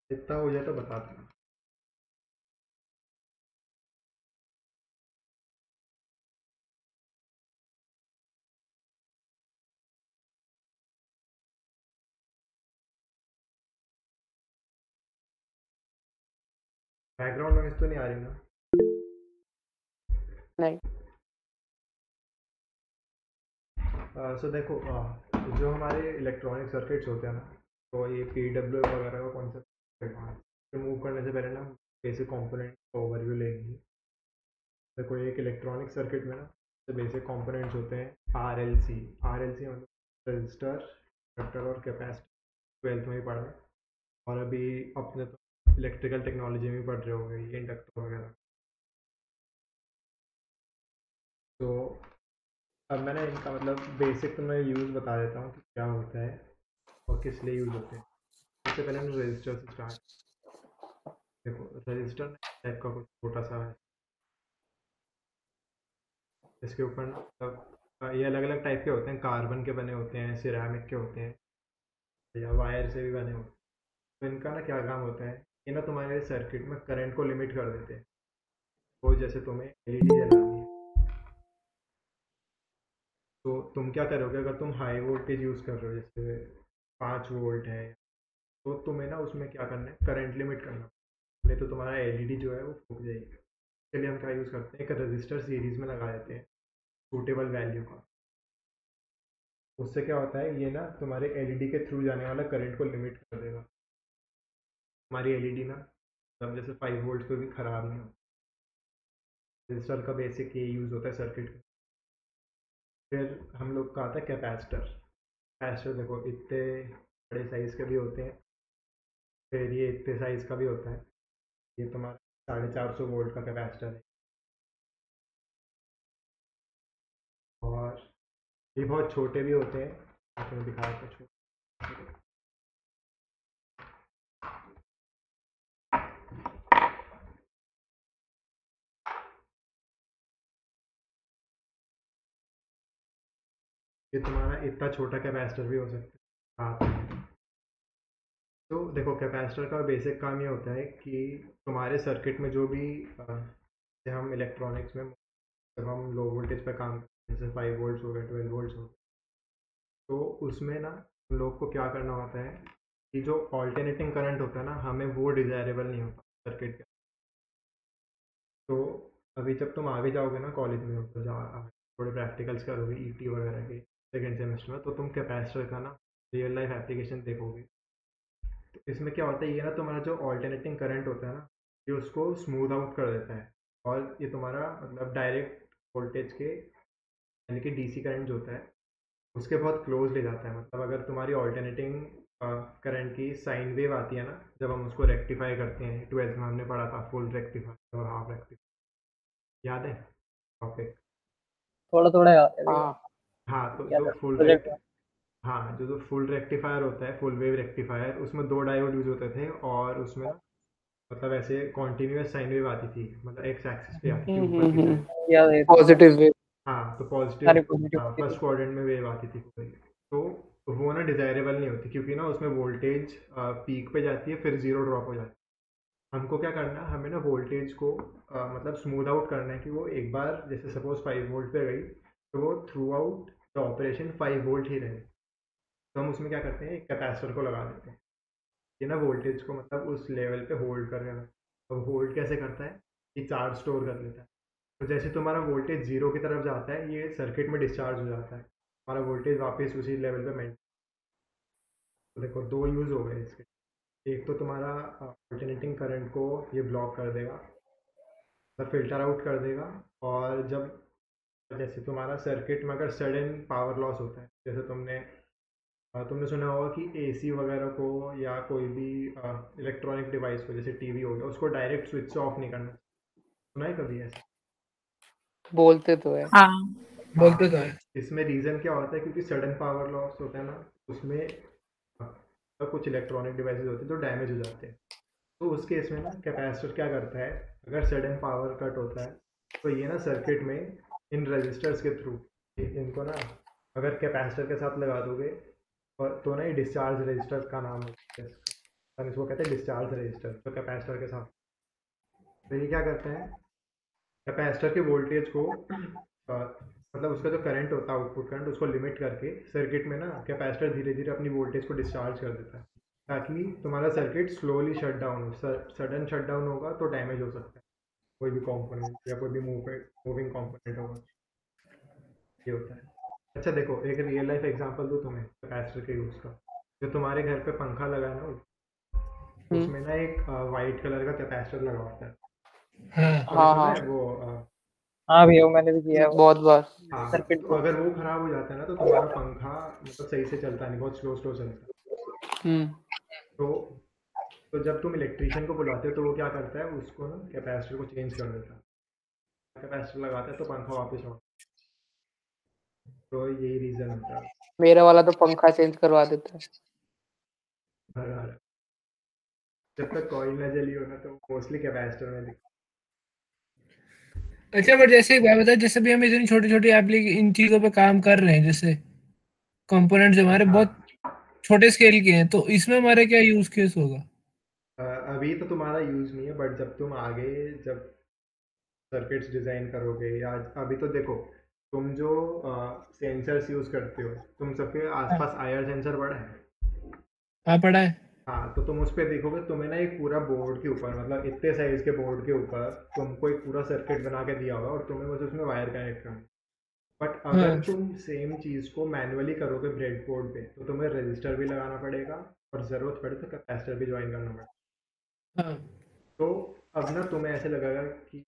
इतना हो जाए तो बता देना। बैकग्राउंड नॉइस तो नहीं आ रही ना? नहीं। सो देखो, जो हमारे इलेक्ट्रॉनिक सर्किट्स होते हैं ना, तो ये पी डब्ल्यू वगैरह का कॉन्सेप्ट रिमूव करने से पहले ना बेसिक कंपोनेंट का ओवरव्यू लेंगे। देखो, एक इलेक्ट्रॉनिक सर्किट में ना जो बेसिक कंपोनेंट्स होते हैं, आर एल सी मतलब रजिस्टर, इंडक्टर और कैपेसिटर। ट्वेल्थ में ही पढ़ा है। और अभी अपने तो इलेक्ट्रिकल टेक्नोलॉजी में पढ़ रहे होंगे ये इंडक्टर वगैरह। तो अब मैंने इनका मतलब बेसिक तो मैं यूज़ बता देता हूँ कि क्या होता है और किस लिए यूज़ होते हैं। सबसे पहले हम रजिस्टर से स्टार्ट। देखो, रजिस्टर टाइप का कुछ छोटा सा है। इसके ऊपर ना मतलब ये अलग अलग टाइप के होते हैं, कार्बन के बने होते हैं, सिरेमिक के होते हैं, या वायर से भी बने होते हैं। तो इनका ना क्या काम होता है, ये ना तुम्हारे सर्किट में करंट को लिमिट कर देते हैं। वो जैसे तुम्हें एलईडी जलानी है, तो तुम क्या करोगे, अगर तुम हाई वोल्टेज यूज़ कर रहे हो जैसे 5 वोल्ट है, तो तुम्हें ना उसमें क्या करना है, करंट लिमिट करना। नहीं तो तुम्हारा एलईडी जो है वो फूक जाएगी। इसके लिए हम क्या यूज़ करते हैं, एक रजिस्टर सीरीज में लगा देते हैं सूटेबल वैल्यू का। उससे क्या होता है, ये ना तुम्हारे एलईडी के थ्रू जाने वाला करंट को लिमिट कर देगा। हमारी एलईडी ना तब जैसे 5 वोल्ट पे भी ख़राब नहीं होती। रजिस्टर का बेसिक ये यूज़ होता है सर्किट में। फिर हम लोग का आता है कैपेसिटर। कैपेसिटर देखो, इतने बड़े साइज़ के भी होते हैं, फिर ये इतने साइज़ का भी होता है। ये तुम्हारा 450 वोल्ट का कैपेसिटर है। और ये बहुत छोटे भी होते हैं, आपने दिखाया कुछ। ये तुम्हारा इतना छोटा कैपेसिटर भी हो सकता है हाथ में। तो देखो, कैपेसिटर का बेसिक काम ये होता है कि तुम्हारे सर्किट में जो भी जैसे हम इलेक्ट्रॉनिक्स में जब हम लो वोल्टेज पे काम करते हैं, जैसे 5 वोल्ट्स हो गए, 12 वोल्ट्स हो गए, तो उसमें ना हम लोग को क्या करना होता है कि जो ऑल्टरनेटिंग करंट होता है ना, हमें वो डिजायरेबल नहीं होता सर्किट के। तो अभी जब तुम आगे जाओगे ना कॉलेज में, तो थोड़े प्रैक्टिकल्स करोगे ईटी वगैरह के सेकेंड सेमेस्टर में, तो तुम कैपेसिटर का ना रियल लाइफ एप्लीकेशन देखोगे। तो इसमें क्या होता है, ये ना तुम्हारा जो ऑल्टरनेटिंग करंट होता है ना, ये उसको स्मूथ आउट कर देता है। और ये तुम्हारा मतलब डायरेक्ट वोल्टेज के यानी कि डीसी करंट जो होता है उसके बहुत क्लोज ले जाता है। मतलब अगर तुम्हारी ऑल्टरनेटिंग करंट की साइन वेव आती है ना, जब हम उसको रेक्टिफाई करते हैं, ट्वेल्थ में हमने पढ़ा था फुल रेक्टिफाई और हाफ रेक्टिफाई, याद है टॉपिक? थोड़ा थोड़ा याद है भैया। हाँ। हाँ, तो याद जो है फुल प्रोजेक्ट रेक्ट में। हाँ, जो जो फुल रेक्टिफायर होता है, फुल वेव रेक्टिफायर, उसमें 2 डायोड यूज होते थे, और उसमें ना मतलब ऐसे कॉन्टिन्यूस साइन वेव आती थी, मतलब एक्स एक्सिस पे आती थी ऊपर की साइड। याद है। Positive way. हाँ, तो पॉजिटिव। सारी पॉजिटिव हाँ, होती फर्स्ट थी। क्वाड्रेंट में वेव आती थी पूरी। तो वो ना डिजायरेबल नहीं होती, क्योंकि ना उसमें वोल्टेज पीक पे जाती है, फिर जीरो ड्रॉप हो जाती है। हमको क्या करना है, हमें ना वोल्टेज को मतलब स्मूथ आउट करना है कि वो एक बार जैसे सपोज 5 वोल्ट पे गई, तो वो throughout the operation 5 volt ही रहे। तो हम उसमें क्या करते हैं, एक कैपेसिटर को लगा देते हैं। ये ना वोल्टेज को मतलब उस लेवल पे होल्ड कर रहा है। तो होल्ड कैसे करता है, ये चार्ज स्टोर कर लेता है। तो जैसे तुम्हारा वोल्टेज जीरो की तरफ जाता है, ये सर्किट में डिस्चार्ज हो जाता है, हमारा वोल्टेज वापस उसी लेवल पे मेंटेन। तो देखो, दो यूज़ हो गए इसके। एक तो तुम्हारा अल्टरनेटिंग करंट को ये ब्लॉक कर देगा, मतलब फिल्टर आउट कर देगा। और जब जैसे तुम्हारा सर्किट में अगर सडन पावर लॉस होता है, जैसे तुमने सुना होगा कि एसी वगैरह को या कोई भी इलेक्ट्रॉनिक डिवाइस को, जैसे टीवी हो गया, उसको डायरेक्ट स्विच से ऑफ नहीं करना। सुना है कभी ऐसा? बोलते तो है। हाँ, हाँ, बोलते तो तो है। इसमें रीज़न क्या होता है, क्योंकि सडन पावर लॉस होता है ना, उसमें कुछ इलेक्ट्रॉनिक डिवाइसेस होते हैं जो डैमेज हो जाते हैं। तो उस केस में ना कैपेसिटर क्या करता है, अगर सडन पावर कट होता है, तो ये ना सर्किट में इन रजिस्टर्स के थ्रू इनको ना अगर कैपेसिटर के साथ लगा दोगे, और तो ना ये डिस्चार्ज रजिस्टर का नाम होता है इसका। इसको कहते हैं डिस्चार्ज रजिस्टर, तो कैपेसिटर के साथ। तो ये क्या करते हैं, कैपेसिटर के वोल्टेज को मतलब उसका जो करंट होता है, आउटपुट करंट, उसको लिमिट करके सर्किट में ना कैपेसिटर धीरे धीरे अपनी वोल्टेज को डिस्चार्ज कर देता है, ताकि तुम्हारा सर्किट स्लोली शट डाउन हो। सडन शट डाउन होगा तो डैमेज हो सकता है कोई भी कंपोनेंट या कोई भी मूविंग कंपोनेंट होगा, ये होता है। अच्छा देखो, एक रियल लाइफ एग्जांपल दूँ तुम्हें कैपेसिटर के यूज़ का। जो तुम्हारे घर पे पंखा लगा है ना, उसमें ना एक वाइट कलर का कैपेसिटर लगा होता है। हाँ हाँ सुना हाँ है वो हाँ भैया, वो मैंने भी किया है वो बहुत बार। हाँ, सर्किट तो को। अगर वो खराब हो जाता है ना, तो तुम्हारा पंखा मतलब सही से चलता नहीं, बहुत स्लो स्लो चलता है। हम्म तो तो जब तुम इलेक्ट्रीशियन को बुलाते हो तो वो क्या करता है, उसको ना कैपेसिटर को चेंज कर देता है, कैपेसिटर लगाता है तो पंखा वापस ऑन। तो यही रीज़न होता है। मेरा वाला तो पंखा चेंज करवा देता है। हर हर जब तक कॉइल ना जली हो ना, तो मोस्टली कैपेसिटर में दिखता अच्छा, बट जैसे एक बात बता, जैसे भी हम इतनी छोटी छोटी इन चीजों पे काम कर रहे हैं, जैसे कंपोनेंट्स हमारे है। बहुत हाँ, छोटे स्केल के हैं, तो इसमें हमारे क्या यूज केस होगा? अभी तो तुम्हारा यूज़ नहीं है, बट जब तुम आगे जब सर्किट्स डिज़ाइन करोगे, या अभी तो देखो, तुम जो सेंसर्स यूज़ करते हो, तुम सबके हाँ आसपास आईआर सेंसर बड़ा है। हाँ, पढ़ा है। हाँ, तो तुम उस पे देखोगे, तुम्हें ना एक पूरा बोर्ड के ऊपर, मतलब इतने साइज के बोर्ड के ऊपर तुमको एक पूरा सर्किट बना के दिया होगा, और तुम्हें बस उसमें वायर कनेक्ट करना। बट अगर हाँ तुम सेम चीज़ को मैनुअली करोगे ब्रेड बोर्ड पे, तो तुम्हें रजिस्टर भी लगाना पड़ेगा, और ज़रूरत पड़े तो कैपेसिटर भी ज्वाइन करना पड़ेगा। हाँ तो अब ना तुम्हें ऐसे लगेगा कि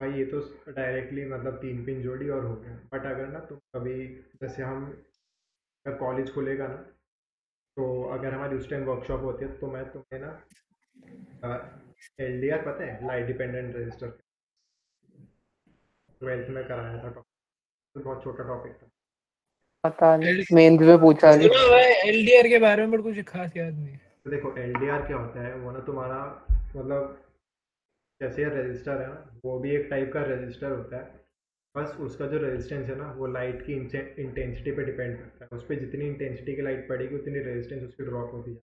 भाई ये तो डायरेक्टली मतलब तीन पिन जोड़ी और हो गया। बट अगर ना तुम कभी, जैसे हम अगर कॉलेज खुलेगा ना, तो अगर हमारी उस टाइम वर्कशॉप होती है, तो मैं तुम्हें ना LDR पता है, लाइट डिपेंडेंट रजिस्टर, 12th में कराया था टॉपिक, तो बहुत छोटा टॉपिक था। पता नहीं, एल मेंस में पूछा नहीं। सुना हुआ है एलडीआर के बारे में, बट कुछ खास याद नहीं है। तो देखो LDR क्या होता है, वो ना तुम्हारा मतलब जैसे ये रजिस्टर है ना, वो भी एक टाइप का रजिस्टर होता है। बस उसका जो रेजिस्टेंस है ना, वो लाइट की इंटेंसिटी पे डिपेंड करता है। उस पर जितनी इंटेंसिटी की लाइट पड़ेगी, उतनी रेजिस्टेंस उसकी ड्रॉप होती है।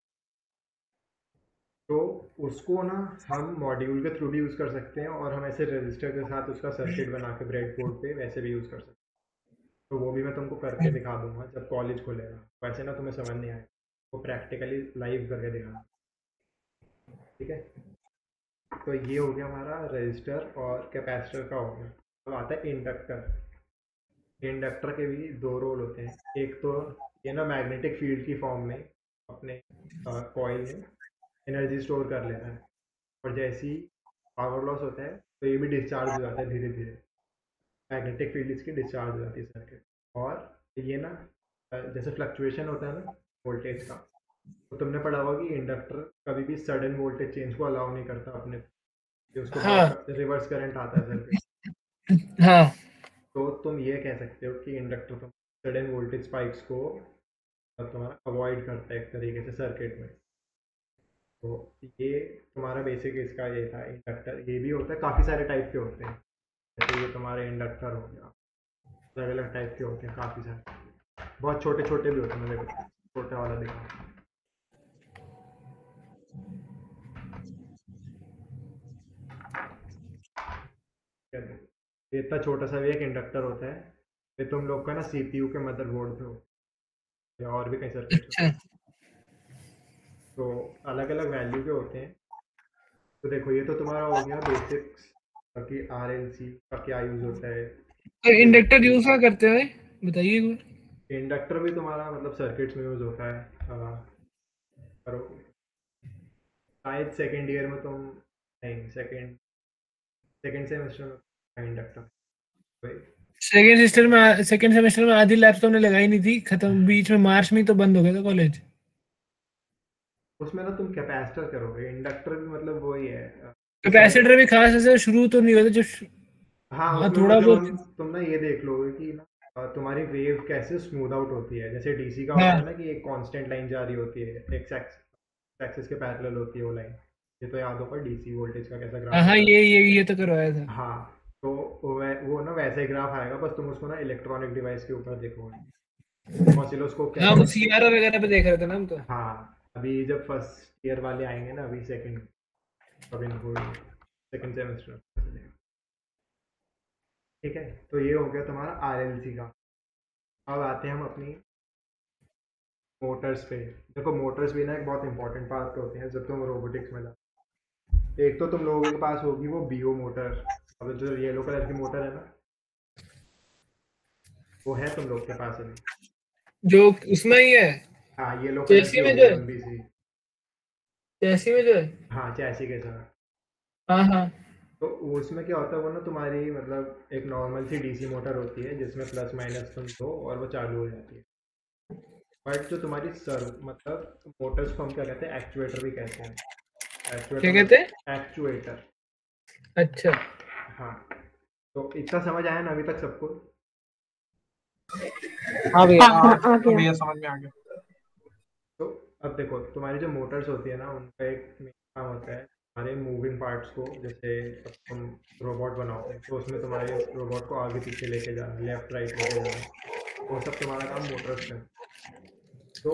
तो उसको ना हम मॉड्यूल के थ्रू भी यूज़ कर सकते हैं, और हम ऐसे रजिस्टर के साथ उसका सर्किट बना के ब्रेड बोर्ड पे वैसे भी यूज़ कर सकते हैं। तो वो भी मैं तुमको करके दिखा दूंगा जब कॉलेज खुलेगा। वैसे ना तुम्हें समझ नहीं आएगा, वो प्रैक्टिकली लाइव करके दिखाना, ठीक है। तो ये हो गया हमारा रजिस्टर और कैपेसिटर का हो गया। अब आता है इंडक्टर। इंडक्टर के भी दो रोल होते हैं। एक तो ये ना मैग्नेटिक फील्ड की फॉर्म में अपने कॉइल में एनर्जी स्टोर कर लेता है, और जैसे ही पावर लॉस होता है, तो ये भी डिस्चार्ज हो जाता है धीरे धीरे। मैग्नेटिक फील्ड इसकी डिस्चार्ज हो जाती है सर्किट। और ये ना जैसे फ्लक्चुएशन होता है ना वोल्टेज का, तो तुमने पढ़ा होगा कि इंडक्टर कभी भी सडन वोल्टेज चेंज को अलाउ नहीं करता अपने, कि उसको हाँ बहुत रिवर्स करंट आता है सर्किट। हाँ तो तुम ये कह सकते हो कि इंडक्टर तुम सडन वोल्टेज स्पाइक्स को तुम्हारा अवॉइड करता है एक तरीके से सर्किट में। तो ये तुम्हारा बेसिक इसका ये था इंडक्टर। ये भी होता है, काफ़ी सारे टाइप के होते हैं। जैसे ये तुम्हारे इंडक्टर हो गया, अलग अलग टाइप के होते हैं काफ़ी सारे, बहुत छोटे छोटे भी होते हैं। मेरे को छोटा वाला दिखा, ये इतना छोटा सा भी एक इंडक्टर होता है। ये तुम लोग का ना CPU के मदरबोर्ड पे हो, या और भी कई सर्किट हो, अच्छा। तो अलग अलग वैल्यू के होते हैं। तो देखो, ये तो तुम्हारा हो गया बेसिक्स कि RLC का क्या यूज़ होता है। तो इंडक्टर यूज क्या करते हैं, बताइए एक बार। इंडक्टर भी तुम्हारा मतलब सर्किट्स में यूज़ होता है। करो, शायद सेकेंड ईयर में तुम, नहीं सेकेंड सेकेंड सेमेस्टर में इंडक्टर, भाई सेकेंड सेमेस्टर में आधी लैब्स तो हमने लगाई नहीं थी, खत्म बीच में, मार्च में ही तो बंद हो गया था कॉलेज। उसमें ना तुम कैपेसिटर करोगे, इंडक्टर भी मतलब वही है कैपेसिटर भी खास ऐसे शुरू तो नहीं होता जो हाँ, हाँ, उसमें थोड़ा मतलब बहुत। तुम ना ये देख लोगे कि ना तुम्हारी वेव कैसे स्मूथ आउट होती है। जैसे DC का होता हाँ है ना, कि एक कांस्टेंट लाइन जा रही होती है, एक्स एक्सिस के पैरेलल होती है वो लाइन। ये तो याद होगा DC वोल्टेज का कैसा हाँ ग्राफ हाँ, होता है। ये तो करवाया था। हाँ, तो वो ना वैसे ही ग्राफ आएगा, बस तुम उसको ना इलेक्ट्रॉनिक डिवाइस के ऊपर देखोगे। ऑसिलोस्कोप हाँ, कहते वो हैं। सीआरओ वगैरह पे देख रहे थे ना हम तो। हाँ, अभी जब फर्स्ट ईयर वाले आएंगे ना अभी सेकंड, अब इनको सेकंड सेमेस्टर। ठीक है, तो ये हो गया तुम्हारा आरएलसी का। अब आते हैं हम अपनी मोटर्स पे। देखो मोटर्स भी ना एक बहुत इंपॉर्टेंट पार्ट होते हैं जब तुम रोबोटिक्स में जाओ। एक तो तुम लोगों के पास होगी वो बीओ मोटर, अब जो येलो कलर की मोटर है ना, वो है तुम लोग के पास अभी? जो उसमें ही है, हाँ येलो कलर की चेसी में होगी जो है, लंबी सी। चेसी में जो है। हाँ चैसी के साथ। हाँ हाँ। तो उसमें क्या होता है, वो ना तुम्हारी मतलब एक नॉर्मल सी डीसी मोटर होती है जिसमें प्लस माइनस तुम दो और वो चालू हो जाती है। बट जो तुम्हारी मतलब मोटर्स को हम क्या कहते हैं, एक्चुएटर भी कहते हैं। एक्चुएटर क्या कहते हैं? एक्चुएटर। अच्छा। हाँ, तो इतना समझ आया ना अभी तक सबको? हाँ भैया, आ गया। भैया समझ में आ गया। तो अब देखो तुम्हारी जो मोटर्स होती है ना, उनका एक main काम होता है हमारे मूविंग पार्ट्स को, जैसे अब तुम रोबोट बनाओगे तो उसमें तुम्हारे रोबोट को आगे पीछे लेके जाना, लेफ्ट राइट लेके जाना, वो सब तुम्हारा काम मोटर्स का है। तो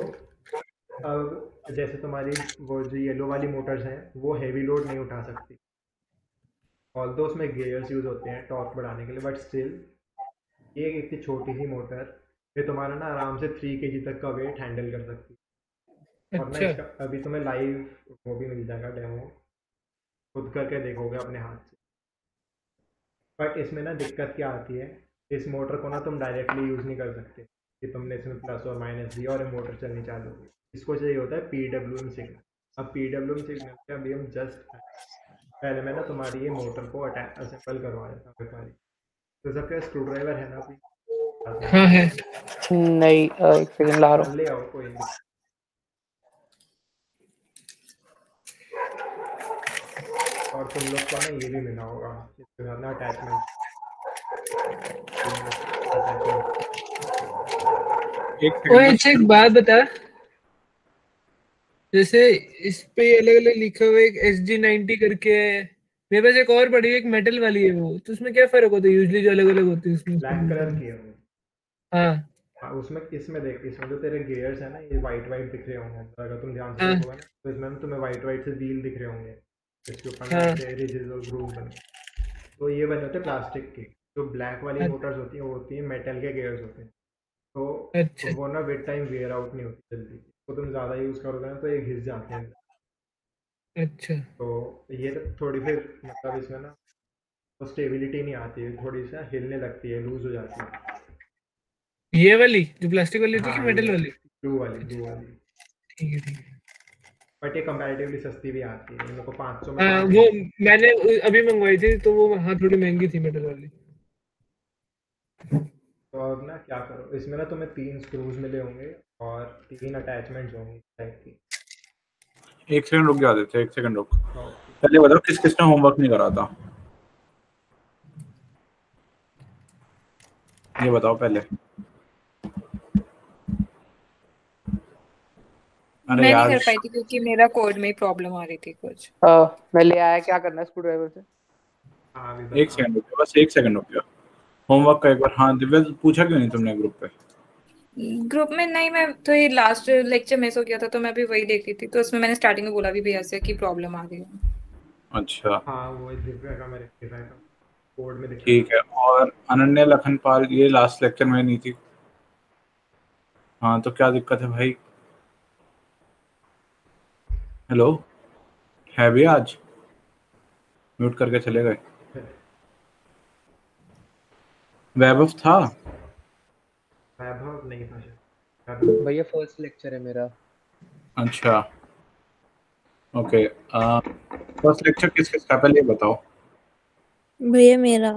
अब जैसे तुम्हारी वो जो येलो वाली मोटर्स हैं वो हैवी लोड नहीं उठा सकती, ऑल्दो उसमें गियर्स यूज होते हैं टॉर्क बढ़ाने के लिए, बट स्टिल ये एक इतनी छोटी सी मोटर ये तुम्हारा ना आराम से 3 kg तक का वेट हैंडल कर सकती है। और ना अच्छा। इसका अभी तुम्हें लाइव वो भी मिल जाएगा डेमो, खुद करके देखोगे अपने हाथ से। बट इसमें ना दिक्कत क्या आती है, इस मोटर को ना तुम डायरेक्टली यूज़ नहीं कर सकते कि तुमने इसमें प्लस और माइनस दिया और ये मोटर चलनी चालू हो गई। इसको चाहिए होता है PWM सिग्नल। अब PWM सिग्नल पे अभी हम जस्ट पहले मैं ना तुम्हारी ये मोटर को असेंबल करवा देता हूँ तुम्हारी। तो सबके स्क्रू ड्राइवर है ना अभी? हाँ है। नहीं, एक सेकंड ला रहा हूँ। ले आओ, कोई नहीं। और तुम लोग को ना ये भी मिला होगा इसके साथ ना अटैचमेंट। ओए अच्छा एक बात बता, जैसे इस पे अलग अलग लिखा हुआ है, एक SG90 करके है, मेरे पास एक और पड़ी है, एक मेटल वाली है वो, तो उसमें क्या फर्क होता है यूजुअली जो अलग अलग होती है उसमें? ब्लैक कलर की है वो। हाँ हाँ उसमें इसमें देख, इसमें जो तेरे गियर्स है ना ये वाइट वाइट दिख रहे होंगे, अगर तुम ध्यान से हाँ देखोगे ना तो इसमें ना तुम्हें वाइट वाइट से व्हील दिख रहे होंगे, इसके ऊपर ना हाँ। ऐसे रिजेस और ग्रूव बने। तो ये बने होते हैं प्लास्टिक के। जो ब्लैक वाली अच्छा। मोटर्स होती हैं वो होती है मेटल के गियर्स होते हैं। तो अच्छा वो ना विद टाइम वेयर आउट नहीं होती जल्दी, तो तुम ज़्यादा यूज़ करोगे ना तो ये घिस जाते हैं। अच्छा। तो ये तो थोड़ी फिर मतलब इसमें ना तो स्टेबिलिटी नहीं आती है, थोड़ी सी ना हिलने लगती है, लूज हो जाती है। ये वाली जो प्लास्टिक वाली थी कि हाँ मेटल ये वाली? ब्लू वाली, ब्लू वाली। ठीक है ठीक है। बट ये कंपैरेटिवली सस्ती भी आती है, मेरे को 500 में हाँ 5 वो मिली। मैंने अभी मंगवाई थी तो वो हाँ थोड़ी महंगी थी मेटल वाली। तो अब ना क्या करो, इसमें ना तुम्हें 3 स्क्रूज मिले होंगे और 3 अटैचमेंट्स होंगी टाइप की। एक सेकंड रुक जा देते, एक सेकंड रुक। हाँ, पहले बताओ किस किसने होमवर्क नहीं करा था, ये बताओ पहले। अरे मैं यार नहीं कर पाई थी क्योंकि मेरा कोड में प्रॉब्लम आ रही थी कुछ। मैं ले आया, क्या करना है स्क्रू ड्राइवर से? हाँ अभी एक सेकंड रुक जा, बस एक सेकंड रुक जा। होमवर्क का एक बार, हाँ दिव्या पूछा क्यों नहीं तुमने ग्रुप पे? ग्रुप में नहीं, मैं तो ये लास्ट लेक्चर मिस हो गया था तो मैं भी वही देख रही थी, तो उसमें मैंने स्टार्टिंग में बोला भी भैया से कि प्रॉब्लम आ रही है। अच्छा हाँ वो दिव्या का मैं रेक्टिफाई का कोड में दिखा। ठीक है। और अनन्या लखनपाल ये लास्ट लेक्चर में नहीं थी, हाँ तो क्या दिक्कत है भाई? हेलो, है भी आज म्यूट करके चले गए। वैभव था? वैभव नहीं था शायद। भैया फर्स्ट लेक्चर है मेरा। अच्छा ओके, फर्स्ट लेक्चर किस किस का पहले ये बताओ। भैया मेरा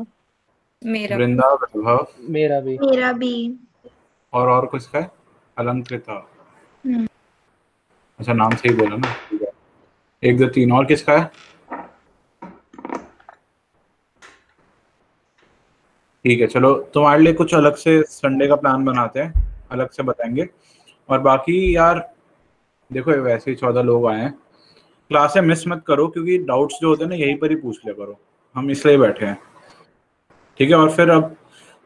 मेरा वृंदा, वैभव, मेरा भी। मेरा भी। और किसका है? अलंकृता। अच्छा नाम सही बोला ना, 1 2 3। और किसका है? ठीक है चलो, तुम्हारे लिए कुछ अलग से संडे का प्लान बनाते हैं, अलग से बताएंगे। और बाकी यार देखो ये वैसे ही 14 लोग आए हैं, क्लासें मिस मत करो क्योंकि डाउट्स जो होते हैं ना यहीं पर ही पूछ लिया करो, हम इसलिए बैठे हैं। ठीक है, और फिर अब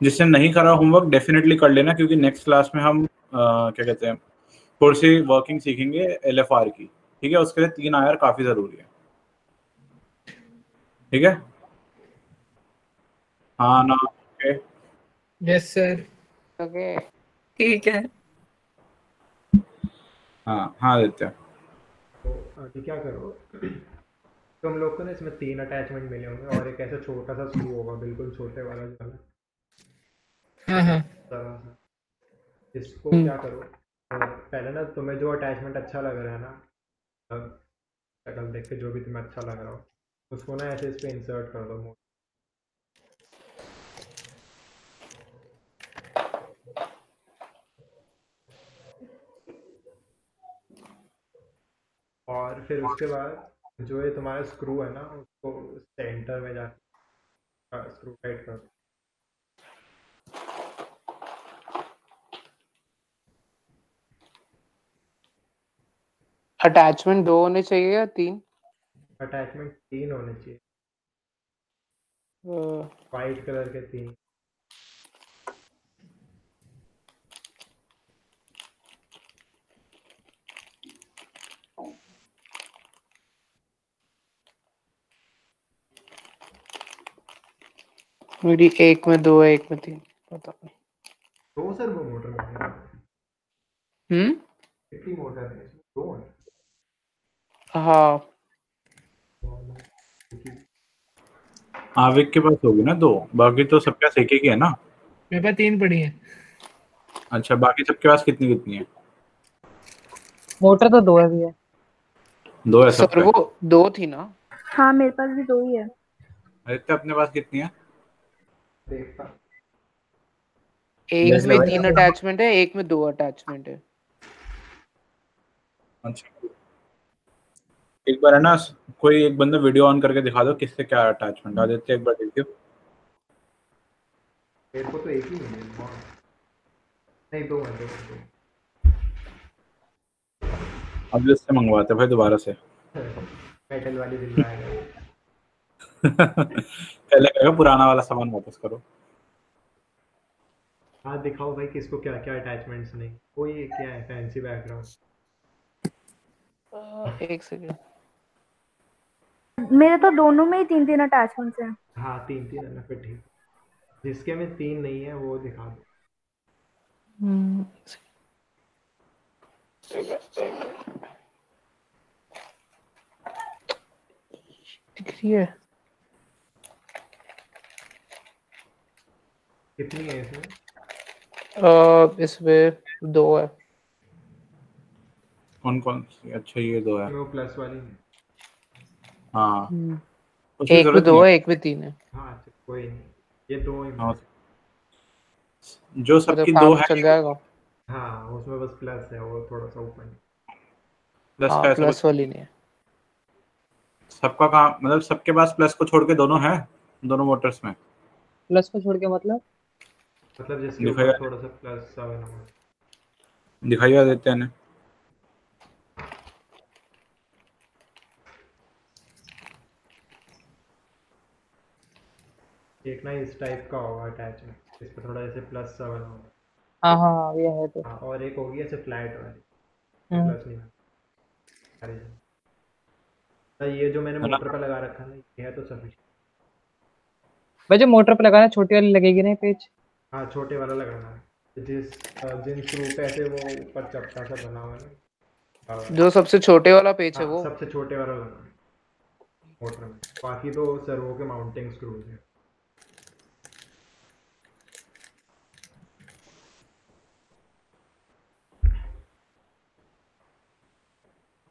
जिसने नहीं करा होमवर्क डेफिनेटली कर लेना क्योंकि नेक्स्ट क्लास में हम क्या कहते हैं थोड़ी सी वर्किंग सीखेंगे LFR की। ठीक है, उसके लिए 3 आयर काफी जरूरी है। ठीक है, हाँ ना, ओके। Yes sir. ओके ठीक है। हाँ हाँ देते हैं। तो अभी क्या करो, तुम लोग को ना इसमें 3 अटैचमेंट मिले होंगे और एक ऐसा छोटा सा स्क्रू होगा, बिल्कुल छोटे वाला जो है हाँ हाँ जरा सा। इसको हम्म। क्या करो, तो पहले ना तुम्हें जो अटैचमेंट अच्छा लग रहा है ना, शक्ल देख के जो भी तुम्हें अच्छा लग रहा हो, उसको ना ऐसे इस पे इंसर्ट कर दो। और फिर उसके बाद जो ये तुम्हारा स्क्रू है ना, उसको सेंटर में जाकर स्क्रू टाइट कर दो। अटैचमेंट 2 होने चाहिए या 3? अटैचमेंट 3 होने चाहिए, अ, वाइट कलर के 3। मेरी एक में 2 है, एक में 3, पता नहीं। 2 सर्वो मोटर में कितनी मोटर है इसमें? 2 है। हाँ आविक के पास होगी ना 2, बाकी तो सबके पास एक ही है ना। मेरे पास 3 पड़ी है। अच्छा, बाकी सबके पास कितनी कितनी है? मोटर तो 2 है भैया। 2 है सब पे। सर्वो 2 थी ना? हाँ मेरे पास भी 2 ही है। आदित्य अपने पास कितनी है? देखता एक जैसे में भाई 3 अटैचमेंट है, एक में 2 अटैचमेंट है। अच्छा, एक बार है ना, कोई एक बंदा वीडियो ऑन करके दिखा दो किससे क्या अटैचमेंट। आदित्य एक बार देखियो। मेरे को तो एक ही मिली है। नहीं 2 है, 2 अब इससे मंगवाते हैं भाई दोबारा से। मेटल वाली दिलवाएगा। पहले कहेगा पुराना वाला सामान वापस करो। हाँ दिखाओ भाई, किसको क्या क्या अटैचमेंट्स नहीं। वो ये क्या है, फैंसी बैकग्राउंड। एक सेकंड। मेरे तो दोनों में ही 3-3 अटैचमेंट्स हैं। हाँ 3-3 है ना, फिर ठीक। जिसके में 3 नहीं है वो दिखा दो। दिख रही है? कितनी है इसमें? इसमें 2 है। कौन कौन सी? अच्छा ये 2 है। वो प्लस वाली है। हाँ, उसकी एक में जरूरत 2 नहीं है, है। एक में 3 है। हाँ अच्छा, कोई नहीं, ये 2 ही हाँ, है। जो मतलब सबकी 2 काम है चल जाएगा। हाँ उसमें बस प्लस है, वो थोड़ा सा ऊपर। प्लस हाँ का ऐसा कुछ प्लस वाली नहीं है। सबका काम, मतलब सबके पास प्लस को छोड़ के दोनों है, दोनों मोटर्स में। प्लस को छोड़ के मतलब? मतलब जिसके ऊपर दिखाइए, थोड़ा सा प्लस सा बना हुआ है। दिखाइए आदित्य ने। एक ना इस टाइप का होगा अटैचमेंट, इस पर थोड़ा ऐसे प्लस सा बना हुआ हाँ हाँ हाँ, ये है तो। है। हाँ और एक होगी ऐसे फ्लैट वाली, हम्म। प्लस नहीं है। अरे तो ये जो मैंने है ना? मोटर पे लगा रखा है ना, ये है तो सफिशिएंट। भाई जो मोटर पे लगाना छोटी वाली लगेगी ना पेज? हाँ छोटे वाला लगाना है, जिन स्क्रू पे ऐसे वो ऊपर चपटा सा बना हुआ है ना। जो सबसे छोटे वाला पेच है हाँ वो। सबसे छोटे वाला लगाना है मोटर में, बाकी तो सर्वो के माउंटिंग स्क्रूज हैं।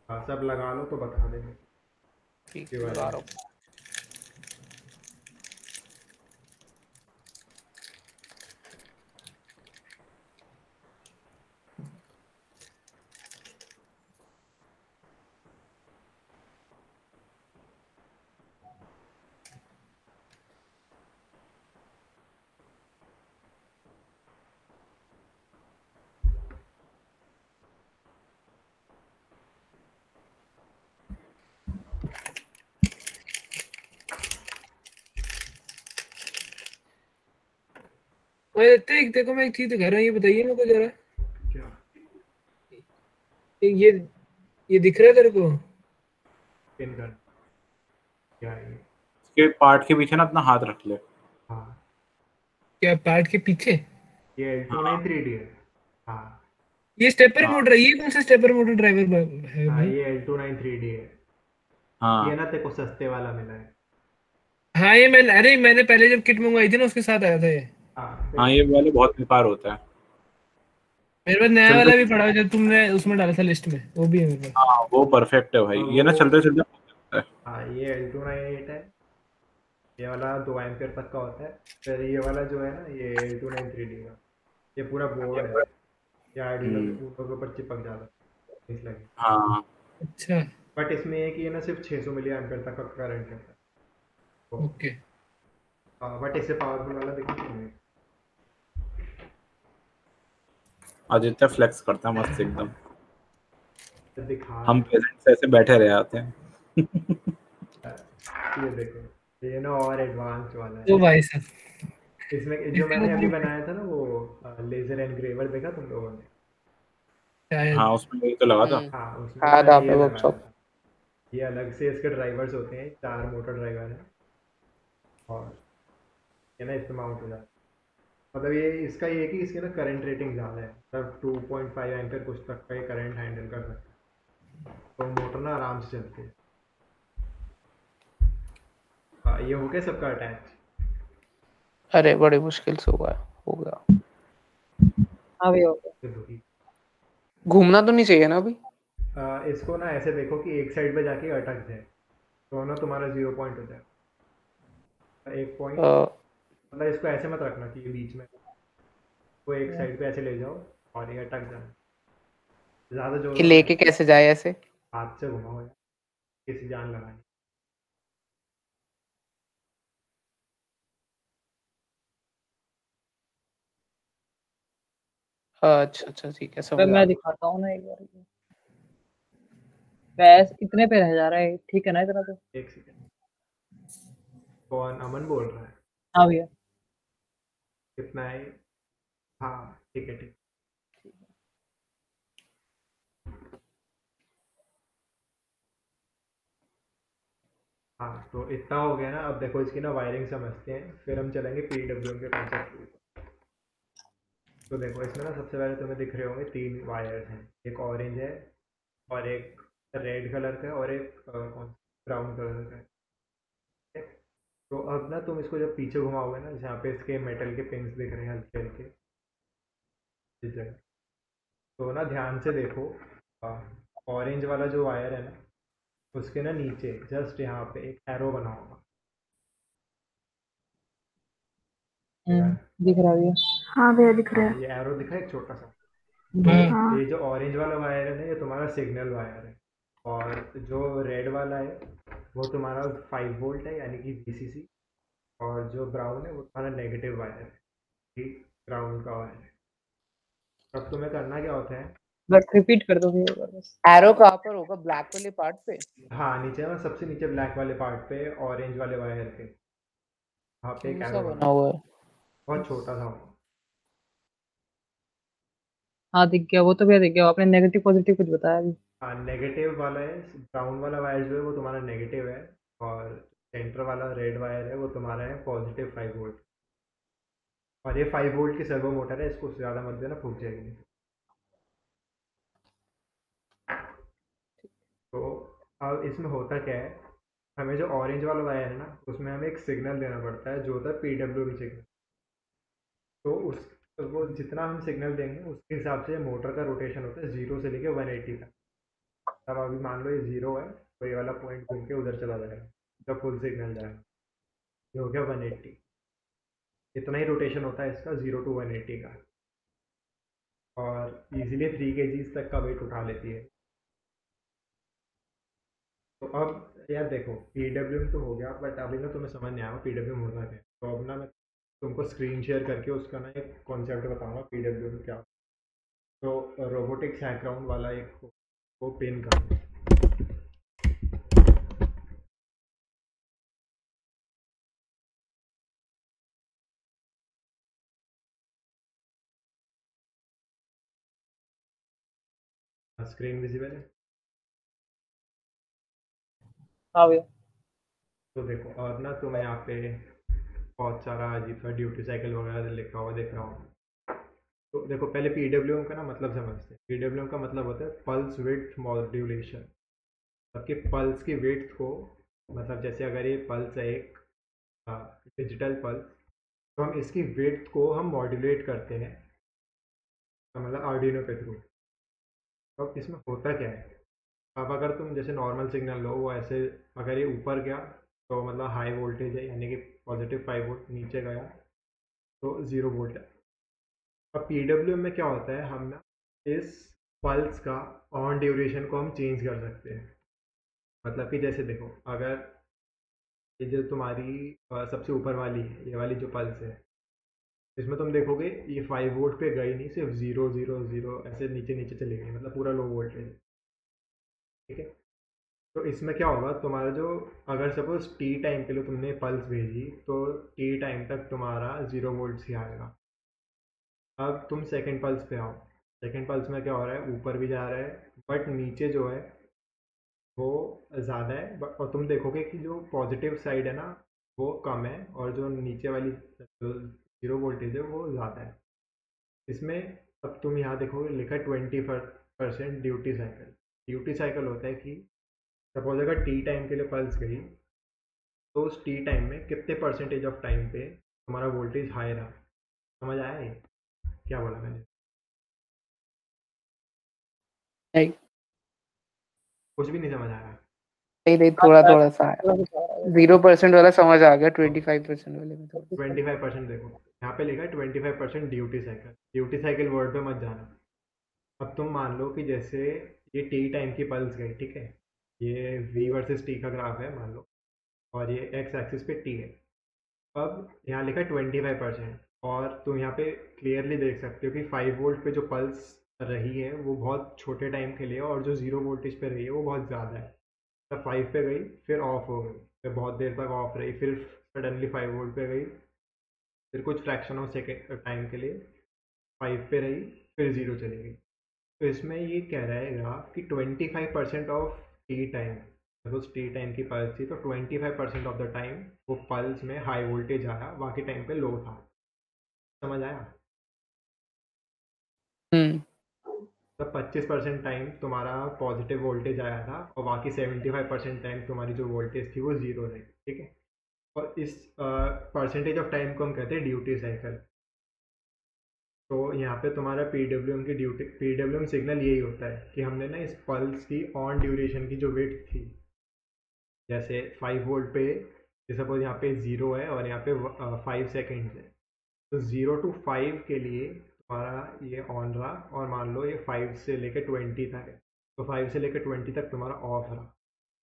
हाँ सब लगा लो तो बता देंगे। ठीक ये है, वाला लगा है। रहा हूँ। ओए देखो मैं एक चीज दिखा रहा हूँ, ये बताइए मेरे को जरा। क्या? ये दिख रहा है तेरे को? पिन कर क्या है ये? इसके पार्ट के पीछे ना अपना हाथ रख ले। हाँ क्या पार्ट के पीछे? ये L293D है। हाँ ये स्टेपर हाँ मोटर है, ये कौन सा स्टेपर मोटर ड्राइवर है हाँ भाई? ये L293D है। ये हाँ ना तेरे को सस्ते वाला मिला है। हाँ ये मैंने पहले जब किट मंगवाई थी ना उसके साथ आया था ये। हाँ हाँ, ये वाले बहुत बेकार होता है। मेरे पास नया चल तो वाला भी पड़ा है जो तुमने उसमें डाला था लिस्ट में, वो भी है मेरे पास। हाँ, वो परफेक्ट है भाई। और ये ना वो चलते चलते हाँ ये L298 है। ये वाला 2 एम्पियर तक का होता है। फिर ये वाला जो है ना ये L293D का, ये पूरा बोर्ड है। ये आर्डिनो के ऊपर चिपक जाता है इस लगे। हाँ अच्छा बट इसमें ये कि ये ना सिर्फ 600 मिली एम्पियर तक का करंट लेता है। तो ओके। बट इससे पावरफुल वाला देखो तुम्हें। आदित्य फ्लेक्स करता है मस्त एकदम। तो दिखा हम रहा पेरेंट्स ऐसे बैठे रह जाते हैं। है। ये देखो ये ना और एडवांस वाला ओ है। भाई साहब, इसमें जो इसमें मैंने अभी मतलब बनाया था ना वो लेजर एनग्रेवर देखा तुम लोगों ने? शायद। हाँ, उसमें यही तो लगा था। हाँ उसमें हाँ मैंने था ये पे लगाया वर्कशॉप। था। ये अलग से इसके ड्राइवर्स होते हैं, 4 मोटर ड्राइवर हैं। और ये ना इसमें माउंट हो जाता है। मतलब ये इसका ये है कि इसके ना करंट रेटिंग ज़्यादा है, मतलब 2.5 एम्पियर कुछ तक का ये करंट हैंडल कर सकता है। तो मोटर ना आराम से चलती है। ये हो गया सबका अटैच। अरे बड़ी मुश्किल से हुआ है, हो गया। हाँ भैया हो गया। घूमना तो नहीं चाहिए ना अभी? इसको ना ऐसे देखो कि एक साइड पे जाके अटक जाए, तो ना तुम्हारा 0 पॉइंट हो जाए। एक पॉइंट अ, मतलब इसको ऐसे मत रखना कि ये बीच में, वो एक साइड पे ऐसे ले जाओ और ये अटक जाए। ज़्यादा जोर कि जोर लेके नहीं, कैसे जाए ऐसे? हाथ से घुमाओ या किसी जान लगानी। अच्छा अच्छा ठीक है, मैं समझ आ मैं गया। दिखाता हूँ ना एक बार। वैस इतने पे रह जा रहा है, ठीक है ना इतना तो? एक सेकेंड, कौन अमन बोल रहा है? हाँ भैया। कितना है? हाँ ठीक है ठीक। हाँ तो इतना हो गया ना। अब देखो इसकी ना वायरिंग समझते हैं, फिर हम चलेंगे पीडब्ल्यूएम के कॉन्सेप्ट के ऊपर। तो देखो इसमें ना सबसे पहले तुम्हें दिख रहे होंगे 3 वायर्स हैं। एक ऑरेंज है और एक रेड कलर का है और एक कौन ब्राउन कलर का है। ठीक है? तो अब ना तुम इसको जब पीछे घुमाओगे ना, जहाँ पे इसके मेटल के पिंस दिख रहे हैं हल्के हल्के इस जगह, तो ना ध्यान से देखो। ऑरेंज वाला जो वायर है ना, उसके ना नीचे जस्ट यहाँ पे एक एरो बना होगा। दिख रहा है? दिख रहा है भैया। हाँ भैया दिख रहा हाँ है। ये एरो दिखा है एक छोटा सा। तो हम्म, हाँ हाँ ये जो ऑरेंज वाला वायर है ना, ये तुम्हारा सिग्नल वायर है। और जो रेड वाला है वो तुम्हारा 5 वोल्ट है यानी कि वीसीसी। और जो ब्राउन है वो तुम्हारा नेगेटिव वायर है, ठीक ग्राउंड का वायर है। अब तुम्हें करना क्या होता है? बस रिपीट कर दो भैया एक बार बस। एरो कहाँ पर होगा, ब्लैक वाले पार्ट पे? हाँ नीचे ना सबसे नीचे ब्लैक वाले पार्ट पे ऑरेंज वाले वायर पे, वहाँ पे एक क्यों सा एरो बना बना, हुआ है? बहुत छोटा सा होगा। हाँ दिख गया, वो तो भैया दिख गया। आपने नेगेटिव पॉजिटिव कुछ बताया अभी। हाँ नेगेटिव वाला है, ब्राउन वाला वायर जो है वो तुम्हारा नेगेटिव है। और सेंटर वाला रेड वायर है वो तुम्हारा है पॉजिटिव 5 वोल्ट। और ये 5 वोल्ट की सर्वो मोटर है, इसको ज़्यादा मत देना, फूक जाएगी। तो अब इसमें होता क्या है, हमें जो ऑरेंज वाला वायर है ना उसमें हमें एक सिग्नल देना पड़ता है जो होता है पीडब्ल्यूएम सिग्नल। तो उस तो वो जितना हम सिग्नल देंगे उसके हिसाब से मोटर का रोटेशन होता है 0 से लेके 180 तक। अब अभी मान लो ये 0 है तो ये वाला पॉइंट घूम के उधर चला जाएगा जब फुल सिग्नल जाएगा। ये हो गया 180। इतना ही रोटेशन होता है इसका 0 टू 180 का। और इजीली 3 kgs तक का वेट उठा लेती है। तो अब यार देखो पीडब्ल्यूएम तो हो गया, बट अभी ना तुम्हें समझ नहीं आया पीडब्ल्यूएम होता क्या है। तो अब ना मैं तुमको स्क्रीन शेयर करके उसका ना एक कॉन्सेप्ट बताऊंगा पीडब्ल्यूएम क्या। तो रोबोटिक बैकग्राउंड वाला एक वो पिन कर स्क्रीन विजिबल है। हाँ भैया। तो देखो और ना तुम्हें यहाँ पे बहुत सारा अजीब सा ड्यूटी साइकिल वगैरह लिखा हुआ दिख रहा हो। तो देखो पहले पीडब्ल्यूएम का ना मतलब समझते हैं। पीडब्ल्यूएम का मतलब होता है पल्स विड्थ मॉड्यूलेशन। आपके पल्स की विड्थ को, मतलब जैसे अगर ये पल्स है एक डिजिटल पल्स, तो हम इसकी विड्थ को हम मॉड्यूलेट करते हैं, मतलब आर्डिनो के थ्रू। अब इसमें होता क्या है, अब अगर तुम जैसे नॉर्मल सिग्नल लो, वो ऐसे अगर ये ऊपर गया तो मतलब हाई वोल्टेज है, यानी कि +5 वोल्ट, नीचे गया तो 0 वोल्ट है। अब पीडब्ल्यूएम में क्या होता है, हम ना इस पल्स का ऑन ड्यूरेशन को हम चेंज कर सकते हैं। मतलब कि जैसे देखो, अगर ये जो तुम्हारी सबसे ऊपर वाली है, ये वाली जो पल्स है, इसमें तुम देखोगे ये 5 वोल्ट पे गई नहीं, सिर्फ 0 0 0 ऐसे नीचे नीचे चली गई, मतलब पूरा लो वोल्टेज है। ठीक है। तो इसमें क्या होगा, तुम्हारा जो, अगर सपोज टी टाइम के लिए तुमने पल्स भेजी, तो टी टाइम तक तुम्हारा 0 वोल्ट ही आएगा। अब तुम सेकंड पल्स पे आओ। सेकंड पल्स में क्या हो रहा है, ऊपर भी जा रहा है बट नीचे जो है वो ज़्यादा है, और तुम देखोगे कि जो पॉजिटिव साइड है ना वो कम है, और जो नीचे वाली जो 0 वोल्टेज है वो ज़्यादा है इसमें। अब तुम यहाँ देखोगे लिखा है 20% ड्यूटी साइकिल। ड्यूटी साइकिल होता है कि सपोज अगर टी टाइम के लिए पल्स गई, तो उस टी टाइम में कितने परसेंटेज ऑफ टाइम पे तुम्हारा वोल्टेज हाई रहा। समझ आया ये क्या बोला मैंने? नहीं कुछ भी नहीं समझ आया? नहीं नहीं, थोड़ा थोड़ा सा आया। थोड़ा सा आ रहा है। 0% वाला समझ आ गया, 25% वाले में थोड़ा। 25% देखो, यहाँ पे लिखा है 25% duty cycle. Duty cycle word पे मत जाना। अब तुम मान लो कि जैसे ये टी टाइम की पल्स गई, ठीक है, ये वी वर्सेस टी का ग्राफ है मान लो, और ये एक्स एक्सिस पे टी है। अब यहाँ लिखा है 25%, और तुम यहाँ पे क्लियरली देख सकते हो कि 5 वोल्ट पे जो पल्स रही है वो बहुत छोटे टाइम के लिए, और जो 0 वोल्टेज पे रही है वो बहुत ज़्यादा है। तब 5 पे गई, फिर ऑफ हो गई, फिर बहुत देर तक ऑफ रही, फिर सडनली 5 वोल्ट पे गई, फिर कुछ फ्रैक्शन ऑफ सेकेंड टाइम के लिए 5 पे रही, फिर 0 चली गई। तो इसमें ये कह रहेगा कि 25% of T time, suppose T time की पल्स थी तो 25% ऑफ द टाइम वो पल्स में हाई वोल्टेज आया, बाकी टाइम पे लो था। समझ आया? हम्म तब 25% टाइम तुम्हारा पॉजिटिव वोल्टेज आया था, और बाकी 75% टाइम तुम्हारी जो वोल्टेज थी वो ज़ीरो रही। ठीक है। और इस परसेंटेज ऑफ टाइम को हम कहते हैं ड्यूटी साइकिल। तो यहाँ पे तुम्हारा पीडब्ल्यूएम की ड्यूटी, पीडब्ल्यूएम सिग्नल यही होता है कि हमने ना इस पल्स की ऑन ड्यूरेशन की जो वेट थी, जैसे 5 वोल्ट पे सपोज यहाँ पे 0 है और यहाँ पे 5 सेकेंड्स है, तो 0 to 5 के लिए तुम्हारा ये ऑन रहा, और मान लो ये 5 से लेके 20 तक है, तो 5 से लेके 20 तक तुम्हारा ऑफ रहा।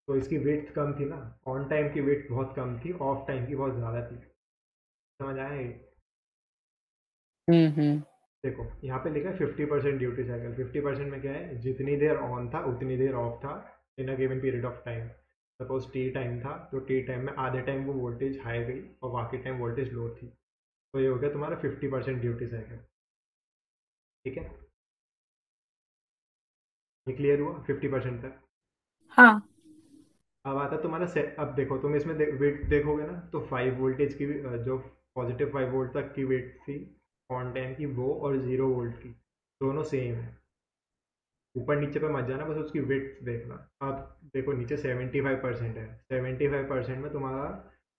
तो इसकी वेट कम थी ना, ऑन टाइम की वेट बहुत कम थी, ऑफ टाइम की बहुत ज़्यादा थी। समझ आया ये? हम्म। देखो यहाँ पे लिखा है 50% ड्यूटी साइकिल। 50% में क्या है, जितनी देर ऑन था उतनी देर ऑफ था in a given period of time. Suppose T time था तो टी टाइम में आधे टाइम वो वोल्टेज हाई गई और बाकी टाइम वोल्टेज लो थी। तो ये हो गया तुम्हारा 50% ड्यूटी साइकिल। ठीक है, ये क्लियर हुआ 50% तक? हाँ। अब आता है तुम्हारा सेट। अब देखो तुम इसमें वेट देखोगे ना, तो 5 वोल्टेज की भी, जो पॉजिटिव 5 वोल्ट तक की वेट थी ऑन टाइम की, वो और 0 वोल्ट की दोनों सेम है। ऊपर नीचे पे मत जाना, बस उसकी विड्थ देखना। अब देखो नीचे 75% है, 75% में तुम्हारा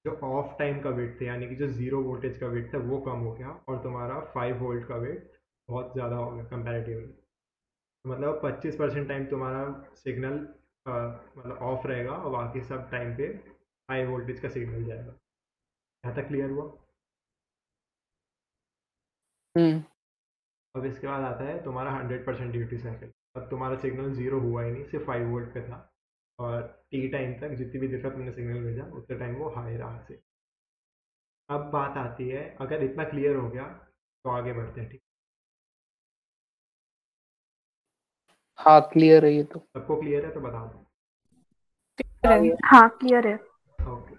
जो ऑफ टाइम का वेट था, यानी कि जो 0 वोल्टेज का वेट था वो कम हो गया, और तुम्हारा 5 वोल्ट का वेट बहुत ज़्यादा हो गया कंपैरेटिवली। तो मतलब 25% टाइम तुम्हारा सिग्नल मतलब ऑफ रहेगा, और बाकी सब टाइम पे हाई वोल्टेज का सिग्नल जाएगा। यहाँ तक क्लियर हुआ? हम्म अब इसके बाद आता है तुम्हारा 100% ड्यूटी साइकिल। अब तुम्हारा सिग्नल जीरो हुआ ही नहीं, सिर्फ 5 वोल्ट पे था, और टी टाइम तक जितनी भी देर तक तुमने सिग्नल भेजा उतने टाइम वो हाई रहा से। अब बात आती है, अगर इतना क्लियर हो गया तो आगे बढ़ते हैं। ठीक, हाँ क्लियर है ये तो। सबको क्लियर है तो बता दो। हाँ भैया। हाँ क्लियर है। ओके।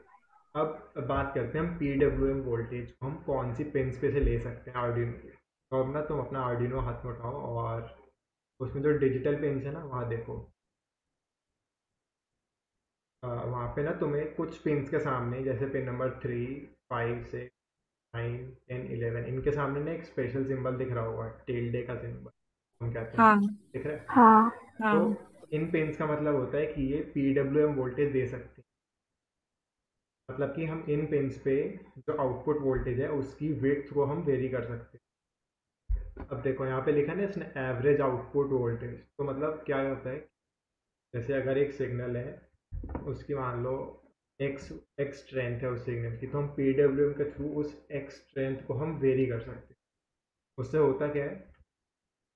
अब बात करते हैं हम पीडब्ल्यूएम वोल्टेज हम कौन सी पिन्स पे से ले सकते हैं आर्डिनो के। तो अब ना तुम अपना आर्डिनो हाथ में उठाओ, और उसमें जो डिजिटल पिन्स है ना वहाँ देखो। वहाँ पे ना तुम्हें कुछ पिन्स के सामने, जैसे पिन नंबर 3, 5, 6, 9, 10, 11, इनके सामने ना एक स्पेशल सिंबल दिख रहा होगा, टिल्डे का सिंबल हम कहते हैं, हाँ दिख रहा है? हाँ हाँ तो इन पिन्स का मतलब होता है कि ये PWM वोल्टेज दे सकते हैं। मतलब कि हम इन पिन्स पे जो आउटपुट वोल्टेज है उसकी विड्थ को हम वेरी कर सकते हैं। अब देखो यहाँ पे लिखा है ना इसने एवरेज आउटपुट वोल्टेज, तो मतलब क्या होता है, जैसे अगर एक सिग्नल है, उसकी मान लो एक्स एक्स स्ट्रेंथ है उस सिग्नल की, तो हम PWM के थ्रू उस एक्स स्ट्रेंथ को हम वेरी कर सकते हैं। उससे होता क्या है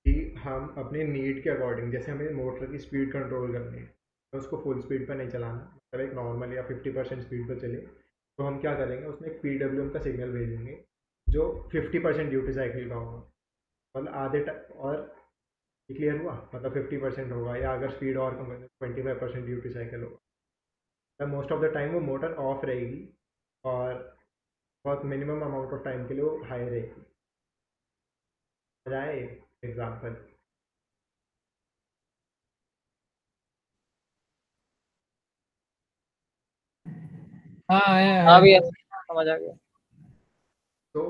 कि हम अपने नीड के अकॉर्डिंग, जैसे हमें मोटर की स्पीड कंट्रोल करनी है, तो उसको फुल स्पीड पर नहीं चलाना, मतलब एक नॉर्मल या 50% स्पीड पर चले, तो हम क्या करेंगे, उसमें एक PWM का सिग्नल भेजेंगे जो 50% ड्यूटी साइकिल का होगा, मतलब और ये क्लियर हुआ, मतलब 50% होगा, या अगर स्पीड और कम करें 25% ड्यूटी साइकिल होगा। मोस्ट ऑफ द टाइम वो मोटर ऑफ रहेगी और बहुत मिनिमम अमाउंट ऑफ टाइम के लिए वो हाई रहेगी। जाए एग्जाम्पल, हाँ आया हाँ आया। भैया समझ आ गया। तो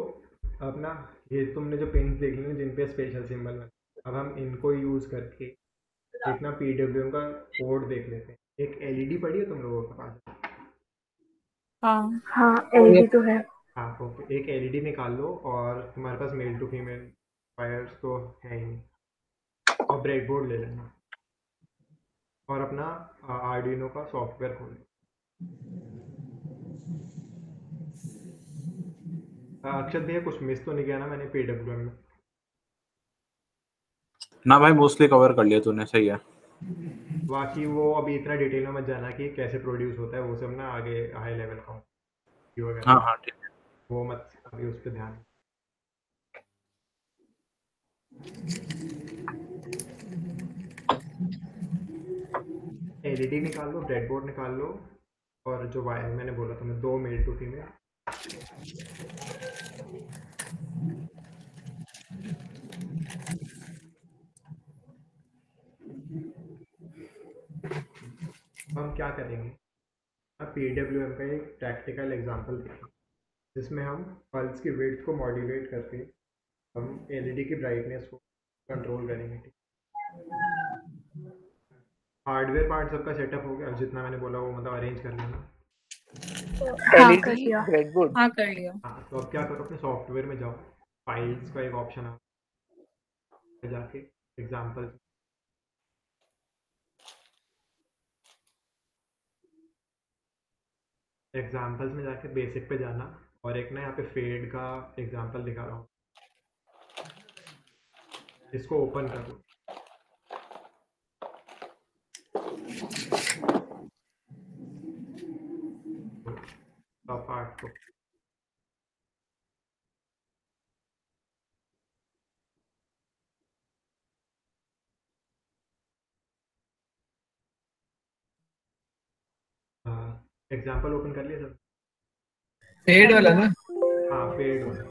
अब ना ये तुमने जो पेन्स देख ली जिन पे स्पेशल सिंबल है, अब हम इनको यूज़ करके इतना PWM का कोड देख लेते हैं। एक LED पड़ी है तुम लोगों के पास? हाँ हाँ LED तो है। हाँ, ओके, एक LED निकाल लो, और तुम्हारे पास मेल टू फीमेल वायर्स तो है ही, और ब्रेडबोर्ड ले लेना और अपना आर्डिनो का सॉफ्टवेयर खोलो। अक्षत भैया कुछ मिस तो नहीं किया ना मैंने PWM में? ना भाई, मोस्टली कवर कर लिया तूने, सही है। बाकी वो अभी इतना डिटेल में मत जाना कि कैसे प्रोड्यूस होता है, वो सब ना आगे हाई लेवल का वगैरह, हाँ हाँ ठीक है। वो मत अभी उस पर ध्यान। LED निकाल लो, ब्रेडबोर्ड निकाल लो, और जो वायर मैंने बोला तुम्हें, 2 मेल टू फीमेल, हम क्या करेंगे, अब PWM का एक प्रैक्टिकल एग्जांपल देखें जिसमें हम पल्स की वेट को मॉड्यूलेट करके हम LED की ब्राइटनेस को कंट्रोल करेंगे। हार्डवेयर पार्ट सबका सेटअप हो गया, जितना मैंने बोला वो मतलब अरेंज कर लेना। हाँ कर एलईडी दिया। ब्रेडबोर्ड। हाँ कर लिया। हाँ, तो अब क्या करो, अपने सॉफ्टवेयर में जाओ, फाइल्स का एक ऑप्शन है, जाके एग्जाम्पल, एग्जाम्पल्स में जाके बेसिक पे जाना, और एक ना यहाँ पे फेड का एग्जाम्पल दिखा रहा हूँ, इसको ओपन कर लो। टॉप आर्ट को एग्जाम्पल ओपन कर लिया सब? पेड वाला ना? हाँ, फेड वाला।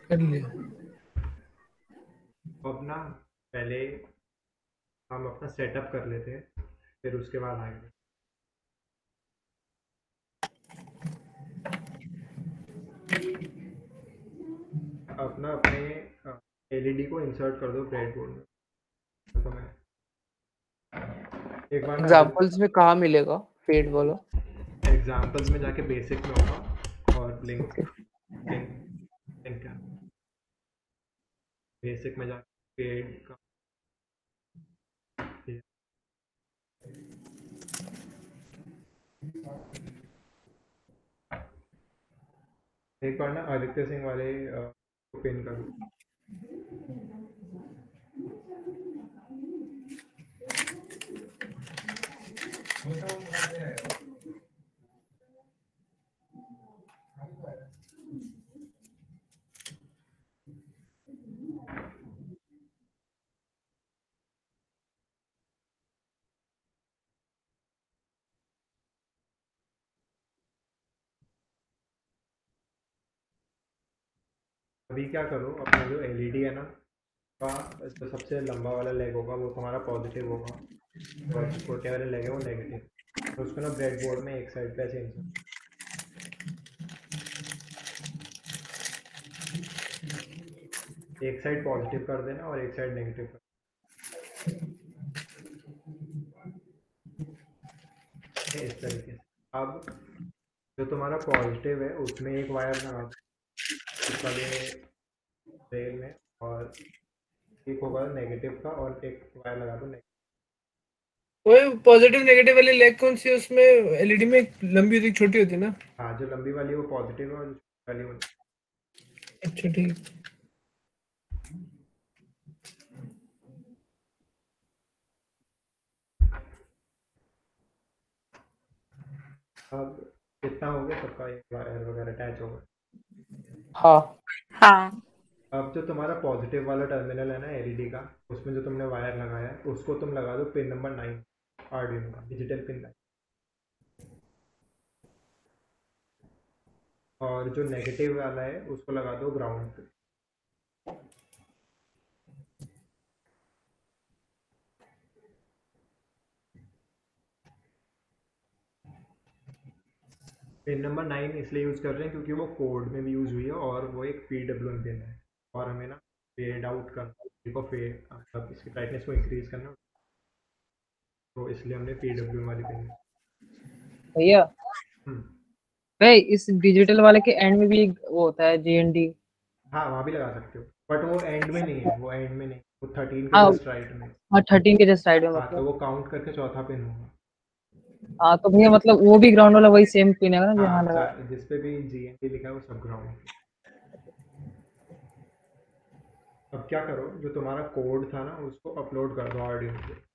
कर लिया। अब ना पहले हम अपना सेटअप कर लेते हैं, फिर उसके बाद आएंगे। अपना अपने LED को इंसर्ट कर दो ब्रेडबोर्ड में। तो मैं एक बार एग्जांपल्स में कहाँ मिलेगा फेड वाला? एग्जाम्पल्स में जाके बेसिक में होगा, और ब्लिंक ब्लिंक ब्लिंक क्या, बेसिक में जाके फेड का, एक बार ना आदित्य सिंह वाले को पिन कर दो। अभी क्या करो, अपना जो LED है ना, का जो सबसे लंबा वाला लेग होगा वो तुम्हारा पॉजिटिव होगा, और छोटे वाले लेग है वो नेगेटिव। तो उसको ना ब्रेड बोर्ड में एक साइड पे ऐसे insert एक साइड पॉजिटिव कर देना और एक साइड नेगेटिव कर देना, इस तरीके से। अब जो तुम्हारा पॉजिटिव है उसमें एक वायर लगा दो इस वाले रेल में, और एक होगा नेगेटिव का और एक वायर लगा दो नेगेटिव। वो पॉजिटिव नेगेटिव वाली लेग कौन सी है उसमें? एलईडी में एक लंबी होती है, छोटी होती है ना? हाँ, जो लंबी वाली है वो पॉजिटिव है और जो छोटी वाली वो अच्छा ठीक। अब कितना हो गया सबका, एक वायर वगैरह अटैच हो गया। हाँ हाँ अब जो तुम्हारा पॉजिटिव वाला टर्मिनल है ना एलईडी का, उसमें जो तुमने वायर लगाया है उसको तुम लगा दो पिन नंबर 9 आर्डिनो का, डिजिटल पिन 9। और जो नेगेटिव वाला है उसको लगा दो ग्राउंड पे। पिन नंबर 9 इसलिए यूज़ कर रहे हैं क्योंकि वो कोड में भी यूज़ हुई है और वो एक PWM पिन है, और हमें ना फेड आउट करना को फेड मतलब इसकी ब्राइटनेस को इंक्रीज करना, तो इसलिए हमने PWM वाली पिन। भैया भाई इस डिजिटल वाले के एंड में भी एक वो होता है GND। हाँ, वहाँ भी लगा सकते हो, बट वो एंड में नहीं है, वो एंड में नहीं, वो 13 हाँ के जस्ट राइट में। हाँ 13 के जस्ट साइड में हाँ, तो मतलब। वो काउंट करके चौथा पिन होगा। हाँ तो भैया मतलब वो भी ग्राउंड वाला वही सेम पिन है ना जहाँ हाँ, लगा। जिस पे भी GND लिखा है वो सब ग्राउंड। अब क्या करो, जो तुम्हारा कोड था ना उसको अपलोड कर दो आर्डिनो पे।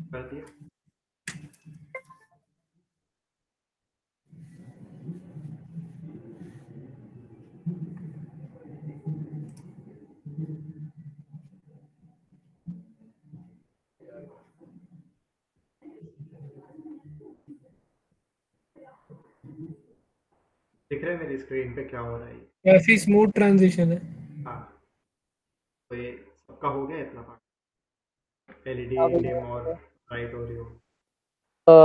कर दिया। दिख रहा है मेरी स्क्रीन पे क्या हो रहा है? काफी स्मूथ ट्रांजिशन है। हाँ, तो ये सबका हो गया इतना पार्ट, एलईडी हाँ भैया, डिम और ब्राइट हो रही हो।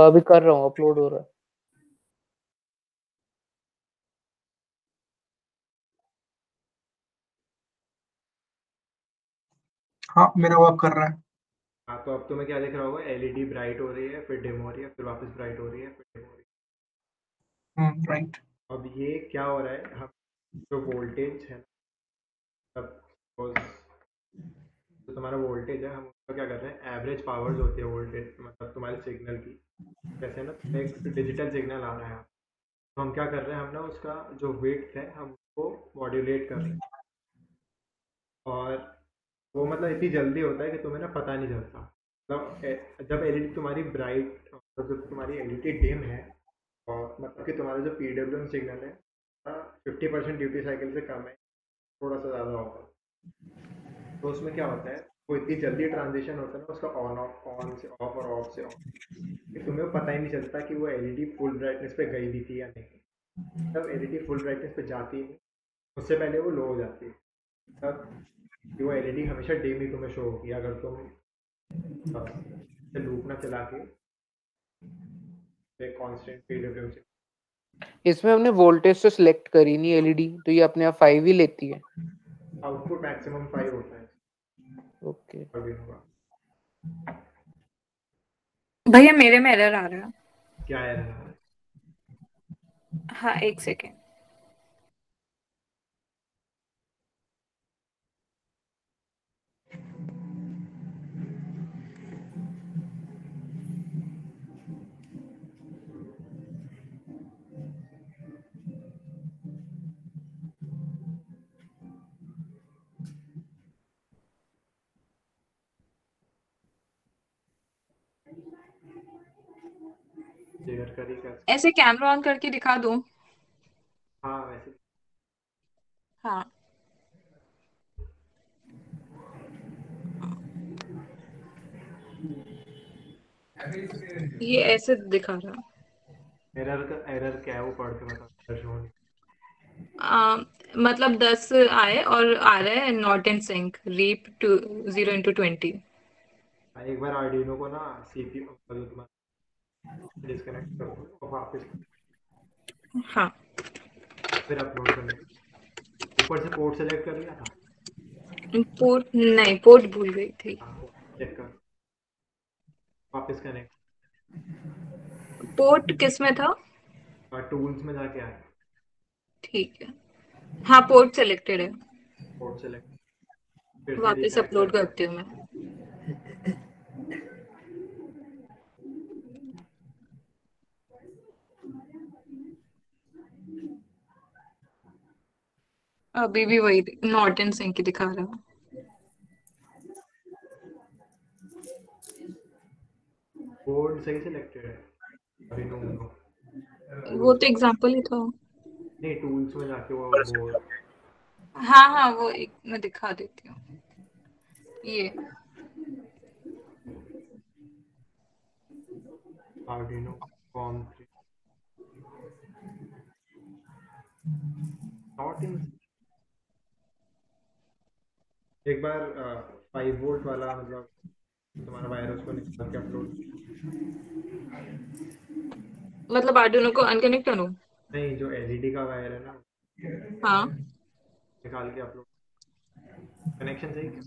अभी कर रहा हूँ, अपलोड हो रहा है। हाँ मेरा वर्क कर रहा है। हाँ, तो अब तुम्हें क्या दिख रहा होगा, एलईडी ब्राइट हो रही है, फिर डिम हो रही है, फिर वापस ब्राइट हो रही है, फिर डिम हो रही राइट। है। अब ये क्या हो रहा है, हम जो वोल्टेज है, तब जो तुम्हारा वोल्टेज है हम उसका क्या कर रहे हैं, एवरेज पावर्स होती है वोल्टेज मतलब तुम्हारे सिग्नल की, जैसे ना एक डिजिटल सिग्नल आ रहा है, तो हम क्या कर रहे हैं, हम ना उसका जो विड्थ है हम उसको मॉड्यूलेट कर रहे हैं, और वो मतलब इतनी जल्दी होता है कि तुम्हें ना पता नहीं चलता। मतलब जब एलईडी तुम्हारी ब्राइट और जब तुम्हारी एलईडी डिम है, और मतलब कि तुम्हारा जो PWM सिग्नल है 50% ड्यूटी साइकिल से कम है, थोड़ा सा ज़्यादा होगा, तो उसमें क्या होता है, वो इतनी जल्दी ट्रांजिशन होता है ना उसका ऑन ऑफ, ऑन से ऑफ और ऑफ से ऑन, कि तुम्हें पता ही नहीं चलता कि वो एलईडी फुल ब्राइटनेस पे गई भी थी या नहीं। तब एलईडी फुल ब्राइटनेस पे जाती ही नहीं, उससे पहले वो लो हो जाती है, तब कि वो एलईडी हमेशा डिम ही तुम्हें शो होगी अगर तुम लूप ना चला के एक कांस्टेंट PWM से। इसमें हमने वोल्टेज तो सिलेक्ट करी नहीं एलईडी, तो ये अपने आप 5 ही लेती है। आउटपुट मैक्सिमम 5 होता है। ओके आर्डिनो का। भैया मेरे में एरर आ रहा है। क्या एरर आ रहा है? हाँ एक सेकेंड। कॉन्फ़िगर करी कैसे? ऐसे कैमरा ऑन करके दिखा दो। हाँ वैसे हाँ ये ऐसे दिखा रहा। एरर क्या है वो पढ़ के बताओ शो नहीं। मतलब 10 आए और आ रहा है not in sync reap to 0 into 20। एक बार आर्डिनो को ना सीपीयू मतलब डिस्कनेक्ट कर दो और वापस हाँ फिर अपलोड करने ऊपर से पोर्ट सेलेक्ट कर लिया था। पोर्ट नहीं, पोर्ट भूल गई थी। हाँ चेक कर वापस कनेक्ट पोर्ट किस में था? टूल्स में जाके आए ठीक है, हाँ पोर्ट सिलेक्टेड है। पोर्ट सेलेक्ट फिर से वापस रिकनेक्ट अपलोड करके करती हूँ मैं। अभी भी वही नॉट इन सिंक ही दिखा रहा बोर्ड सही सिलेक्टेड है आर्डिनो उनो है। वो तो एग्जांपल ही था। नहीं टूल्स में जाके वो ऊपर से बोर्ड हाँ हाँ वो एक मैं दिखा देती हूँ। ये आर्डिनो कॉम 3 नॉट इन एक बार 5 वोल्ट वाला मतलब तुम्हारा वायरस को निकाल के अपलोड मतलब आर्डिनो को अनकनेक्ट करूँ? नहीं जो एलईडी का वायर है ना हाँ निकाल के अपलोड कनेक्शन सही क्या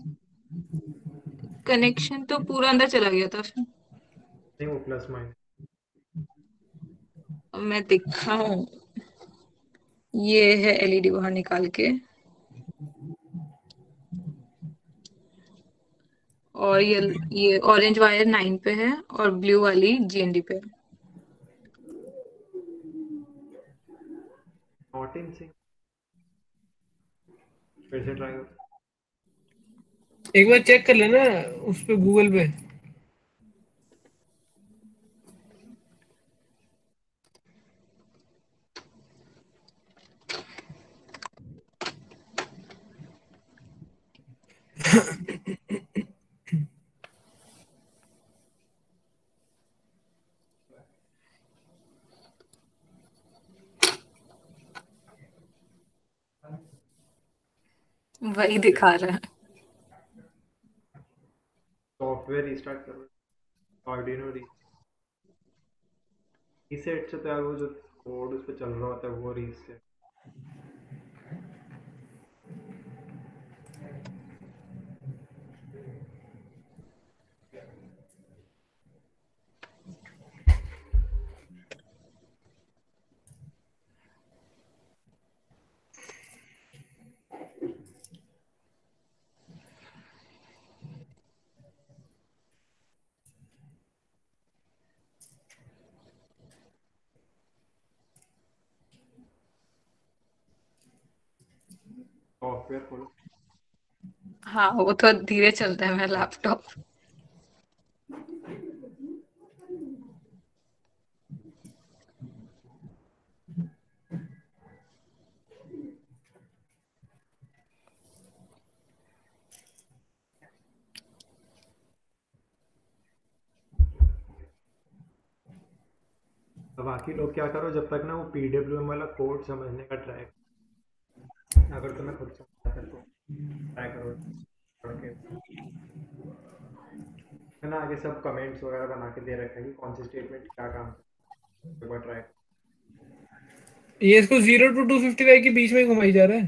कनेक्शन तो पूरा अंदर चला गया था फिर। नहीं वो प्लस माइनस अब मैं दिखाऊं, ये है एलईडी बाहर निकाल के और ये ऑरेंज वायर 9 पे है और ब्लू वाली जीएनडी पे है। नॉट इन सिंक फिर से ट्राई करो एक बार चेक कर लेना उस पे गूगल पे। वही दिखा रहा है। सॉफ्टवेयर रिस्टार्ट करो आर्डिनो रीसेट से तो यार वो जो कोड उस पर चल रहा होता है वो रीसेट सॉफ्टवेयर खोलो हाँ वो तो धीरे चलता है मेरा लैपटॉप। तो बाकी लोग क्या करो जब तक ना वो पीडब्ल्यूएम वाला कोड समझने का ट्राई अगर तुम्हें खुद समझ आता है तो ट्राई करो पढ़ के है ना आगे सब कमेंट्स वगैरह बना के दे रखा है कि कौन सी स्टेटमेंट क्या काम एक बार ट्राई ये इसको 0 to 255 के बीच में ही घुमाई जा रहा है।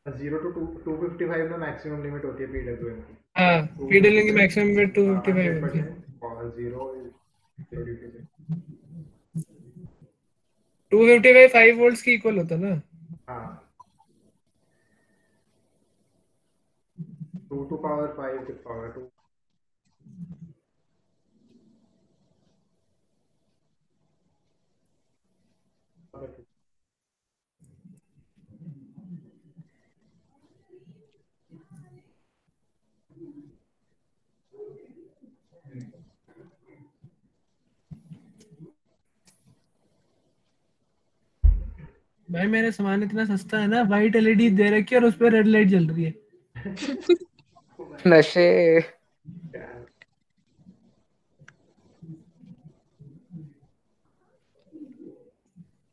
0 to 255 ना मैक्सिमम लिमिट होती है पीडब्ल्यूएम की हाँ पीडब्ल्यू की मैक्सिमम पे 255 होती है। 100% और 0 ड्यूटी से 255 5 वोल्ट्स की इक्वल होता है ना। हाँ 2 to power 5 to power 2 भाई मेरा सामान इतना सस्ता है ना, वाइट एलईडी दे रखी है और उस पर रेड लाइट जल रही है। नशे।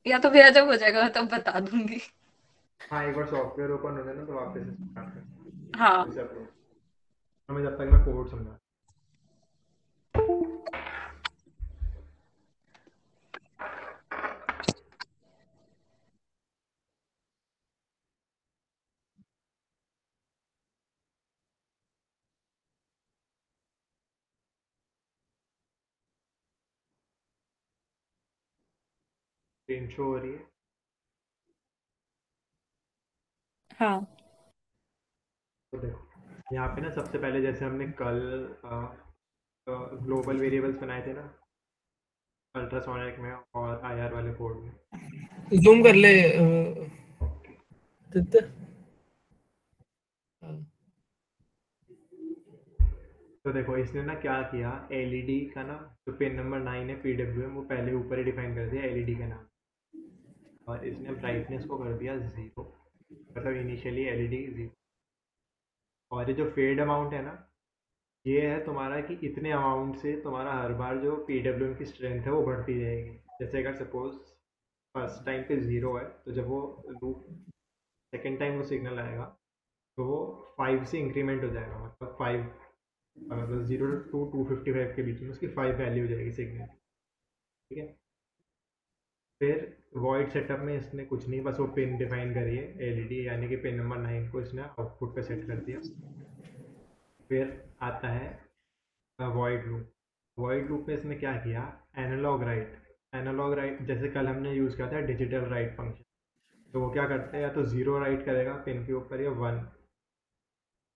या तो फिर जब हो जाएगा तब बता दूंगी। हाँ, एक बार सॉफ्टवेयर ओपन हो जाए ना तो वापस से स्टार्ट कर। हाँ जैसे अपलोड हमें जब तक मैं कोड समझा। स्क्रीन शो हो रही है। हाँ तो देखो यहाँ पे ना सबसे पहले जैसे हमने कल ग्लोबल वेरिएबल्स बनाए थे ना अल्ट्रासोनिक में और आईआर वाले कोड में। जूम कर ले तो देखो इसने ना क्या किया, एलईडी का ना जो पिन नंबर 9 है पीडब्ल्यूएम, वो पहले ऊपर ही डिफाइन कर दिया एलईडी के नाम, और इसने ब्राइटनेस को कर दिया 0, मतलब इनिशियली एलईडी 0। और ये जो फेड अमाउंट है ना, ये है तुम्हारा कि इतने अमाउंट से तुम्हारा हर बार जो पीडब्ल्यूएम की स्ट्रेंथ है वो बढ़ती जाएगी। जैसे अगर सपोज फर्स्ट टाइम पे 0 है तो जब वो लूप सेकेंड टाइम वो सिग्नल आएगा तो वो 5 से इंक्रीमेंट हो जाएगा, मतलब 5 मतलब 0 to 255 के बीच में उसकी 5 वैल्यू हो जाएगी सिग्नल, ठीक है। फिर वॉइड सेटअप में इसने कुछ नहीं, बस वो पिन डिफाइन करी है एलईडी, यानी कि पिन नंबर 9 को इसने आउटपुट पे सेट कर दिया। फिर आता है वॉइड लूप। वॉइड लूप में इसने क्या किया, एनालॉग राइट जैसे कल हमने यूज़ किया था डिजिटल राइट फंक्शन, तो वो क्या करते हैं, या तो 0 राइट करेगा पिन के ऊपर या 1,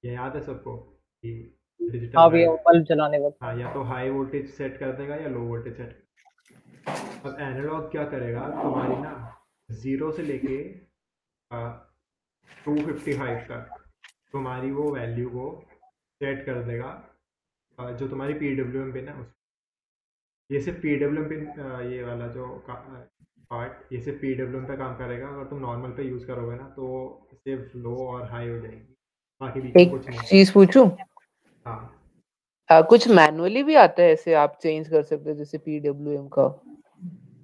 ये याद है सबको कि डिजिटल हाँ भैया, राइट। बल्ब जलाने वक्त। हाँ, या तो हाई वोल्टेज सेट कर देगा या लो वोल्टेज सेट। अब एनालॉग क्या करेगा, तुम्हारी ना 0 से लेके 255 तक तुम्हारी वो वैल्यू को सेट कर देगा, जो तुम्हारी पीडब्ल्यूएम पिन है उस, ये सिर्फ पीडब्ल्यूएम पिन, ये वाला जो पार्ट ये सिर्फ पीडब्ल्यूएम पे काम करेगा। अगर तुम नॉर्मल पे यूज़ करोगे ना तो सिर्फ लो और हाई हो जाएगी, बाकी बीच में एक कुछ नहीं। चीज पूछूं? हाँ कुछ मैनुअली भी आता है ऐसे, आप चेंज कर सकते हो जैसे पीडब्ल्यूएम का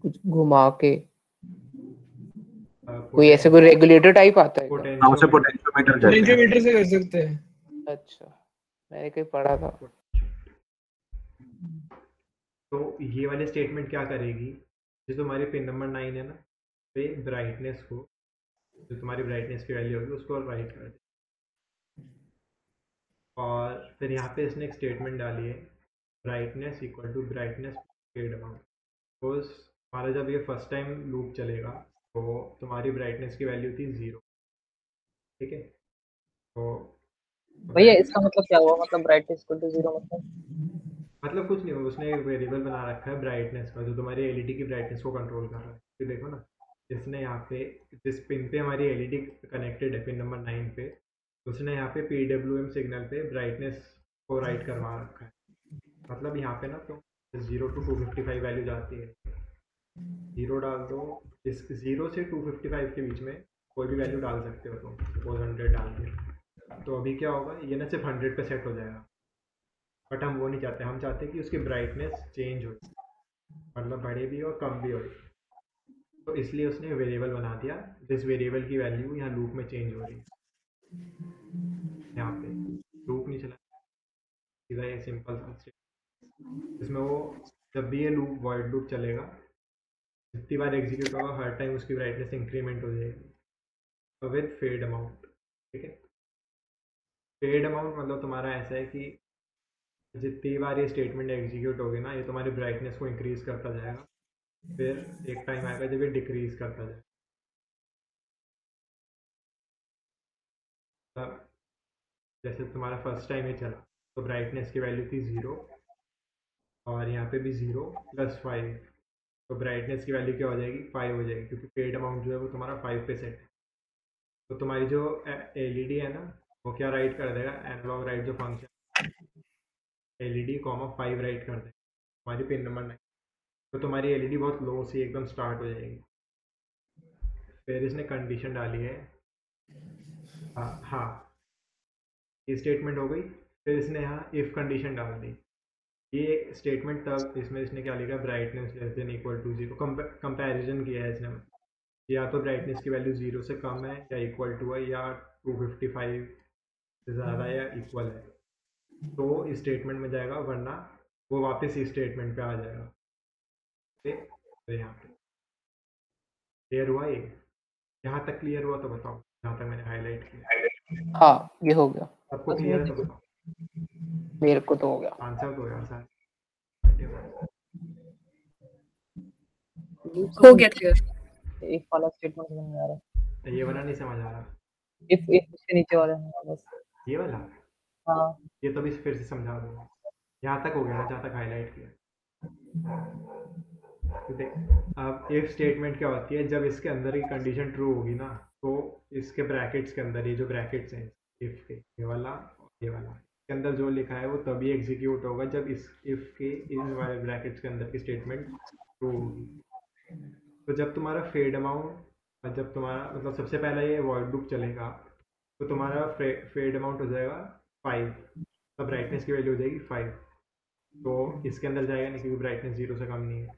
कुछ घुमा के, कोई ऐसे कोई रेगुलेटर टाइप आता है क्या? हाँ, उसे पोटेंशियोमीटर कहते हैं। पोटेंशियोमीटर से कर सकते हैं। अच्छा, मैंने कहीं पढ़ा था। तो ये वाली स्टेटमेंट क्या करेगी, जो तुम्हारी पिन नंबर 9 है ना पे ब्राइटनेस को, जो तुम्हारी ब्राइटनेस की वैल्यू होगी उसको राइट कर दे। और फिर यहाँ पे इसने एक स्टेटमेंट डाली है, brightness equal to brightness fade amount. Suppose हमारा जब ये फर्स्ट टाइम लूप चलेगा तो तुम्हारी ब्राइटनेस की वैल्यू थी 0, ठीक है। तो भैया इसका मतलब क्या हुआ, मतलब ब्राइटनेस इक्वल टू 0 मतलब कुछ नहीं, उसने एक वेरिएबल बना रखा है ब्राइटनेस का, जो तुम्हारी एलईडी की ब्राइटनेस को कंट्रोल कर रहा है। तो देखो ना, इसने यहाँ पे जिस पिन पे हमारी एलईडी कनेक्टेड है पिन नंबर 9 पे, उसने यहाँ पे पीडब्ल्यूएम सिग्नल पे ब्राइटनेस को राइट करवा रखा है। मतलब यहाँ पे ना तो 0 to 255 वैल्यू जाती है, 0 डाल दो, इस 0 से 255 के बीच में कोई भी वैल्यू डाल सकते हो तुम, सपोज 100 डाल दिया, तो अभी क्या होगा, ये ना सिर्फ 100 पे सेट हो जाएगा। बट हम वो नहीं चाहते, हम चाहते हैं कि उसकी ब्राइटनेस चेंज हो, मतलब बढ़े भी और कम भी हो। तो इसलिए उसने वेरिएबल बना दिया जिस वेरिएबल की वैल्यू यहाँ लूप में चेंज हो रही है। यहाँ पे लूप नहीं चला, सीधा ये सिंपल सा इसमें वो जब भी ये लूप वॉइड लूप चलेगा, जितनी बार एग्जीक्यूट होगा हर टाइम उसकी ब्राइटनेस इंक्रीमेंट हो जाएगी, तो विद फेड अमाउंट, ठीक है। फेड अमाउंट मतलब तुम्हारा ऐसा है कि जितनी बार ये स्टेटमेंट एग्जीक्यूट होगी ना, ये तुम्हारी ब्राइटनेस को इंक्रीज करता जाएगा, फिर एक टाइम आएगा जब ये डिक्रीज करता जाएगा। मतलब जैसे तुम्हारा फर्स्ट टाइम ये चला तो ब्राइटनेस की वैल्यू थी 0, और यहाँ पे भी 0 + 5, तो ब्राइटनेस की वैल्यू क्या हो जाएगी, 5 हो जाएगी, क्योंकि पेड अमाउंट जो है वो तुम्हारा 5 पे सेट है। तो तुम्हारी जो एलईडी है ना, वो क्या राइट कर देगा, एनालॉग राइट जो फंक्शन एलईडी कॉमा 5 राइट कर देगा तुम्हारी पिन नंबर 9, तो तुम्हारी एलईडी बहुत लो से एकदम स्टार्ट हो जाएगी। फिर इसने कंडीशन डाली है हाँ ये स्टेटमेंट हो गई। फिर इसने यहाँ इफ कंडीशन डाल दी। ये स्टेटमेंट तब इसमें इसने क्या लिखा, brightness less than equal to 0, comparison किया है इसने, या तो ब्राइटनेस की वैल्यू 0 से कम है या इक्वल टू है या 255 से ज़्यादा या इक्वल है, तो इस स्टेटमेंट में जाएगा, वरना वो वापस इस स्टेटमेंट पे आ जाएगा। ठीक, तो यहाँ पे क्लियर हुआ ये? यहाँ तक क्लियर हुआ तो बताओ, जहाँ तक मैंने हाईलाइट किया। हाँ ये हो गया, सबको क्लियर है तो बताओ। मेरे को तो हो गया। आंसर दो यार सर। हो गया क्लियर। एक वाला स्टेटमेंट समझ में आ रहा है, ये वाला नहीं समझ आ रहा। इफ उसके नीचे वाला है बस। ये वाला हाँ ये तो भी फिर से समझा दूंगा। यहाँ तक हो गया ना, जहाँ तक हाईलाइट किया। तो देख, अब इफ स्टेटमेंट क्या होती है, जब इसके अंदर की कंडीशन ट्रू होगी ना, तो इसके ब्रैकेट्स के अंदर, ये जो ब्रैकेट्स हैं इफ के, ये वाला और ये वाला, के अंदर जो लिखा है वो तभी एग्जीक्यूट होगा जब इस इफ के इन वाले ब्रैकेट्स के अंदर की स्टेटमेंट ट्रू होगी। तो जब तुम्हारा फेड अमाउंट, जब तुम्हारा मतलब सबसे पहला ये वॉइड लूप चलेगा, तो तुम्हारा फेड अमाउंट हो जाएगा 5, तब ब्राइटनेस की वैल्यू हो जाएगी 5। तो इसके अंदर जाएगा नहीं, क्योंकि ब्राइटनेस 0 से कम नहीं है,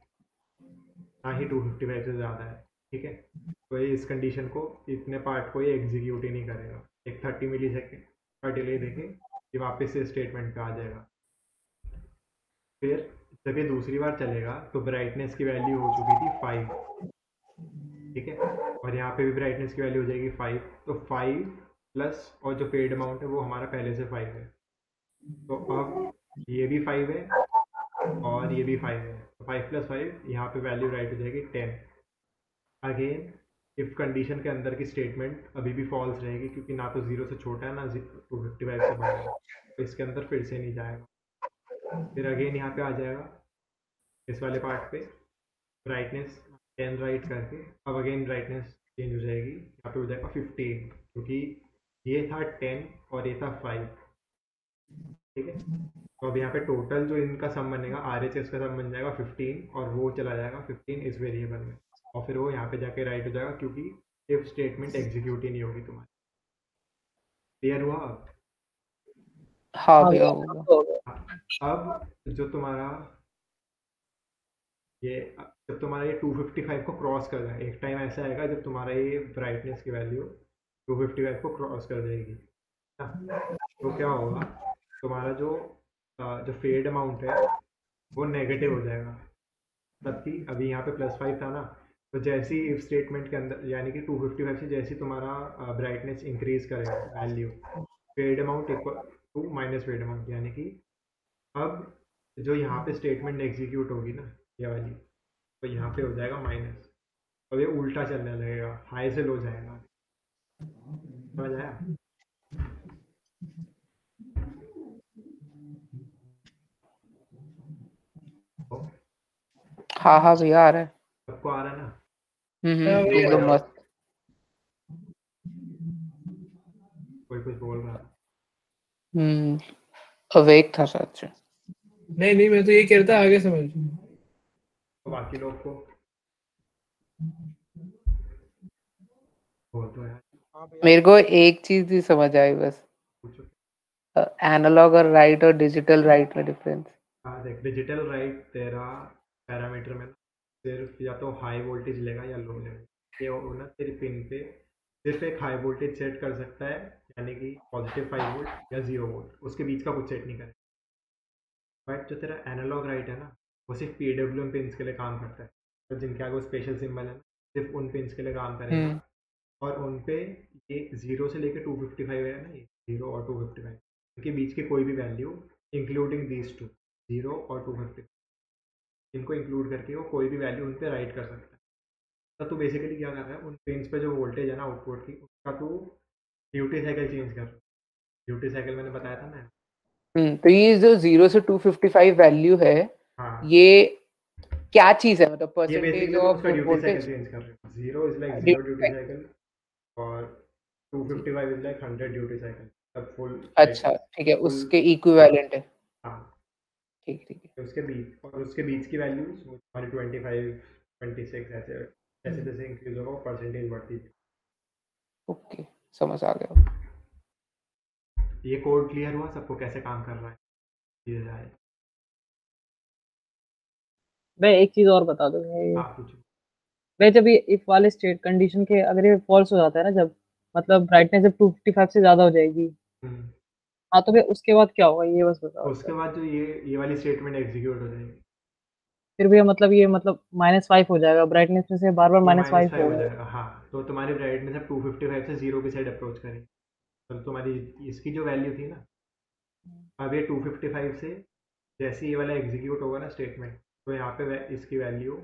ना ही 255 से ज़्यादा है। ठीक है, तो ये इस कंडीशन को, इतने पार्ट को ये एग्जीक्यूट ही नहीं करेगा। एक 30 मिली सेकेंड का डिले देके ये वापस से स्टेटमेंट पे आ जाएगा। फिर जब ये दूसरी बार चलेगा तो ब्राइटनेस की वैल्यू हो चुकी थी 5। ठीक है, और यहाँ पे भी ब्राइटनेस की वैल्यू हो जाएगी 5। तो 5 प्लस और जो पेड अमाउंट है वो हमारा पहले से 5 है, तो अब ये भी 5 है और ये भी 5 है, तो 5 + 5 यहाँ पे वैल्यू राइट हो जाएगी 10। अगेन इफ कंडीशन के अंदर की स्टेटमेंट अभी भी फॉल्स रहेगी, क्योंकि ना तो 0 से छोटा है ना 255 से बड़ा है, तो इसके अंदर फिर से नहीं जाएगा। फिर अगेन यहाँ पे आ जाएगा इस वाले पार्ट पे, ब्राइटनेस 10 राइट करके, अब अगेन ब्राइटनेस चेंज हो जाएगी, यहाँ पे हो जाएगा 15, क्योंकि ये था 10 और ये था 5। ठीक है, तो अब यहाँ पे टोटल जो इनका सम बनेगा, RHS का सम बन जाएगा 15, और वो चला जाएगा 15 इस वेरिएबल में, और फिर वो यहाँ पे जाके राइट हो जाएगा, क्योंकि इफ स्टेटमेंट एग्जीक्यूट ही नहीं होगी तुम्हारी। क्लियर हुआ अब? हाँ भैया हो गया। अब जो तुम्हारा ये, जब तुम्हारा ये 255 को क्रॉस कर जाए, एक टाइम ऐसा आएगा जब तुम्हारा ये ब्राइटनेस की वैल्यू 255 को क्रॉस कर जाएगी ना, तो क्या होगा, तुम्हारा जो फेड अमाउंट है वो नेगेटिव हो जाएगा। तभी अभी यहाँ पे +5 था ना, तो जैसे ही इफ स्टेटमेंट के अंदर, यानी कि 255 से जैसे तुम्हारा ब्राइटनेस इंक्रीज करेगा value, fade amount equal to minus fade amount, यानी कि अब जो यहाँ पे स्टेटमेंट एग्जीक्यूट होगी ना ये वाली, तो यहाँ पे हो जाएगा माइनस, और ये उल्टा चलने लगेगा, हाई से लो जाएगा। समझ आया? हाँ हाँ भैया आ रहा है। सबको आ रहा है ना? एकदम मस्त। कोई कुछ बोल रहा है? अवेक था शायद से। नहीं मैं तो ये कह रहा था, आगे समझ। तो बाकी लोग को बोल दो यार। मेरे को एक चीज ही समझ आई बस, एनालॉग और राइट और डिजिटल राइट में डिफरेंस। हाँ देख, डिजिटल राइट तेरा पैरामीटर में सिर्फ या तो हाई वोल्टेज लेगा या लो लेगा। ये वो ना तेरी पिन पे सिर्फ एक हाई वोल्टेज सेट कर सकता है, यानी कि +5 वोल्ट या 0 वोल्ट, उसके बीच का कुछ सेट नहीं करेगा। बट जो तेरा एनालॉग राइट है ना, वो सिर्फ PWM पिन्स के लिए काम करता है, तो जिनके आगे वो स्पेशल सिंबल है ना, सिर्फ उन पिन्स के लिए काम करेगा। और उन पे ये 0 से लेकर 255 है ना, ये 0 और 255 के बीच की कोई भी वैल्यू इंक्लूडिंग दीज टू, 0 और 255, इनको इंक्लूड करके वो कोई भी वैल्यू उन पे राइट कर सकता है। तो तू बेसिकली क्या कर रहा है, उन पिन्स पे जो वोल्टेज है ना आउटपुट की, उसका तू ड्यूटी साइकिल चेंज कर रहा है। ड्यूटी साइकिल मैंने बताया था ना। तो ये जो 0 से 255 वैल्यू है, हाँ, ये क्या चीज है, मतलब ये परसेंटेज बेसिकली ऑफ उसका ड्यूटी साइकिल वोल्टेज? चेंज कर रहे हैं। 0 इज लाइक 0 ड्यूटी साइकिल और 255 इज लाइक 100 ड्यूटी साइकिल, तब फुल। अच्छा ठीक है, उसके इक्विवेलेंट है। हाँ ठीक है। उसके बीच, और उसके बीच की वैल्यूज हमारी 25 26 ऐसे जैसे जैसे इंक्रीज होगा वो परसेंटेज बढ़ती थी। ओके, समझ आ गया। ये कोड क्लियर हुआ सबको कैसे काम कर रहा है? ये जाए भाई एक चीज और बता दो भाई। हाँ पूछो। भाई जब ये इफ वाले स्टेट कंडीशन के अगर ये फॉल्स हो जाता है ना, जब मतलब ब्राइटनेस जब 255 से ज्यादा हो जाएगी, हम्म, हाँ तो फिर उसके बाद क्या होगा ये बस बताओ उसके सर। बाद जो ये वाली स्टेटमेंट एग्जीक्यूट हो जाएगी। फिर भी मतलब ये मतलब -5 हो जाएगा, ब्राइटनेस में से बार बार ये -5 -5 हो होगा। जाएगा हाँ। तो तुम्हारी ब्राइटनेस अब 255 से 0 की साइड अप्रोच करेगी। तो तुम्हारी इसकी जो वैल्यू थी ना, अब ये 255 से जैसे ये वाला एग्जीक्यूट होगा ना स्टेटमेंट, तो यहाँ पे इसकी वैल्यू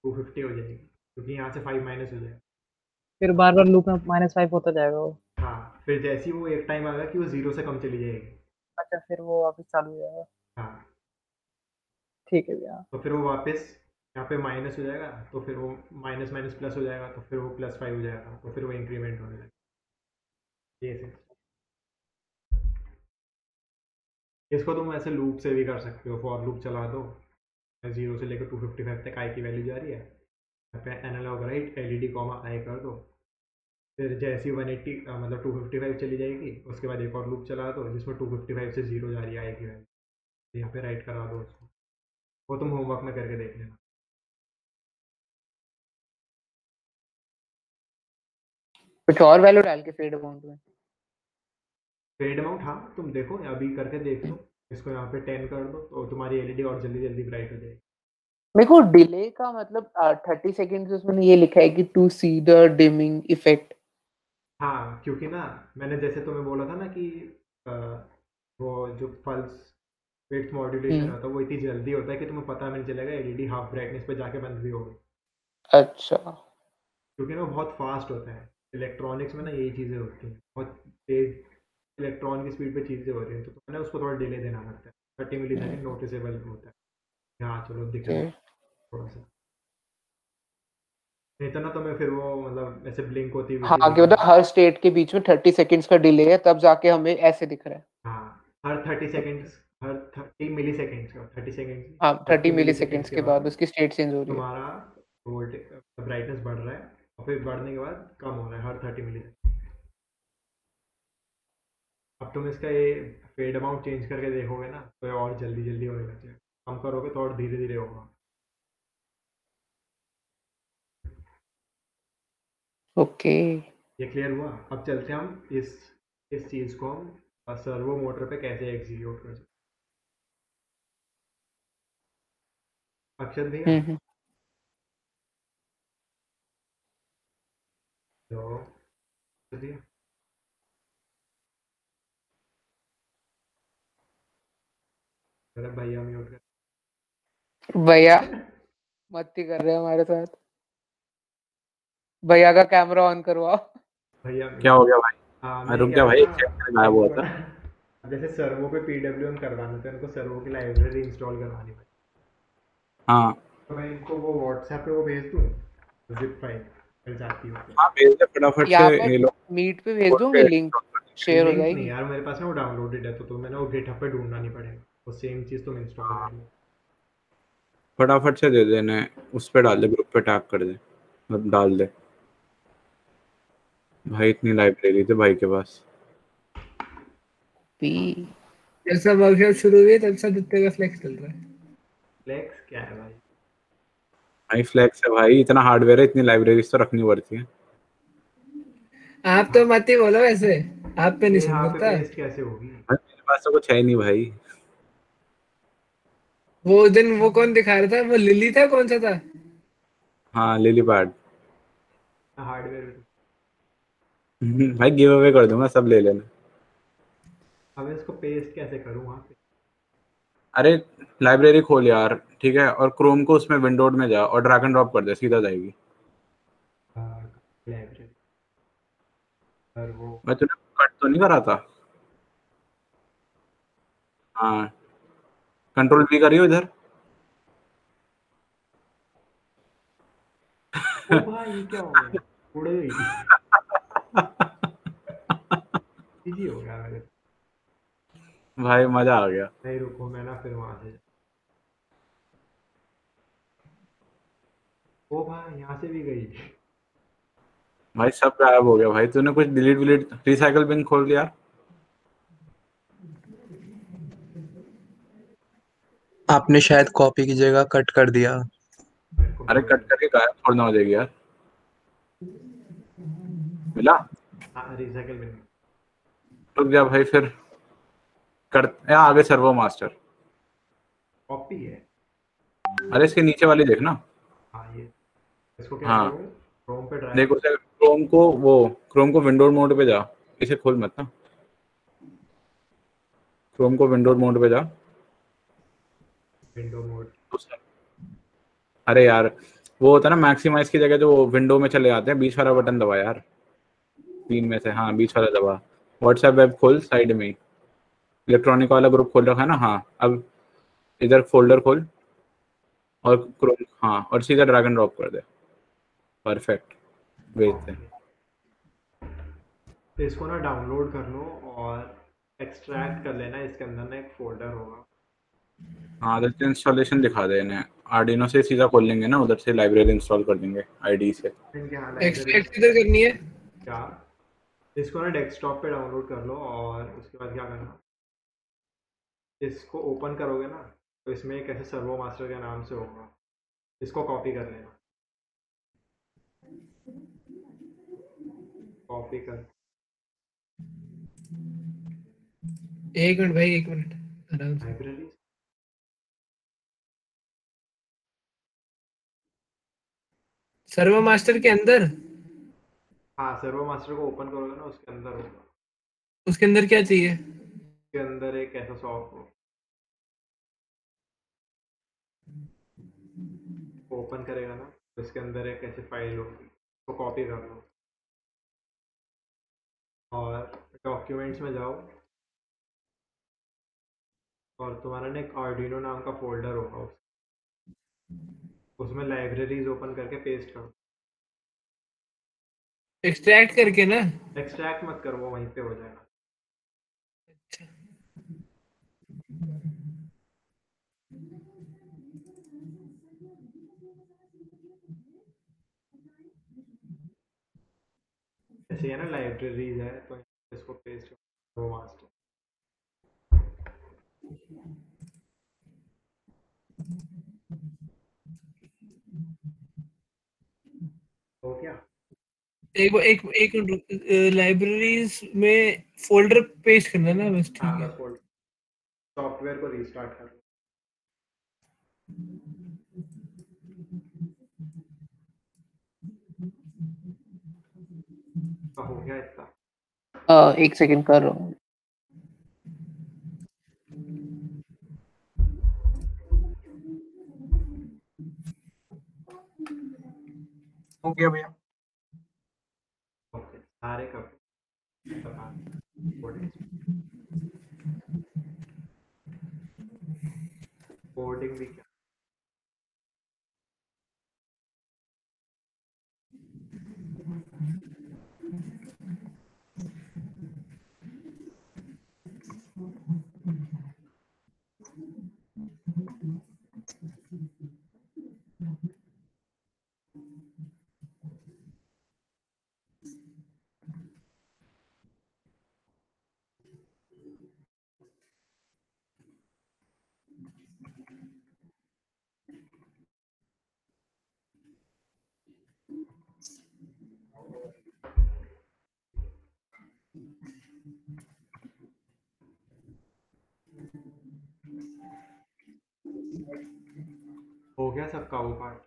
250 हो जाएगी क्योंकि यहाँ से 5 माइनस हो जाएगा। फिर बार बार लूप में -5 होता जाएगा वो। हाँ फिर जैसे ही वो एक टाइम आएगा कि वो 0 से कम चली जाएगी। अच्छा फिर वो वापस चालू हो जाएगा। हाँ ठीक है भैया। तो फिर वो वापस यहाँ पे माइनस हो जाएगा, तो फिर वो माइनस माइनस प्लस हो जाएगा, तो फिर वो +5 हो जाएगा, तो फिर वो इंक्रीमेंट होने लगेगा। ये से इसको तुम ऐसे लूप से भी कर सकते हो, फॉर लूप चला दो 0 से लेकर 255 तक आई की वैल्यू जा रही है, यहाँ पे एनालॉग राइट एलईडी कॉमा आई कर दो, फिर जैसी 180 मतलब 255 चली जाएगी उसके बाद एक और लूप चला दो जिसमें 255 से 0 जा रही है आई की वैल्यू, यहाँ पे राइट करा दो उसको। वो तुम होमवर्क में करके देख लेना। कुछ और वैल्यू डाल के फेड अमाउंट में। फेड अमाउंट हाँ तुम देखो अभी करके देख लो, इसको यहाँ पे 10 कर दो तो तुम्हारी एलईडी और जल्दी जल्दी ब्राइट हो जाएगी। मेरे को डिले का मतलब 30 सेकेंड्स उसमें ये लिखा है कि to see the dimming effect. हाँ क्योंकि ना मैंने जैसे तुम्हें बोला था ना कि अ, वो जो पल्स विड्थ मॉड्यूलेशन होता है वो इतनी जल्दी होता है कि तुम्हें पता नहीं चलेगा एलईडी हाफ ब्राइटनेस पे जाके बंद भी होगी, अच्छा क्योंकि ना वो बहुत फास्ट होता है। इलेक्ट्रॉनिक्स में ना यही चीज़ें होती हैं, बहुत तेज इलेक्ट्रॉन की स्पीड पे चीज़ें हो रही हैं, तो तुम्हें ना उसको थोड़ा डिले देना पड़ता है। 30 मिली सेकेंड नोटिसेबल होता है। हाँ चलो दिख रहा है थोड़ा सा, नहीं तो ना तुम्हें फिर वो मतलब ऐसे ब्लिंक होती हुई सी हाँ कि मतलब दिखेगी। हर स्टेट के बीच में 30 सेकेंड्स का डिले है, तब जाके हमें ऐसे दिख रहा है। हाँ हर 30 सेकेंड्स, हर 30 मिली सेकेंड्स का 30 सेकेंड्स हाँ 30 मिली मिली सेकेंड्स सेकेंड्स के के बाद बाद उसकी स्टेट चेंज हो रही है। तुम्हारा वोल्टेज ब्राइटनेस बढ़ रहा है और फिर बढ़ने के बाद कम हो रहा है हर 30 मिली। अब तुम इसका ये फेड अमाउंट चेंज करके देखोगे ना तो ये और जल्दी जल्दी होने लग जाएगा, कम करोगे तो और धीरे धीरे होगा। ओके ये क्लियर हुआ? अब चलते हैं हम इस चीज़ को हम सर्वो मोटर पे कैसे एग्जीक्यूट कर सकते हैं। अक्षत भैया तो भैया मेरा भैया म्यूट कर। भैया मस्ती कर रहे हैं हमारे साथ। भैया का कैमरा ऑन करवाओ। भैया क्या हो गया भाई? हाँ मैं मैं रुक कह गया रहा भाई, था गायब हुआ इनको था। ना जैसे सर्वो पे पीडब्ल्यूएम करवाना था, इनको सर्वो की लाइब्रेरी इंस्टॉल करवानी पड़ी। हाँ तो मैं इनको वो व्हाट्सएप पे वो भेज दूँ जिप फाइल मिल जाती है हाँ भेज दे फटाफट से। यहाँ पे ये लोग मीट पे भेज खोल दूंगी, के लिंक install कर देंगे। शेयर हो लिंक नहीं जाएगी। यार मेरे पास में वो डाउनलोडेड है, तो तुम्हें ना वो गिटहब पे ढूंढना नहीं पड़ेगा, वो सेम चीज़ तुम इंस्टॉल हाँ कर लो। फटाफट से दे देने, उस पे डाल दे, ग्रुप पे टैग कर दे, मतलब डाल दे भाई। इतनी लाइब्रेरी थी भाई के पास। पी जैसा वर्कशॉप शुरू हुई है तब से आदित्य का फ्लेक्स चल रहा है। फ्लेक्स क्या है भाई? भाई फ्लैक्स है भाई, इतना हार्डवेयर है, इतनी लाइब्रेरीज तो रखनी पड़ती है। आप तो मत ही बोलो वैसे, आप पे नहीं ये सुन यहाँ पे करता। पेस्ट कैसे होगी? भाई मेरे पास तो कुछ है ही नहीं भाई। वो दिन वो कौन दिखा रहा था, वो लिली था कौन सा था? हाँ लिली पैड। हार्डवेयर भाई गिव अवे कर दूंगा, सब ले लेना। अब इसको पेस्ट कैसे करूँ वहाँ पे? अरे लाइब्रेरी खोल यार, ठीक है, और क्रोम को उसमें विंडोज में जा और ड्रैग एंड ड्रॉप कर दे, सीधा जाएगी। लाइब्रेरी पर वो मैं तूने कट तो नहीं करा था? हाँ कंट्रोल V करियो इधर। ओ भाई ये क्या हो गया? उड़ गई इजी हो गया मेरे। भाई मजा आ गया। नहीं रुको मैं ना फिर वहाँ से ओ भाई यहाँ से भी गई। भाई सब गायब हो गया भाई, तूने कुछ डिलीट विलीट रिसाइकल बिन खोल दिया? आपने शायद कॉपी की जगह कट कर दिया। मेरे को अरे बोल कट करके गायब छोड़ना हो जाएगी यार। मिला? हाँ रिसाइकल बिन। रुक जा भाई फिर कर, यहाँ आगे सर्वो मास्टर। कॉपी है। अरे इसके नीचे वाली देख ना। हाँ ये इसको क्या हाँ करूँ? क्रोम पे ड्रैग। देखो उसे क्रोम को विंडो मोड पे जा, इसे खोल मत ना। क्रोम को विंडो मोड पे जा। Window mode. अरे यार वो होता है ना मैक्सिमाइज की जगह जो विंडो में चले जाते हैं, बीच वाला बटन दबा यार, तीन में से। हाँ बीच वाला दबा। व्हाट्सएप वेब खोल साइड में ही, इलेक्ट्रॉनिक वाला ग्रुप खोल रखा है ना। हाँ अब इधर फोल्डर खोल और क्रोम, हाँ और सीधा ड्रैग एंड ड्रॉप कर दे। परफेक्ट, भेज दे। तो इसको ना डाउनलोड कर लो और एक्सट्रैक्ट कर लेना। इसके अंदर ना एक फोल्डर होगा। हाँ तो इंस्टॉलेशन दिखा दे इन्हें, आर्डिनो से सीधा खोल लेंगे ना, उधर से लाइब्रेरी इंस्टॉल कर देंगे आईडी से। इनके हाँ लाइब्रेरी। एक्सट्रैक्ट किधर करनी है? क्या? इसको ना डेस्कटॉप पे डाउनलोड कर लो और उसके बाद क्या करना, इसको ओपन करोगे ना तो इसमें एक ऐसे सर्वो मास्टर के नाम से होगा, इसको कॉपी कर लेना। कॉपी कर। एक मिनट भाई, एक मिनट आराम से। लाइब्रेरी। सर्वर मास्टर के अंदर? हाँ सर्वो मास्टर को ओपन करोगे ना उसके अंदर होगा। उसके अंदर क्या चाहिए? उसके अंदर एक ऐसा सॉफ्ट हो, ओपन करेगा ना तो इसके अंदर एक ऐसी फाइल होगी, उसको कॉपी कर लो और डॉक्यूमेंट्स में जाओ और तुम्हारा ना एक आर्डिनो नाम का फोल्डर होगा, उसमें लाइब्रेरीज ओपन करके पेस्ट करो। एक्सट्रैक्ट करके ना? एक्सट्रैक्ट मत करो, वो वहीं पे हो जाएगा। जैसे ये ना लाइब्रेरीज है तो इसको पेस्ट करो मास्टर। हो गया? एक एक एक मिनट, लाइब्रेरीज में फोल्डर पेस्ट करना है ना, बस ठीक हाँ है। बस फोल्डर, सॉफ्टवेयर को रीस्टार्ट कर लो। तो हो गया इतना। एक सेकंड कर रहा हूँ। हो गया भैया। ओके सारे कर कोडिंग भी क्या। हो गया सबका वो पार्ट।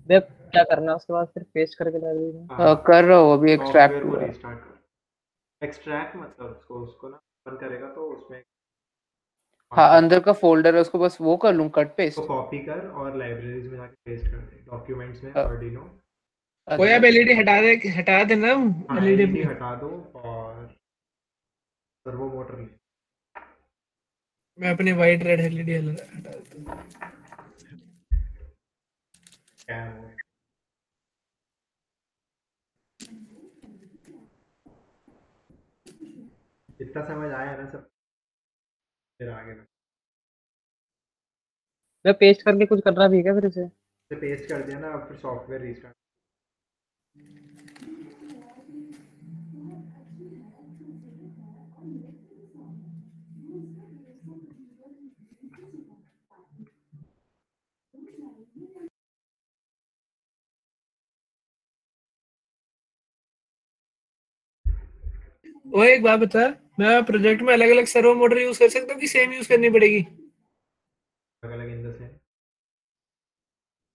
वेब क्या करना है उसके बाद फिर पेस्ट करके लाइब्रेरी में? कर रहा हूँ अभी, एक्सट्रैक्ट सॉफ्टवेयर को हुआ है। रीस्टार्ट कर। एक्सट्रैक्ट मतलब उसको ना ओपन करेगा तो उसमें हाँ अंदर का फोल्डर है, उसको बस वो कर लूँ कट तो पेस्ट। कॉपी कर और लाइब्रेरीज में जाके पेस्ट कर दे, डॉक्यूमेंट्स में अ- आर्डिनो। वो अच्छा यार एलईडी हटा दे, हटा देना हाँ एलईडी एलईडी अपनी। हटा दो और सर्वो मोटर ले। मैं अपनी वाइट रेड एलईडी हटा देता हूँ। क्या है वो? इतना समझ आया ना सब, फिर आगे मैं पेस्ट करके कुछ करना भी है क्या फिर इसे? पेस्ट कर दिया ना, अब फिर सॉफ्टवेयर रीस्टार्ट। वो एक बात बता, मैं प्रोजेक्ट में अलग अलग सर्वो मोटर यूज कर सकता हूँ कि सेम यूज करनी पड़ेगी? अलग अलग इन द सेम।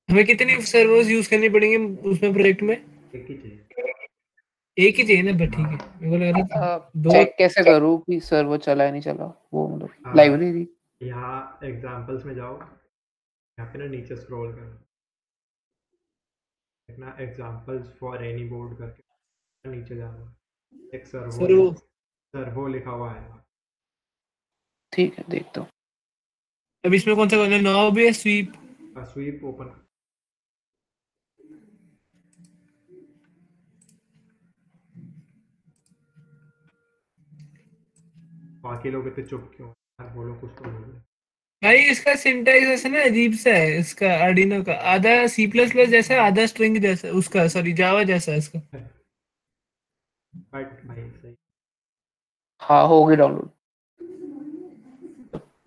हमें कितनी सर्वोस यूज करनी पड़ेंगे उसमें प्रोजेक्ट में? एक ही चाहिए। एक ही चाहिए ना, बट ठीक है। मेरे को लग रहा था दो। चेक कैसे करूँ कि सर्वर चला है नहीं चला, वो मतलब लाइब्रेरी? यहाँ एग्जांपल्स में जाओ, यहाँ पे ना नीचे स्क्रॉल करो, देखना एग्जांपल्स फॉर एनी बोर्ड करके नीचे जाना, एक सर्वो लिखा हुआ है। ठीक है, देखता हूँ। अब इसमें कौन सा करना है, नॉब या स्वीप? SVEEP open. बाकी लोग इतने चुप क्यों यार, बोलो कुछ तो बोलो। भाई इसका सिंटैक्स ऐसा ना अजीब सा है, इसका आर्डिनो का आधा C++ जैसा, आधा स्ट्रिंग जैसा, उसका सॉरी जावा जैसा है इसका। बट भाई सही। हाँ, हो गई डाउनलोड,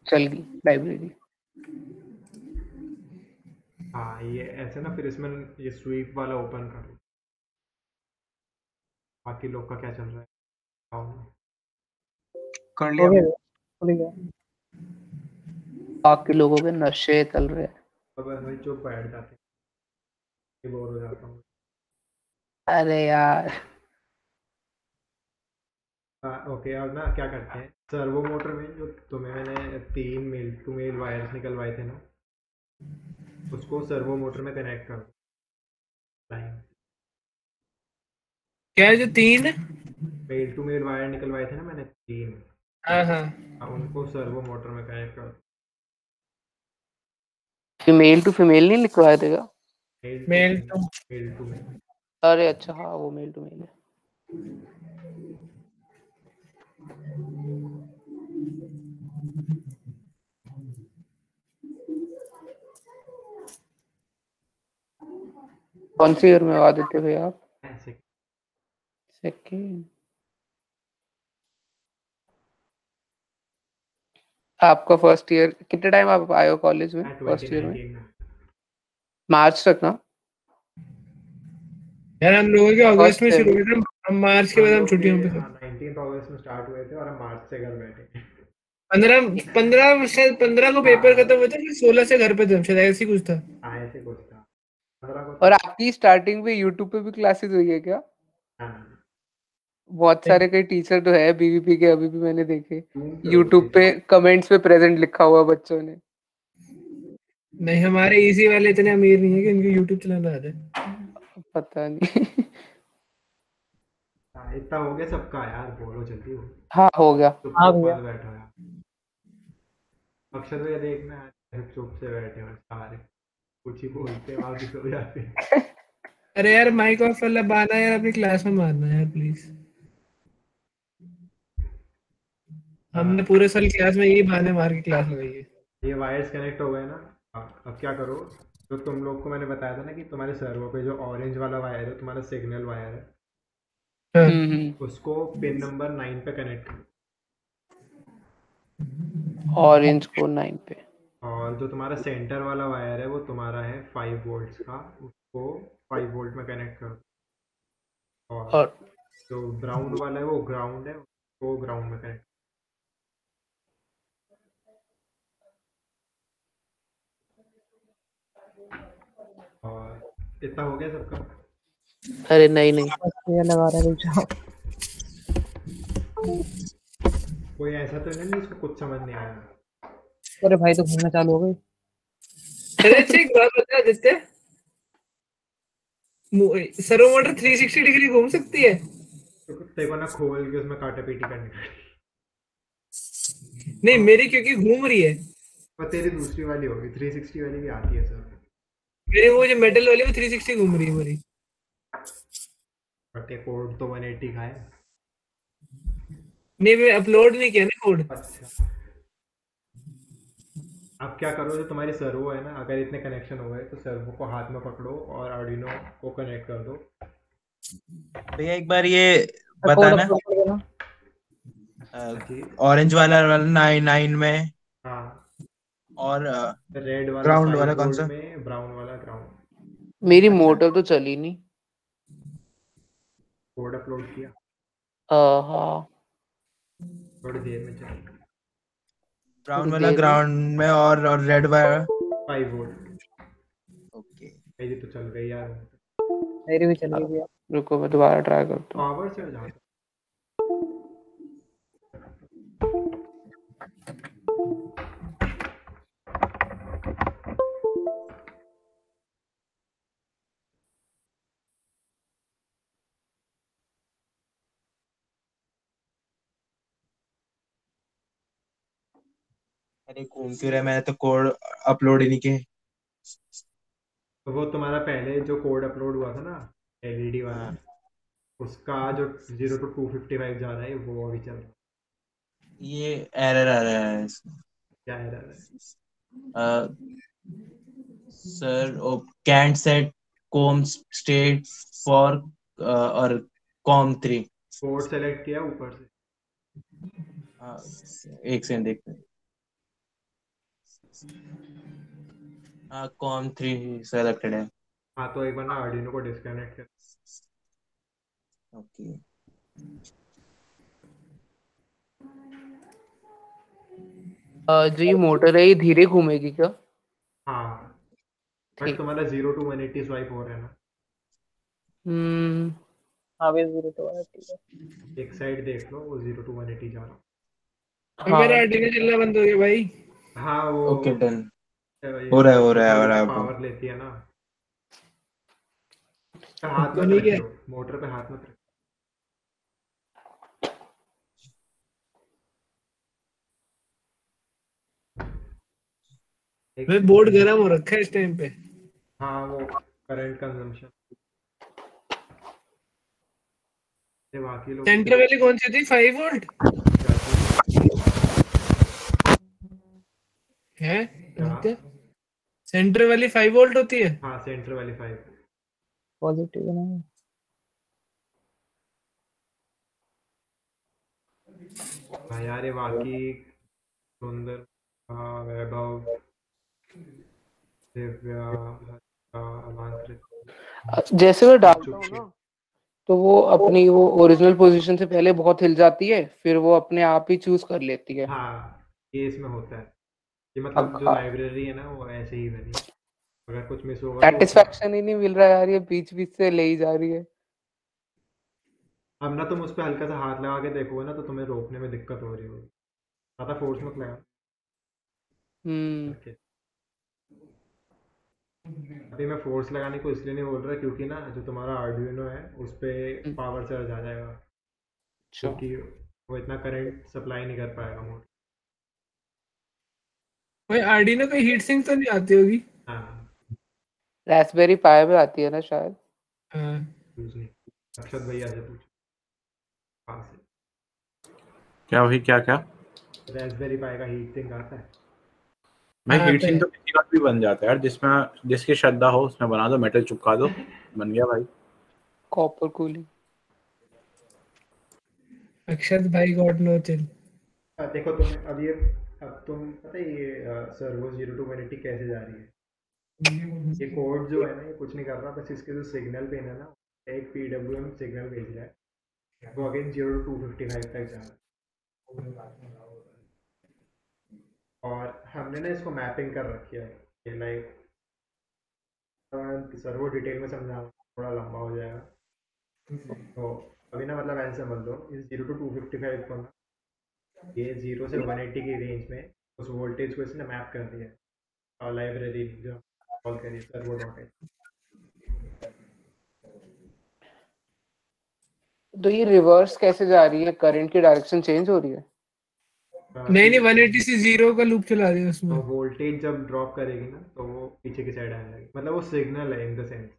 चल गई लाइब्रेरी। हाँ ये ऐसे ना, फिर इसमें ये स्वीप वाला ओपन कर लो। बाकी लोग का क्या चल रहा है? कर लिया हो गया। बाकी लोगों के नशे चल रहे हैं। अब भाई चुप बैठ जाते हैं, बोर हो जाता हूँ। अरे यार ओके, अब ना क्या करते हैं, सर्वो मोटर में जो तुम्हें मैंने 3 मेल टू मेल वायर्स निकलवाए थे ना, उसको सर्वो मोटर में कनेक्ट कर दो। क्या है जो 3? मेल टू मेल वायर निकलवाए थे ना मैंने 3, हाँ हाँ, उनको सर्वो मोटर में कनेक्ट कर दो। फीमेल टू फीमेल नहीं लिखवाया थे क्या? Male to male. अरे अच्छा, हाँ वो मेल टू मेल है। कौन सी ईयर में आदित्य भैया आप? सेकेंड। आपका फर्स्ट ईयर कितने टाइम आप आए हो कॉलेज में? फर्स्ट ईयर में मार्च तक ना? यार हम लोगों के अगस्त में शुरू हुए थे, हम मार्च के बाद हम छुट्टियों पे थे। 19 अगस्त में स्टार्ट हुए थे और हम मार्च से घर बैठे। 15 को पेपर खत्म हुए थे, फिर 16 से घर पे थे शायद, ऐसी कुछ था। ऐसे कुछ था। और आपकी स्टार्टिंग पे यूट्यूब पे भी क्लासेस हुई है क्या? हाँ। बहुत सारे कई टीचर तो है बीवीपी के, अभी भी मैंने देखे यूट्यूब पे कमेंट्स पे प्रेजेंट लिखा हुआ बच्चों ने। नहीं, हमारे इजी वाले इतने अमीर नहीं है कि इनको यूट्यूब चलाना आ जाए। पता नहीं। इतना हो गया सबका यार, बोलो जल्दी हो। हाँ हो गया। हाँ भैया बैठो यार। अक्षर भैया देखना चुप से बैठे हो सारे, कुछ ही बोलते हैं बाकी सो जाते हैं। अरे यार माइक ऑफ वाला बहाना यार अपनी क्लास में मारना यार प्लीज। हमने पूरे साल क्लास में यही बहाने मार के क्लास लगाई है। ये वायर्स कनेक्ट हो गए ना, अब क्या करो, तो तुम लोग को मैंने बताया था ना कि तुम्हारे सर्वर पे जो ऑरेंज वाला वायर है तुम्हारा सिग्नल वायर है, उसको पिन नंबर 9 पे कनेक्ट करो। ऑरेंज को 9 पे। और जो तुम्हारा सेंटर वाला वायर है वो तुम्हारा है 5 वोल्ट्स का, उसको 5 वोल्ट में कनेक्ट करो। और जो ग्राउंड वाला है वो ग्राउंड है, उसको ग्राउंड में कनेक्ट। और इतना हो गया सबका? अरे नहीं ये लगा रहा है कोई ऐसा तो नहीं जिसको कुछ समझ नहीं आया? अरे भाई तो घूमना चालू हो गई। अरे एक बात बता आदित्य, सर्वो मोटर 360 डिग्री घूम सकती है? तो देखो ना, खोल के उसमें काटा पीटी करनी पड़ी। नहीं मेरी क्योंकि घूम रही है। और तेरी दूसरी वाली होगी, 360 वाली भी आती है सर। मेरी वो जो मेटल वाली वो 360 घूम रही है मेरी। बट ये कोड तो 180 का है। नहीं मैं अपलोड नहीं किया ना कोड। अच्छा आप क्या करो, जो तुम्हारी सर्वो है ना, अगर इतने कनेक्शन हो गए तो सर्वो को हाथ में पकड़ो और आर्डिनो को कनेक्ट कर दो। भैया एक बार ये कोड बताना, अपलोड कर देना। जी ऑरेंज वाला 9 में हाँ, और रेड वाला ग्राउंड 5 वाला कौन वोल्ट सा? में, ब्राउन वाला ग्राउंड। मेरी मोटर तो चली नहीं। कोड अपलोड किया, हाँ थोड़ी देर में चलेगा। ब्राउन थोड़ी वाला देर में। ग्राउंड में और रेड वाला 5 वोल्ट। ओके। मेरी तो चल गई यार, मेरी भी चल गई भैया। रुको मैं दोबारा ट्राई करता हूँ। पावर से जाता। अरे घूम क्यों रहा है, मैंने तो कोड अपलोड ही नहीं किए। तो वो तुम्हारा पहले जो कोड अपलोड हुआ था ना, एलईडी वाला, हाँ, उसका जो 0 to 255 जा रहा है वो अभी चल रहा है। ये एरर आ रहा है इसमें। क्या एरर है? Sir can't set com state for और कॉम 3। कोड सेलेक्ट किया ऊपर से? एक सेकंड देखते हैं। हाँ कॉम 3 सेलेक्टेड है। हाँ, तो एक बार ना आर्डिनो को डिस्कनेक्ट कर। ओके। जो ये मोटर है ये धीरे घूमेगी क्या? हाँ, बट ठीक। तुम्हारा 0 to 180 स्वाइप हो रहा है ना। हाँ वे 0 to 180 है। एक साइड देख लो, वो 0 to 180 जा रहा। हाँ मेरा आर्डिनो चलना बंद हो गया भाई। हाँ, वो ओके डन। ये हो रहा है, हो रहा है, हो मोटर रहा है। पावर लेती है ना। हाथ तो मत नहीं क्या? रखियो, मोटर पे हाथ मत रखियो। भाई बोर्ड गर्म हो रखा है इस टाइम पे। हाँ, वो करंट कंजम्पशन से बाकी लोग सेंटर वाली कौन सी थी? 5 वोल्ट है क्या? सेंटर वाली 5 वोल्ट होती है। हाँ, सेंटर वाली 5। पॉजिटिव ना। हाँ यार, ये बाकी सुंदर, वैभव, दिव्या, अलंकृत, जैसे मैं डालता हूँ चुपके। ना तो वो अपनी वो ओरिजिनल पोजीशन से पहले बहुत हिल जाती है, फिर वो अपने आप ही चूज कर लेती है। हाँ, ये इसमें होता है। ये मतलब जो लाइब्रेरी है ना, वो ऐसे ही बनी। अगर कुछ मिस होगा तो सेटिस्फैक्शन ही नहीं मिल रहा यार, ये बीच बीच से ले ही जा रही है। अब ना तुम उस पर हल्का सा हाथ लगा के देखोगे ना, तो तुम्हें रोकने में दिक्कत हो रही होगी। ज़्यादा फोर्स मत लगा। Okay. अभी मैं फोर्स लगाने को इसलिए नहीं बोल रहा क्योंकि ना जो तुम्हारा आर्डुइनो है उस पे पावर चार्ज आ जाएगा, क्योंकि वो इतना करंट सप्लाई नहीं कर पाएगा मोटर। भाई आर्डिनो पे हीट सिंक तो नहीं आती होगी? हाँ, रास्पबेरी पाई में आती है ना शायद। हाँ। यूज नहीं। अक्षत भैया से पूछ। हाँ से क्या भाई, क्या क्या? रास्पबेरी पाई का हीट सिंक आता है? भाई हाँ, हीट तो सिंक तो किसी का भी बन जाता है यार, जिसमें जिसकी श्रद्धा हो उसमें बना दो, मेटल चिपका दो, बन गया भाई। Copper cooling. अक्षत भाई गॉड नो चिल। देखो तुम्हें अब तुम पता है ये सर्वो 0 to 180 कैसे जा रही है? ये कोड जो है ना, ये कुछ नहीं कर रहा, बस इसके जो सिग्नल पिन है ना, एक PWM सिग्नल भेज रहा है, वो अगेन 0 to 255 तक जा रहा है। और हमने ना इसको मैपिंग कर रखी है कि लाइक, सर्वो डिटेल में समझा थोड़ा लंबा हो जाएगा, तो अभी ना मतलब ऐसे समझ लो, इस 0 to 255 को ना, ये 0 से 180 की रेंज में उस वोल्टेज को इसने मैप कर दिया है, और लाइब्रेरी जो कॉल करिए सर्वो डॉट है। तो ये रिवर्स कैसे जा रही है? करंट की डायरेक्शन चेंज हो रही है? नहीं 180 से 0 का लूप चला दिया उसमें। तो वोल्टेज जब ड्रॉप करेगी ना, तो वो पीछे की साइड आने लगेगी। मतलब वो सिग्नल है इन द सेंस,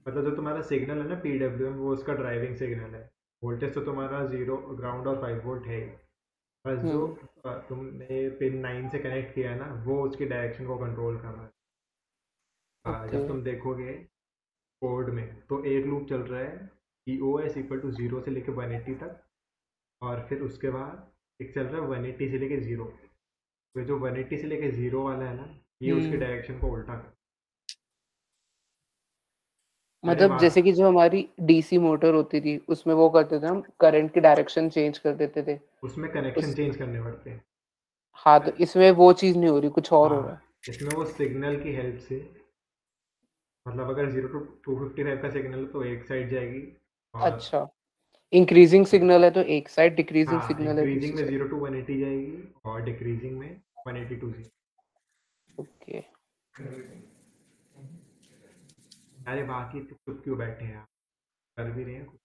मतलब जो तुम्हारा सिग्नल है ना PWM, वो उसका ड्राइविंग सिग्नल है। वोल्टेज तो तुम्हारा 0 ग्राउंड और 5 वोल्ट है ही, बस जो तुमने पिन 9 से कनेक्ट किया है ना, वो उसकी डायरेक्शन को कंट्रोल कर रहा है। जब ओके तुम देखोगे कोड में तो एक लूप चल रहा है ई ओ एस इक्वल टू 0 से लेके 180 तक, और फिर उसके बाद एक चल रहा है 180 से लेके 0। तो जो 180 से लेके 0 वाला है ना, ये उसके डायरेक्शन को उल्टा कर। अरे मतलब वाह, जैसे कि जो हमारी डीसी मोटर होती थी उसमें वो करते थे हम, करंट की डायरेक्शन चेंज कर देते थे उसमें कनेक्शन उस चेंज करने पड़ते हैं। हाँ, तो इसमें वो चीज नहीं हो रही, कुछ और हो रहा है। हाँ, इसमें वो सिग्नल की हेल्प से, मतलब अगर 0 टू 255 का सिग्नल है तो एक साइड जाएगी, और अच्छा, इंक्रीजिंग सिग्नल है तो एक साइड, डिक्रीजिंग हाँ, सिग्नल है इंक्रीजिंग दूसरी में साइड। 0 टू 180 जाएगी, और डिक्रीजिंग में 180 टू 0। ओके, अरे बाकी तो चुप क्यों बैठे हैं आप, कर भी रहे हैं कुछ?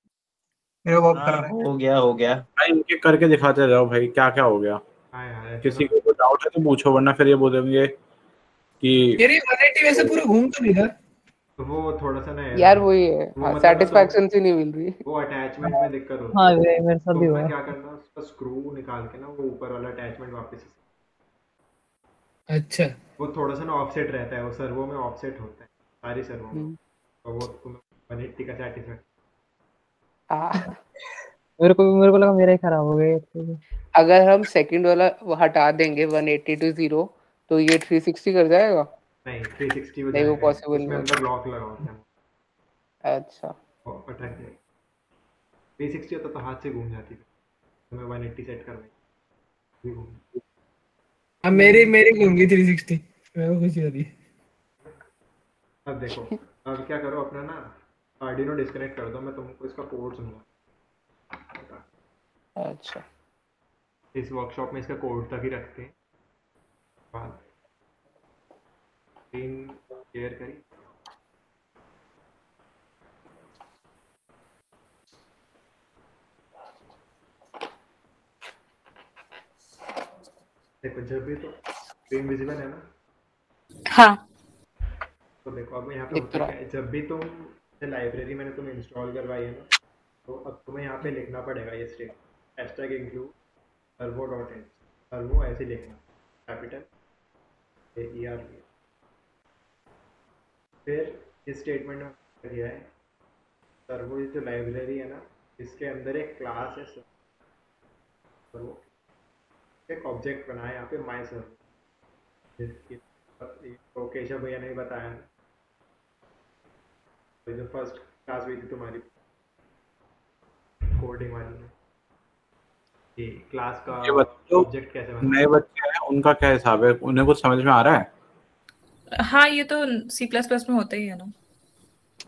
मेरे को हाँ करना है। हो गया भाई इनके करके दिखाते जाओ भाई, क्या क्या हो गया। हाँ यार, ऐसे किसी ना। को कोई डाउट है तो पूछो, वरना फिर ये बोलेंगे कि यार ये 180 वैसे पूरा घूम तो नहीं रहा। तो वो थोड़ा सा ना एरर यार होता वही है। है, वो हाँ, मतलब ना सेटिस्फैक्शन सी नहीं मिल रही। वो अटैचमेंट में दिक्कत होती हाँ है। मेरे साथ भी तुम हुआ ना है। क्या करना, उसका स्क्रू निकाल के ना वो ऊपर वाला अटैचमेंट वापस, अच्छा, वो थोड़ा सा ना ऑफसेट रहता है, वो सर्वो में ऑफसेट होता है, सारी सर्वो में, हम्म, तो वो तुम्हें 180 का सेटिस्फैक्शन। हाँ। मेरे को लगा मेरा ही खराब हो गया ये। अगर हम सेकंड वाला वो हटा देंगे 180 टू 0, तो ये 360 कर जाएगा? नहीं, 360 हो नहीं, वो जाएगा नहीं, पॉसिबल उसमें नहीं अंदर होता। लॉक लगा होता है, अच्छा, वो अटक जाएगा। 360 होता तो हाथ से घूम जाती थी, तुम्हें 180 सेट करवाई भी घूम। अब मेरी मेरी घूम गई 360, मेरे को खुशी हो रही है। अब देखो, अब क्या करो, अपना ना आर्डिनो डिस्कनेक्ट कर दो, मैं तुमको इसका कोड सुनूंगा। अच्छा, इस वर्कशॉप में इसका कोड तक ही रखते हैं, बाद स्क्रीन शेयर करी। देखो जब भी तो स्क्रीन विजिबल है ना, हाँ। तो देखो अब यहाँ पे दिख तो होता रहा क्या है, जब भी तुम लाइब्रेरी मैंने तुम्हें इंस्टॉल करवाई है ना, तो अब तुम्हें यहाँ पे लिखना पड़ेगा ये state hashtag include servo dot in, servo ऐसे लिखना, कैपिटल ए आर। फिर इस स्टेटमेंट में किया है, सर्वो जो लाइब्रेरी है ना, इसके अंदर एक क्लास है सर्वो, एक ऑब्जेक्ट बनाया है यहाँ पे माई सर्वो, जिसकी तो केशव भैया ने बताया, तो जो फर्स्ट क्लास हुई थी तुम्हारी कोडिंग वाली में, कि क्लास का ये बच्चों ऑब्जेक्ट कैसे बनाना नए है। बच्चे हैं, उनका क्या हिसाब है, उन्हें कुछ समझ में आ रहा है? हाँ, ये तो C++ में होता ही है ना।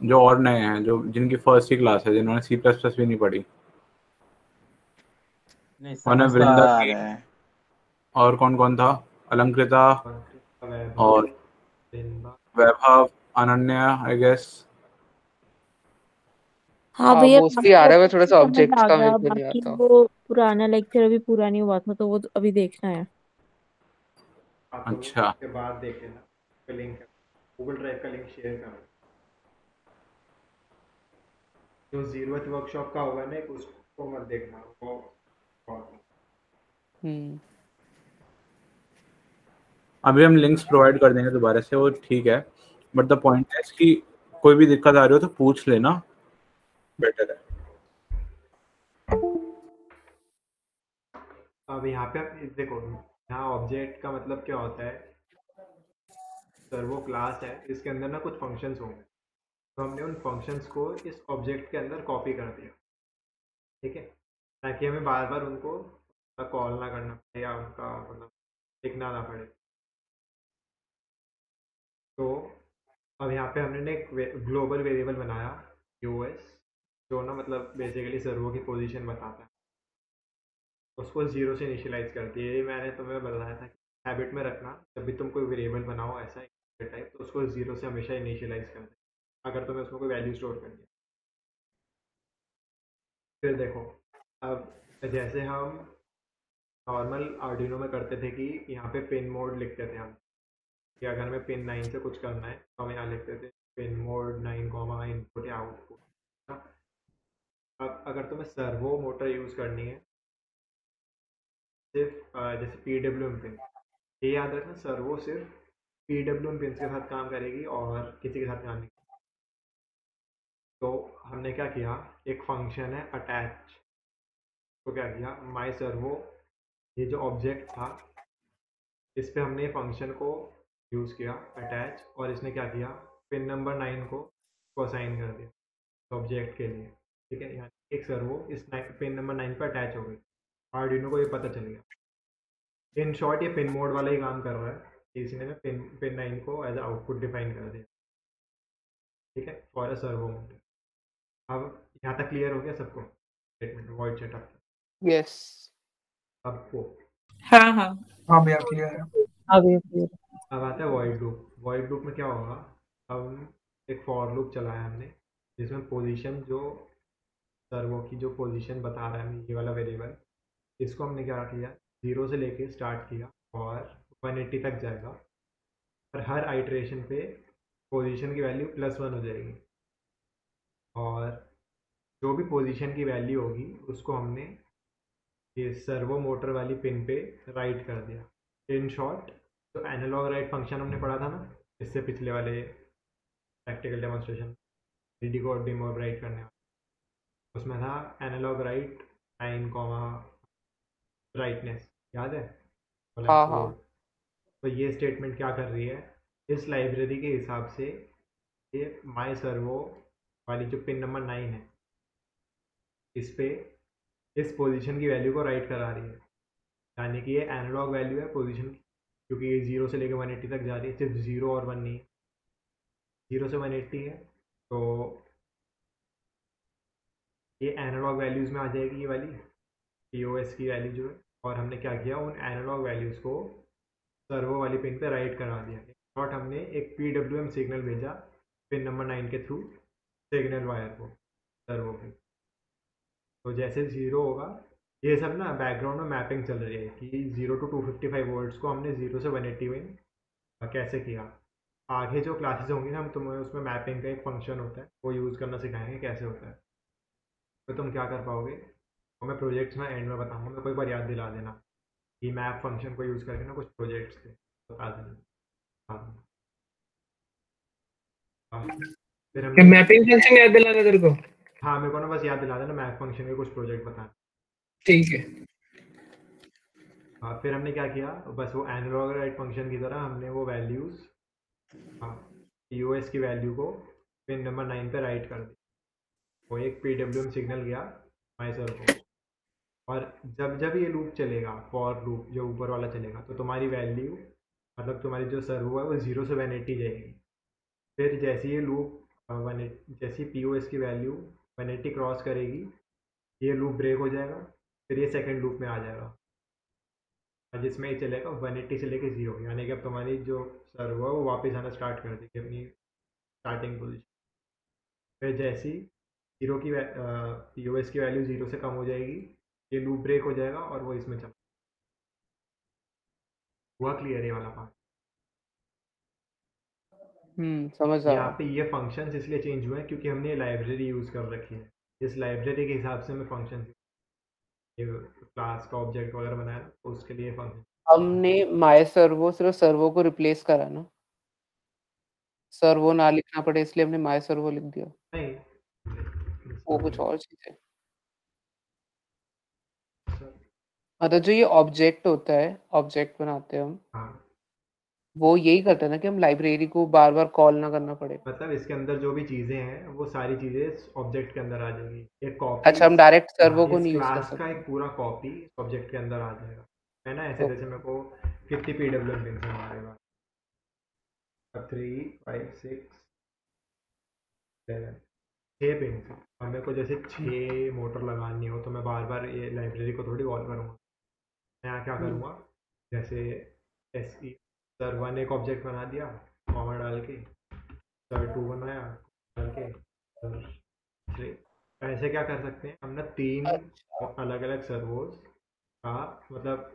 जो और नए हैं, जो जिनकी फर्स्ट ही क्लास है, जिन्होंने सी प्लस प्लस भी नहीं पढ़ी, नहीं उन्हें समझ तो वृंदा आ की, रहा है। और कौन कौन था, अलंकृता वैभव, और बिंबा, वैभव, अनन्या, आई गेस। हाँ हाँ, भैया, मोस्टली आ आपको रहा है, मैं थोड़ा तो सा समझ ऑब्जेक्ट्स आ का गया, मेरे को नहीं बाकी आता। वो पुराना लेक्चर अभी पूरा नहीं हुआ था तो वो अभी देखना है। आप तुम अच्छा, के बाद देख लेना, का लिंक है, गूगल ड्राइव का लिंक शेयर करो, जो जीरोथ वर्कशॉप का होगा ना, उसको मत देखना, वो बहुत हम्म, अभी हम लिंक्स प्रोवाइड कर देंगे दोबारा से, वो ठीक है, बट द पॉइंट है कि कोई भी दिक्कत आ रही हो तो पूछ लेना, बेटर है। अब यहाँ पे आप देखो, यहाँ ऑब्जेक्ट का मतलब क्या होता है, सर्वो क्लास है, इसके अंदर ना कुछ फंक्शंस होंगे, तो हमने उन फंक्शंस को इस ऑब्जेक्ट के अंदर कॉपी कर दिया, ठीक है, ताकि हमें बार बार उनको कॉल ना करना पड़े या उनका मतलब लिखना ना पड़े। तो अब यहाँ पे हमने ना एक ग्लोबल वेरिएबल बनाया यूएस, जो ना मतलब बेसिकली सर्वो की पोजीशन बताता है, उसको जीरो से इनिशियलाइज कर दिया। ये मैंने तुम्हें बताया था कि हैबिट में रखना, जब भी तुम कोई वेरिएबल बनाओ ऐसा टाइप, तो उसको जीरो से हमेशा इनिशियलाइज कर दे, अगर तुम्हें उसमें कोई वैल्यू स्टोर करनी है। फिर देखो, अब जैसे हम नॉर्मल आर्डिनो में करते थे कि यहाँ पे पिन मोड लिखते थे हम, कि अगर हमें पिन 9 से कुछ करना है तो हम यहाँ लिखते थे पिन मोड 9 कॉमा इनपुट या आउटपुट। अब अगर तुम्हें सर्वो मोटर यूज़ करनी है सिर्फ जैसे PWM पिन, ये याद रखना, सर्वो सिर्फ PWM पिन के साथ काम करेगी और किसी के साथ काम नहीं। तो हमने क्या किया, एक फंक्शन है अटैच, तो क्या किया, माई सर्वो, ये जो ऑब्जेक्ट था इस पे हमने फंक्शन को यूज़ किया अटैच, और इसने क्या किया, पिन नंबर 9 को असाइन कर दिया ऑब्जेक्ट के लिए। ठीक है, यहाँ एक सर्वो इस पिन नंबर 9 पर अटैच हो गई, आर्डिनो को ये पता चल गया। इन शॉर्ट ये पिन मोड वाला ही काम कर रहा है, इसने ना पिन 9 को एज आउटपुट डिफाइन कर दिया। ठीक है, फॉर अ सर्वो मोड। अब यहाँ तक क्लियर हो गया सबको स्टेटमेंट वॉइड सेटअप? यस। सबको? हाँ हाँ हाँ भैया क्लियर है। अब आता है वॉइड लूप। वॉइड लूप में क्या होगा, हम एक फॉर लूप चलाया हमने जिसमें पोजीशन, जो सर्वो की जो पोजीशन बता रहा है ये वाला वेरिएबल, इसको हमने क्या किया, 0 से लेके स्टार्ट किया और 180 तक जाएगा, और हर आइटरेशन पे पोजीशन की वैल्यू +1 हो जाएगी, और जो भी पोजीशन की वैल्यू होगी उसको हमने ये सर्वो मोटर वाली पिन पे राइट कर दिया। इन शॉर्ट, तो एनालॉग राइट फंक्शन हमने पढ़ा था ना इससे पिछले वाले practical demonstration, D code डिमो right करने वाला, उसमें था एनालॉग राइट 9, राइटनेस, याद है? हाँ हाँ। तो ये स्टेटमेंट क्या कर रही है, इस लाइब्रेरी के हिसाब से ये माई सर्वो वाली जो पिन नंबर 9 है इस पे इस पोजीशन की वैल्यू को राइट करा रही है, यानी कि ये एनालॉग वैल्यू है पोजीशन की, क्योंकि ये 0 से लेकर 180 तक जा रही है, सिर्फ 0 और 1 नहीं, 0 से 180 है, तो ये एनालॉग वैल्यूज़ में आ जाएगी ये वाली POS की वैल्यू जो है। और हमने क्या किया, उन एनालॉग वैल्यूज़ को सर्वो वाली पिन पे राइट करा दिया। नॉट हमने एक PWM सिग्नल भेजा पिन नंबर 9 के थ्रू सिग्नल वायर को सर्वो पे, तो जैसे 0 होगा, ये सब ना बैकग्राउंड में मैपिंग चल रही है कि 0 to 255 वोल्ट्स को हमने 0 से 180 में कैसे किया। आगे जो क्लासेस होंगी ना, हम तुम्हें उसमें मैपिंग का एक फंक्शन होता है वो यूज़ करना सिखाएंगे कैसे होता है, तो तुम क्या कर पाओगे, तो मैं प्रोजेक्ट्स में एंड में बताऊंगा, मैं कोई बार याद दिला देना कि मैप फंक्शन को यूज़ करके ना कुछ प्रोजेक्ट्स थे, बता देना। हाँ, फिर हमने मैपिंग फंक्शन याद दिलाना तेरे को? हाँ, मेरे को ना बस याद दिला देना, मैप फंक्शन के कुछ प्रोजेक्ट बताना। ठीक है। हाँ, फिर हमने क्या किया, बस वो एनालॉग राइट फंक्शन की तरह हमने वो वैल्यूज़, हाँ, POS की वैल्यू को पिन नंबर 9 पे राइट कर दी, वो एक PWM सिग्नल गया माइसर को, और जब जब ये लूप चलेगा, फॉर लूप जो ऊपर वाला चलेगा, तो तुम्हारी वैल्यू, मतलब तुम्हारी जो सर्वो है वो 0 से 180 जाएगी। फिर जैसे ये लूप जैसी POS की वैल्यू 180 क्रॉस करेगी, ये लूप ब्रेक हो जाएगा, फिर ये सेकंड लूप में आ जाएगा, जिसमें ये चलेगा 180 से लेके 0, यानी कि अब तुम्हारी जो सर्वो है वो वापस आना स्टार्ट कर देगी अपनी स्टार्टिंग पोजीशन। फिर जैसी 0 की POS की वैल्यू 0 से कम हो जाएगी, ये लूप ब्रेक हो जाएगा और वो इसमें चल हुआ। क्लियर ये वाला पार्ट? समझ यहाँ आया। पे ये फंक्शंस इसलिए चेंज हुए हैं क्योंकि हमने ये लाइब्रेरी यूज़ कर रखी है, इस लाइब्रेरी के हिसाब से हमें फंक्शन, ये क्लास का ऑब्जेक्ट वगैरह बनाया ना, तो उसके लिए फंक्शन हमने माय सर्वो सिर्फ सर्वो को रिप्लेस करा ना, सर्वो ना लिखना पड़े इसलिए हमने माय सर्वो लिख दिया। नहीं, वो कुछ और चीज है। मतलब जो ये ऑब्जेक्ट होता है, ऑब्जेक्ट बनाते हैं हम, हाँ, वो यही करता है ना कि हम लाइब्रेरी को बार बार कॉल ना करना पड़े। मतलब इसके अंदर जो भी चीज़ें हैं वो सारी चीज़ें इस ऑब्जेक्ट के अंदर आ जाएगी। एक कॉपी, अच्छा, हम डायरेक्ट सर्वो को इस नहीं यूज कर क्लास का सकते। एक पूरा कॉपी इस ऑब्जेक्ट के अंदर आ जाएगा, है ना? ऐसे जैसे मेरे को कितनी PWM पिन है हमारे पास, 3 5 6 7 6 पिन। और मेरे को जैसे 6 मोटर लगानी हो तो मैं बार बार ये लाइब्रेरी को थोड़ी कॉल करूँगा, मैं यहाँ क्या करूँगा, जैसे SE सर 1 एक ऑब्जेक्ट बना दिया कॉमा डाल के, सर 2 बनाया डाल के, सर 3। ऐसे क्या कर सकते हैं हम ना, 3 अलग अलग सर्वोस का, मतलब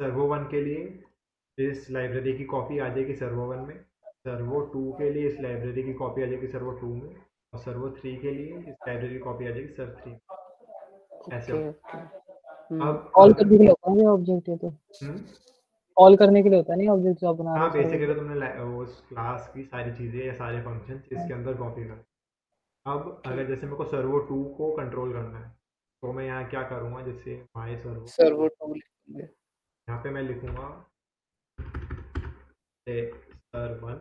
सर्वो 1 के लिए इस लाइब्रेरी की कॉपी आ जाएगी सर्वो 1 में, सर्वो 2 के लिए इस लाइब्रेरी की कॉपी आ जाएगी सर्वो 2 में, और सर्वो 3 के लिए इस लाइब्रेरी की कॉपी आ जाएगी सर्व 3 में। ऐसे ओके, अब कॉल अगर करने के लिए होता है ये ऑब्जेक्ट, ये तो हम्म, कॉल करने के लिए होता है नहीं ऑब्जेक्ट जो आप बना रहे हाँ हो सर्वर बेसिकली पे। तुमने उस क्लास की सारी चीज़ें या सारे फंक्शन इसके अंदर कॉपी कर। अब अगर जैसे मेरे को सर्वो 2 को कंट्रोल करना है तो मैं यहाँ क्या करूँगा, जैसे माई सर्वो, सर्वर टू लिखेंगे। यहाँ पे मैं लिखूँगा सर 1,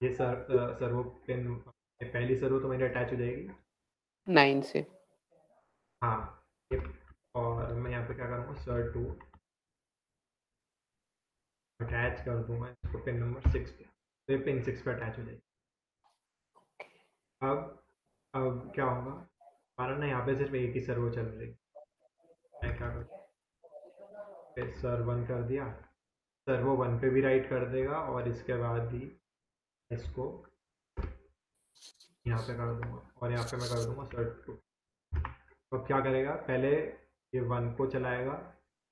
ये सर्वो पिन, पहली सर्वो तो मेरी अटैच हो जाएगी 9 से। हाँ ये, और मैं यहाँ पे क्या करूँगा सर 2 अटैच कर दूंगा इसको पिन नंबर 6 पे, तो ये पिन 6 पे अटैच हो जाएगी। अब क्या होगा, हमारा ना यहाँ पे सिर्फ एक ही सर्वो चल रही है। मैं क्या करूँ, सर 1 कर दिया, सर्वो 1 पे भी राइट कर देगा और इसके बाद ही इसको यहाँ पे कर दूंगा और यहाँ पे मैं कर दूंगा सर 2। तो अब क्या करेगा, पहले ये 1 को चलाएगा,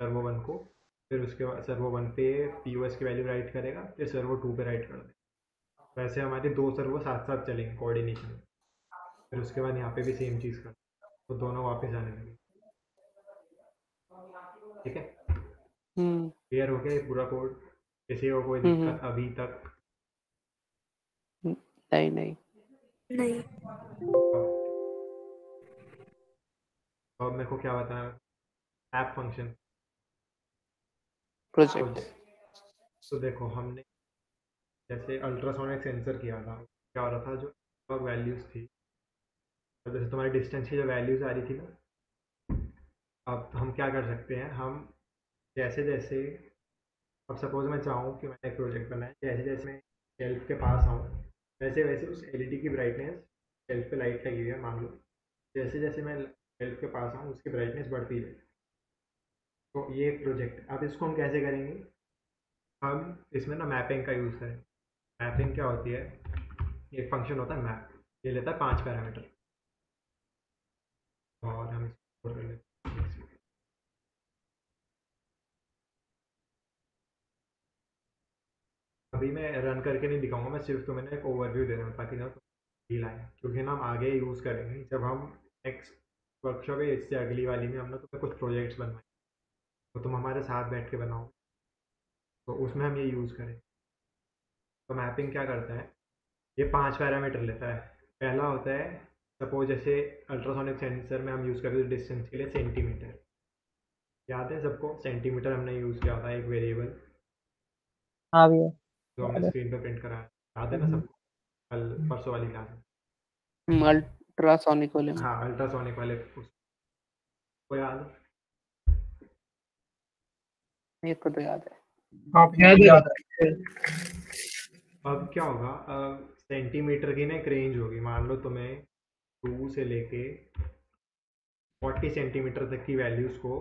सर्वो 1 को, फिर उसके बाद सर्वो 1 पे पीओएस की वैल्यू राइट करेगा, फिर सर्वो 2 पे राइट कर देगा। वैसे हमारे दो सर्वो साथ साथ चलेंगे कोऑर्डिनेशन। फिर उसके बाद यहाँ पे भी सेम चीज़ कर, तो दोनों वापस आने लगे। ठीक है, क्लियर हो गया ये पूरा कोड? किसी को कोई दिक्कत अभी तक? नहीं नहीं नहीं। अब मेरे को क्या बताया, ऐप फंक्शन प्रोजेक्ट। तो देखो हमने जैसे अल्ट्रासोनिक सेंसर किया था, क्या हो रहा था, जो वैल्यूज़ थी, तो जैसे तुम्हारी डिस्टेंस की जो वैल्यूज़ आ रही थी ना, अब हम क्या कर सकते हैं, हम जैसे जैसे, अब सपोज मैं चाहूँ कि मैंने एक प्रोजेक्ट बनाया, जैसे जैसे मैं शेल्फ के पास आऊँ वैसे वैसे उस एलईडी की ब्राइटनेस, शेल्फ पे लाइट लगी हुई है मान लो, जैसे जैसे मैं शेल्फ के पास आऊँ उसकी ब्राइटनेस बढ़ती है। तो ये एक प्रोजेक्ट, अब इसको हम कैसे करेंगे, हम इसमें ना मैपिंग का यूज़ करें। मैपिंग क्या होती है, एक फंक्शन होता है मैप, ये लेता है 5 पैरामीटर और हम इसको कर लेते हैं। अभी मैं रन करके नहीं दिखाऊंगा, मैं सिर्फ तुम्हें एक ओवरव्यू दे रहा हूँ ताकि ना फील आए, क्योंकि ना हम आगे यूज़ करेंगे जब हम नेक्स्ट वर्कशॉप है, इससे अगली वाली में हम ना तुम्हें कुछ प्रोजेक्ट्स बनवाएंगे, तो तुम हमारे साथ बैठ के बनाओ, तो उसमें हम ये यूज़ करें। तो मैपिंग क्या करता है, ये 5 पैरामीटर लेता है। पहला होता है, सपोज जैसे अल्ट्रासोनिक सेंसर में हम यूज़ करते हैं डिस्टेंस के लिए सेंटीमीटर, याद है सबको, सेंटीमीटर हमने यूज़ किया था एक वेरिएबल हाँ भैया जो हमने याद है। स्क्रीन पर प्रिंट कराया, याद है ना सबको, कल परसों वाली क्लास में। अल्ट्रासोनिक वाले में। हाँ अल्ट्रासोनिक वाले उसको याद है? मेरे को तो याद है। हाँ याद है। अब क्या होगा, सेंटीमीटर की ना एक रेंज होगी, मान लो तुम्हें 2 से लेके 40 सेंटीमीटर तक की वैल्यूज़ को,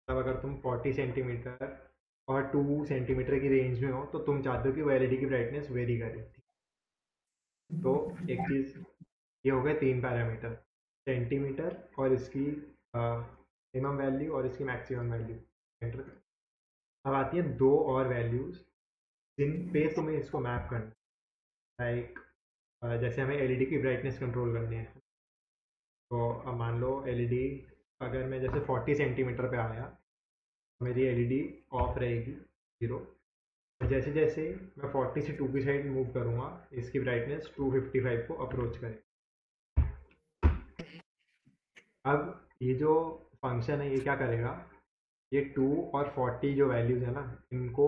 तब अगर तुम 40 सेंटीमीटर और 2 सेंटीमीटर की रेंज में हो तो तुम चाहते हो कि वो एलईडी की ब्राइटनेस वेरी करे। तो एक चीज़ ये हो गए 3 पैरामीटर, सेंटीमीटर और इसकी मिनिमम वैल्यू और इसकी मैक्सिमम वैल्यू। अब आती है 2 और वैल्यूज़ जिन पे तुम्हें इसको मैप करना, लाइक जैसे हमें एलईडी की ब्राइटनेस कंट्रोल करनी है, तो अब मान लो एलईडी अगर मैं जैसे 40 सेंटीमीटर पे आया, मेरी एलईडी ऑफ रहेगी 0। जैसे जैसे मैं 40 से 2 की साइड मूव करूँगा, इसकी ब्राइटनेस 255 को अप्रोच करे। अब ये जो फंक्शन है ये क्या करेगा, ये 2 और 40 जो वैल्यूज़ है ना, इनको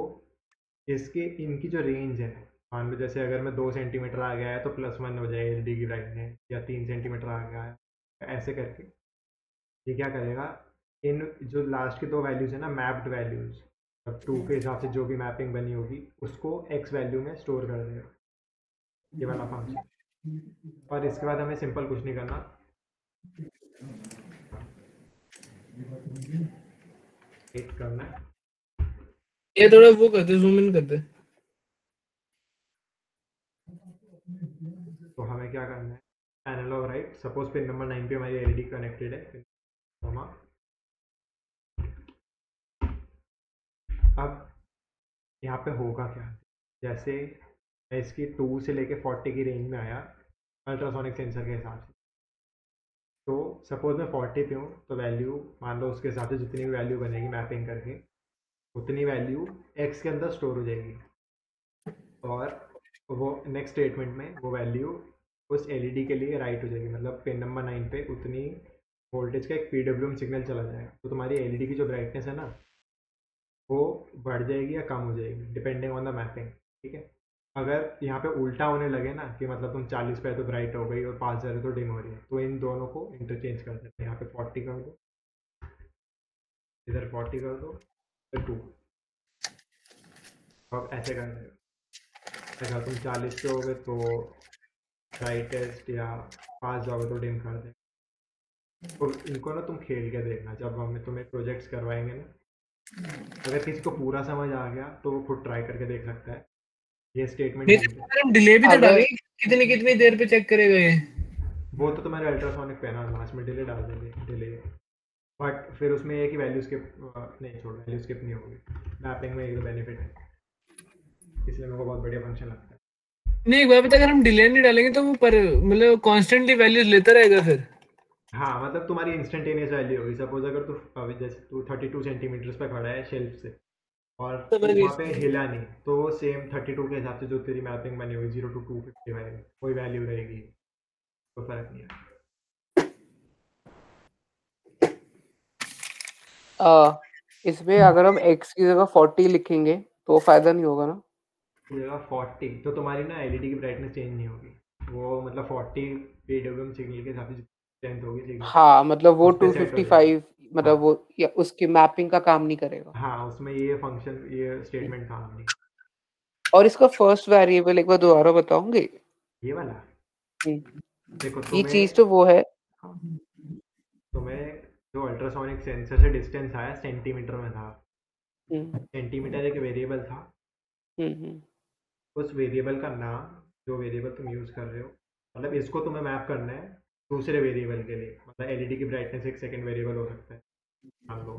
इसके इनकी जो रेंज है, मान लो जैसे अगर मैं 2 सेंटीमीटर आ गया है तो +1 हो जाएगा एलईडी की ब्राइटनेस, या 3 सेंटीमीटर आ गया है ऐसे करके ये क्या करेगा, इन जो लास्ट की 2 वैल्यूज़ है ना, मैप्ड वैल्यूज़, अब 2 के हिसाब से जो भी मैपिंग बनी होगी उसको x वैल्यू में स्टोर कर देगा, ये वाला फंक्शन। और इसके बाद हमें सिंपल कुछ नहीं करना, एक करना है, ये थोड़ा वो करते, जूम इन करते। तो हमें क्या करना है, analog write, suppose pin number 9 पे हमारी एलईडी कनेक्टेड है, अब यहाँ पे होगा क्या, जैसे मैं इसकी 2 से लेके 40 की रेंज में आया अल्ट्रासोनिक सेंसर के हिसाब से, तो सपोज मैं 40 पे हूँ, तो वैल्यू मान लो उसके हिसाब से जितनी भी वैल्यू बनेगी मैपिंग करके, उतनी वैल्यू एक्स के अंदर स्टोर हो जाएगी, और वो नेक्स्ट स्टेटमेंट में वो वैल्यू उस एलईडी के लिए राइट हो जाएगी, मतलब पिन नंबर 9 पे उतनी वोल्टेज का एक पीडब्ल्यूएम सिग्नल चला जाएगा। तो तुम्हारी एलईडी की जो ब्राइटनेस है ना, वो बढ़ जाएगी या कम हो जाएगी डिपेंडिंग ऑन द मैपिंग। ठीक है, अगर यहाँ पे उल्टा होने लगे ना कि मतलब तुम 40 पे है तो ब्राइट हो गई और 5 जा रहे तो डिम हो रही है, तो इन दोनों को इंटरचेंज कर देते हैं। यहाँ पे 40 कर दो, इधर 40 कर दो, फिर 2, अब ऐसे कर देगा। अगर तुम 40 पे हो गए तो ब्राइटेस्ट, या 5 जाओगे तो डिम कर दे। तो इनको ना तुम खेल के देखना, जब हम तुम्हें प्रोजेक्ट्स करवाएंगे ना, अगर किसी को पूरा समझ आ गया तो वो खुद ट्राई करके देख सकता है ये स्टेटमेंट। नहीं तो अगर हम डिले भी तो डालेंगे, कितनी कितनी देर पे चेक करेगा ये? वो तो तुम्हारे अल्ट्रासोनिक पे ना लास्ट में डिले डाल देंगे, डिले, बट फिर उसमें ये है कि वैल्यू स्किप नहीं, छोड़, वैल्यू स्किप नहीं होगी। मैपिंग में एक बेनिफिट है, इसलिए मेरे को बहुत बढ़िया फंक्शन लगता है। नहीं, एक बात बता, अगर हम डिले नहीं डालेंगे तो वो पर मतलब कांस्टेंटली वैल्यूज लेता रहेगा फिर? हाँ, मतलब तुम्हारी इंस्टेंटेनियस वैल्यू होगी। सपोज अगर तू जैसे तू 32 सेंटीमीटर पे खड़ा है शेल्फ से, और वहाँ पे हिला नहीं, तो वो सेम 32 के हिसाब से जो तेरी मैपिंग बनी होगी 0 to 255 कोई वैल्यू रहेगी, तो फर्क नहीं है। इसमें अगर हम x की जगह 40 लिखेंगे तो फायदा नहीं होगा ना? जगह 40 तो तुम्हारी ना एलईडी की ब्राइटनेस चेंज नहीं होगी, वो मतलब 40 पीडब्ल्यूएम सिग्नल के हिसाब से स्ट्रेंथ होगी सिग्नल। हाँ, मतलब वो उस पे सेट हो 255 मतलब वो या उसकी मैपिंग का काम नहीं करेगा। हाँ, उसमें ये फंक्शन, ये स्टेटमेंट काम नहीं। और इसका फर्स्ट वेरिएबल एक बार दोबारा बताओगे? ये वाला देखो, ये चीज तो वो है, तुम्हें जो अल्ट्रासोनिक सेंसर से डिस्टेंस आया सेंटीमीटर में था। सेंटीमीटर एक वेरिएबल था। उस वेरिएबल का नाम, जो वेरिएबल तुम यूज कर रहे हो, मतलब इसको तुम्हें मैप करना है दूसरे वेरिएबल के लिए। मतलब एलईडी की ब्राइटनेस एक सेकंड वेरिएबल हो सकता है, मान लो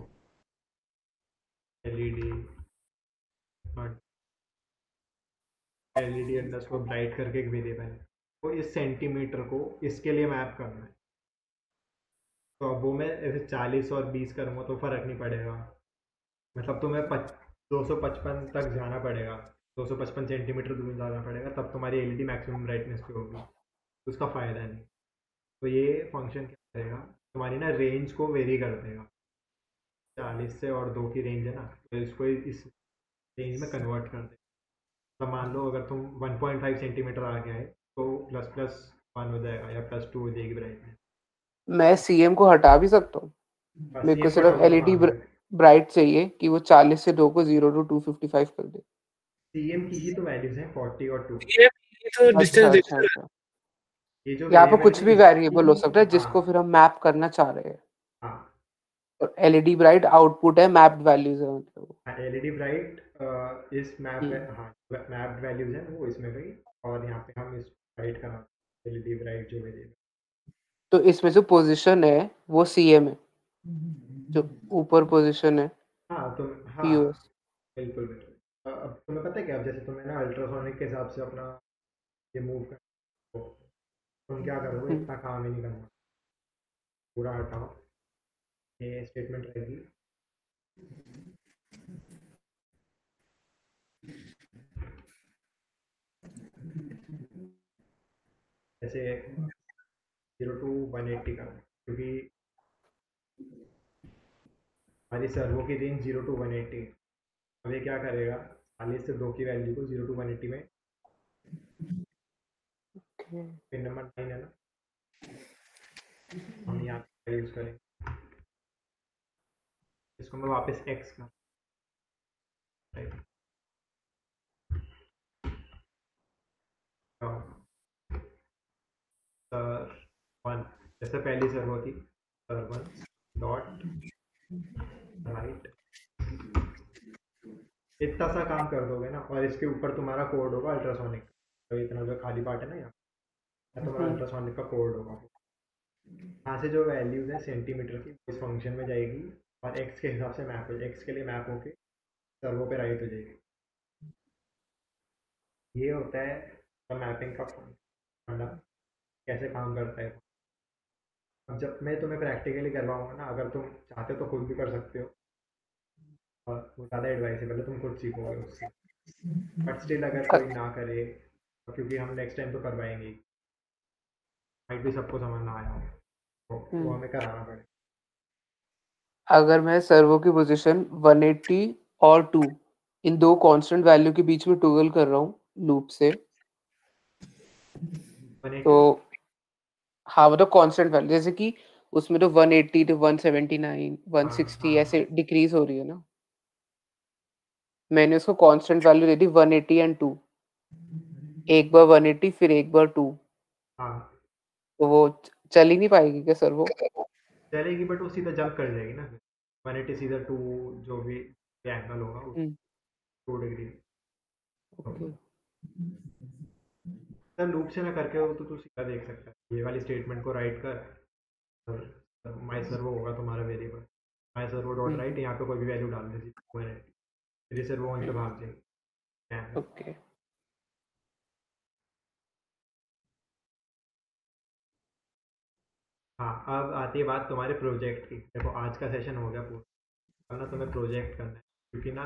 एलईडी अंडरस्कोर ब्राइट करके एक वेरिएबल है, तो इस सेंटीमीटर को इसके लिए मैप करना है। तो अब वो मैं ऐसे 40 और 20 करूँगा तो फर्क नहीं पड़ेगा, मतलब तुम्हें 255 तक जाना पड़ेगा, 255 सेंटीमीटर दूर जाना पड़ेगा, तब तुम्हारी एलईडी मैक्सिमम ब्राइटनेस पे होगी। तो उसका फ़ायदा नहीं। तो ये फंक्शन क्या करेगा, तुम्हारी ना रेंज को वेरी कर देगा। 40 से और 2 की रेंज है ना, तो इसको इस रेंज में कन्वर्ट कर देगा। तो मान लो अगर तुम 1.5 सेंटीमीटर आ गया है तो ++1 हो जाएगा, या +2 हो जाएगी ब्राइटनेस। मैं सीएम को हटा भी सकता हूँ? मेरे को सिर्फ एलईडी ब्राइट चाहिए कि वो 40 से 2 को 0 to 255 कर दे। सीएम की ही तो वैल्यूज हैं 40 और 2। ये तो डिस्टेंस दिख रहा है। ये जो यहाँ पे कुछ भी वेरिएबल हो सकता है जिसको फिर हम मैप करना चाह रहे हैं। हाँ, और एलईडी ब्राइट आउटपुट है, मैप्ड वैल्यूज है मतलब। एलईडी ब्राइट इस मैप मैप्ड वैल्यूज है वो इसमें गई, और यहाँ पे हम इस ब्राइट का एलईडी ब्राइट जो वेरिएबल। तो इसमें जो पोजीशन है वो सीएम है, जो ऊपर पोजीशन है। हाँ, तो हाँ पीओएस बिल्कुल बिल्कुल। अब तुम्हें पता है क्या, अब जैसे तुम्हें ना अल्ट्रासोनिक के हिसाब से अपना ये मूव कर, तो तुम क्या करोगे, इतना काम ही नहीं करना, पूरा हटाओ, ये स्टेटमेंट रहेगी। जैसे 0 to 180 का, क्योंकि हमारी सर्वो की रेंज 0 to 180। अब ये क्या करेगा, 40 से 2 की वैल्यू को 0 to 180 में, पिन नंबर 9 है ना, हम यहाँ पे यूज करेंगे। इसको मैं वापस x का सर 1, जैसे पहली सर्वो थी सर 1 डॉट राइट, इतना सा काम कर दोगे ना, और इसके ऊपर तुम्हारा कोड होगा अल्ट्रासोनिक। तो इतना जो खाली पार्ट है ना यहाँ, तुम्हारा अल्ट्रासोनिक का कोड होगा। यहाँ से जो वैल्यूज है सेंटीमीटर की इस फंक्शन में जाएगी, और x के हिसाब से मैप हो, x के लिए मैप होके सर्वो पे राइट हो जाएगी। ये होता है मैपिंग का फंडा, कैसे काम करता है। अब जब मैं तुम्हें प्रैक्टिकली करवाऊंगा ना, अगर तुम चाहते हो तो खुद भी कर सकते हो, और वो ज़्यादा एडवाइसेबल है, तुम खुद सीखोगे उससे। बट स्टिल अगर कोई ना करे, क्योंकि हम नेक्स्ट टाइम तो करवाएंगे, माइट भी सबको समझ ना आया हो, तो वो हमें कराना पड़ेगा। अगर मैं सर्वो की पोजीशन 180 और 2 इन दो कांस्टेंट वैल्यू के बीच में टॉगल कर रहा हूँ लूप से, 180 तो हाँ मतलब कांस्टेंट वैल्यू, जैसे कि उसमें तो 180 to 179 160 ऐसे डिक्रीज हो रही है ना, मैंने उसको constant value they the 180 and 2, एक बार 180 फिर एक बार 2, हाँ तो वो चल ही नहीं पाएगी क्या सर वो? चलेगी, बट वो सीधा जंप कर जाएगी ना, 180 सीधा 2, जो भी एंगल होगा 2 डिग्री। ओके सर लूप से ना करके हो तो तू सीधा देख सकता है, ये वाली स्टेटमेंट को राइट कर, और माई सर्वो होगा तुम्हारा वेरिएबल, माई सर्वो डॉट राइट, यहाँ पे कोई भी वैल्यू डाल दे, 180, फिर से वो वहीं पे भाग जाएगी। ओके हाँ, अब आती है बात तुम्हारे प्रोजेक्ट की। देखो आज का सेशन हो गया पूरा, अब ना तुम्हें प्रोजेक्ट करना है, क्योंकि ना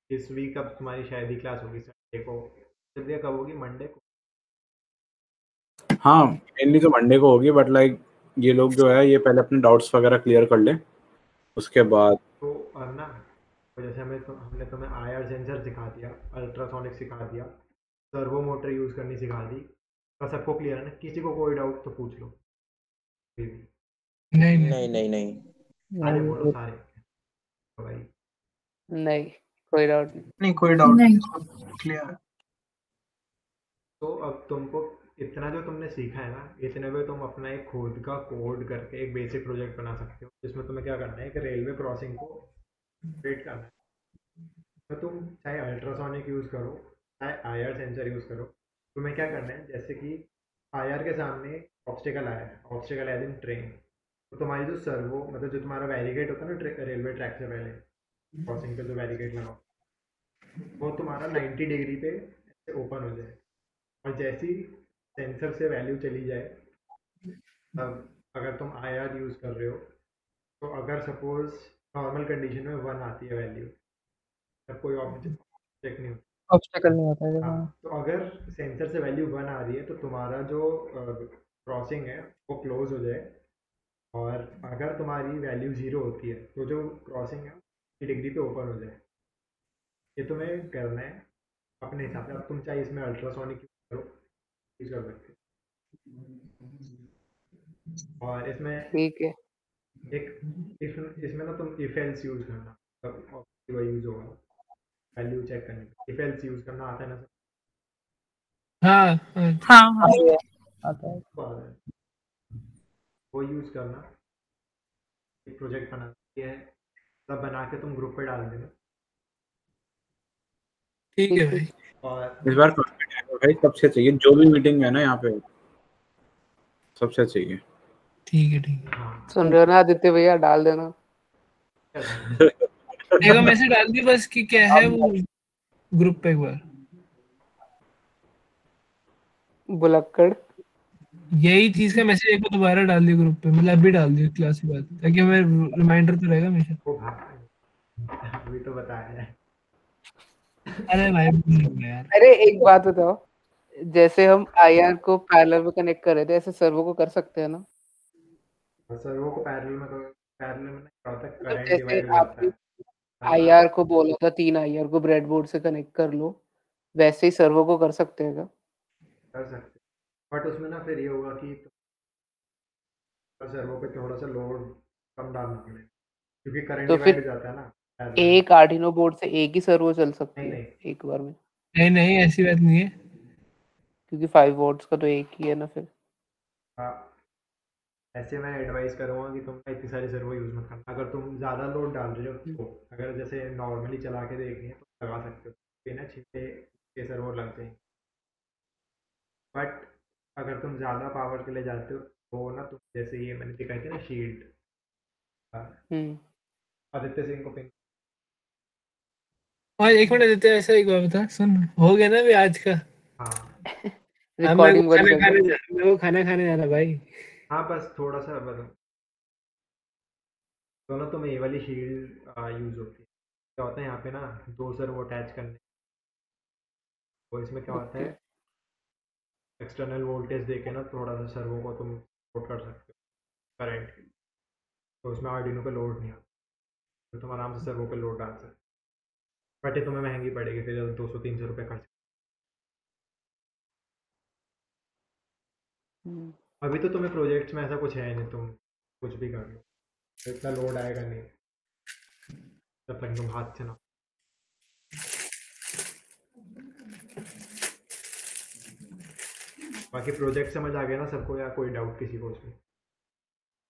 इस वीक अब तुम्हारी शायद ही क्लास होगी संडे को, संडे कब होगी, मंडे को? हाँ मेनली तो मंडे को होगी, बट लाइक ये लोग जो है ये पहले अपने डाउट्स वगैरह क्लियर कर लें, उसके बाद तो अब ना, तो जैसे हमने तुम्हें IR सेंसर सिखा दिया, अल्ट्रासोनिक सिखा दिया, सर्वो मोटर यूज़ करनी सिखा दी, तो सबको क्लियर है ना? किसी को कोई डाउट तो पूछ लो। नहीं नहीं नहीं नहीं सारे बोलो, सारे तो भाई नहीं कोई डाउट नहीं। नहीं कोई डाउट नहीं, क्लियर है। तो अब तुमको इतना जो तुमने सीखा है ना, इतने में तुम अपना एक खुद का कोड करके एक बेसिक प्रोजेक्ट बना सकते हो, जिसमें तुम्हें क्या करना है, एक रेलवे क्रॉसिंग को क्रिएट करना है। तो तुम चाहे अल्ट्रासोनिक यूज़ करो, चाहे IR सेंसर यूज़ करो, तुम्हें क्या करना है, जैसे कि IR के सामने ऑब्स्टिकल आया है, ऑब्स्टिकल एज इन ट्रेन, तो तुम्हारी जो सर्वो, मतलब जो तुम्हारा बैरिकेड होता है ना रेलवे ट्रैक से पहले क्रॉसिंग पे जो बैरिकेड लगाओ, वो तुम्हारा 90 डिग्री पे ऐसे ओपन हो जाए, और जैसी सेंसर से वैल्यू चली जाए, तब अगर तुम IR यूज़ कर रहे हो, तो अगर सपोज नॉर्मल कंडीशन में 1 आती है वैल्यू, तब कोई ऑब्जेक्ट नहीं होता, ऑब्स्टेकल नहीं होता है। हाँ, तो अगर सेंसर से वैल्यू 1 आ रही है, तो तुम्हारा जो क्रॉसिंग है वो क्लोज हो जाए, और अगर तुम्हारी वैल्यू 0 होती है, तो जो क्रॉसिंग है 90 डिग्री पे ओपन हो जाए। ये तुम्हें करना है अपने हिसाब से। अब तुम चाहे इसमें अल्ट्रासोनिक यूज करो, यूज कर सकते हो, और इसमें ठीक है एक इसमें ना तुम इफ एल्स यूज करना, तब यूज होगा वैल्यू चेक करने के। इफ एल्स यूज करना आता है ना सर? हाँ हाँ हाँ हाँ आता है। वो यूज करना, एक प्रोजेक्ट बना है, सब बना के तुम ग्रुप पे डाल देना, ठीक है भाई। और इस बार भाई सबसे चाहिए, जो भी मीटिंग है ना यहाँ पे सबसे चाहिए। ठीक है ठीक है। हाँ सुन रहे हो ना आदित्य भैया, डाल देना। देखो मैसेज डाल दी बस कि क्या है वो ग्रुप पे एक बार। बुलक्कड़ यही चीज का मैसेज एक बार दोबारा डाल दिया ग्रुप पे, मतलब अभी डाल दिया क्लास के बाद, ताकि हमें रिमाइंडर तो रहेगा हमेशा। वो भाई अभी तो बताया है। अरे भाई भूल गया यार। अरे एक बात बताओ, जैसे हम IR को पैरेलल में कनेक्ट कर रहे थे, ऐसे सर्वो को कर सकते हैं ना? सर वो को पैरेलल में नहीं होता, मतलब करंट जैसे डिवाइड हो जाता आपने है। IR को बोला था 3 IR को ब्रेडबोर्ड से कनेक्ट कर लो, वैसे ही सर्वो को कर सकते हैं क्या? कर सकते, बट उसमें ना फिर ये होगा कि सर्वो पे थोड़ा सा लोड कम डालना पड़ेगा, क्योंकि करंट तो डिवाइड हो फिर जाता है ना पैरेलल में। एक आर्डिनो बोर्ड से एक ही सर्वो चल सकती नहीं है नहीं, एक बार में, नहीं नहीं ऐसी बात नहीं है। क्योंकि 5 वॉट्स का तो एक ही है ना फिर। ऐसे मैं एडवाइस करूँगा कि तुम इतनी सारी सर्वो यूज़ मत करना। अगर तुम ज़्यादा लोड डाल रहे हो, तो अगर जैसे नॉर्मली चला के देखनी है तो लगा सकते हो, फिर ना 6 सर्वो लग जाएंगे। बट अगर तुम ज़्यादा पावर के लिए जाते हो, तो ना तुम जैसे ये मैंने दिखाई थी ना शील्ड, आदित्य सिंह को पिन। और एक मिनट देते ऐसा एक बार बता सुन, हो गया ना अभी आज का। हाँ अब मेरे को रिकॉर्डिंग बंद खाना कर दो। खाने जा, मेरे को खाना खाने जाना भाई। हाँ, बस थोड़ा सा तो ना तुम्हें ये वाली शील्ड यूज होती है। क्या होता है यहाँ पे ना 2 सर्वो अटैच करने, तो इसमें क्या होता ओके है एक्सटर्नल वोल्टेज देके ना थोड़ा सा सर्वो को तुम सपोर्ट कर सकते हो करंट, तो उसमें आर्डिनो पे लोड नहीं आता, तो तुम आराम से सर्वो पे लोड डाल सकते हो। बट ये तुम्हें महंगी पड़ेगी फिर 200-300 रुपये खर्च। अभी तो तुम्हें प्रोजेक्ट्स में ऐसा कुछ है नहीं, तुम कुछ भी कर लो, तो इतना लोड आएगा नहीं जब तक तुम हाथ से ना। बाकी प्रोजेक्ट समझ आ गया ना सबको, या कोई डाउट किसी को उसमें?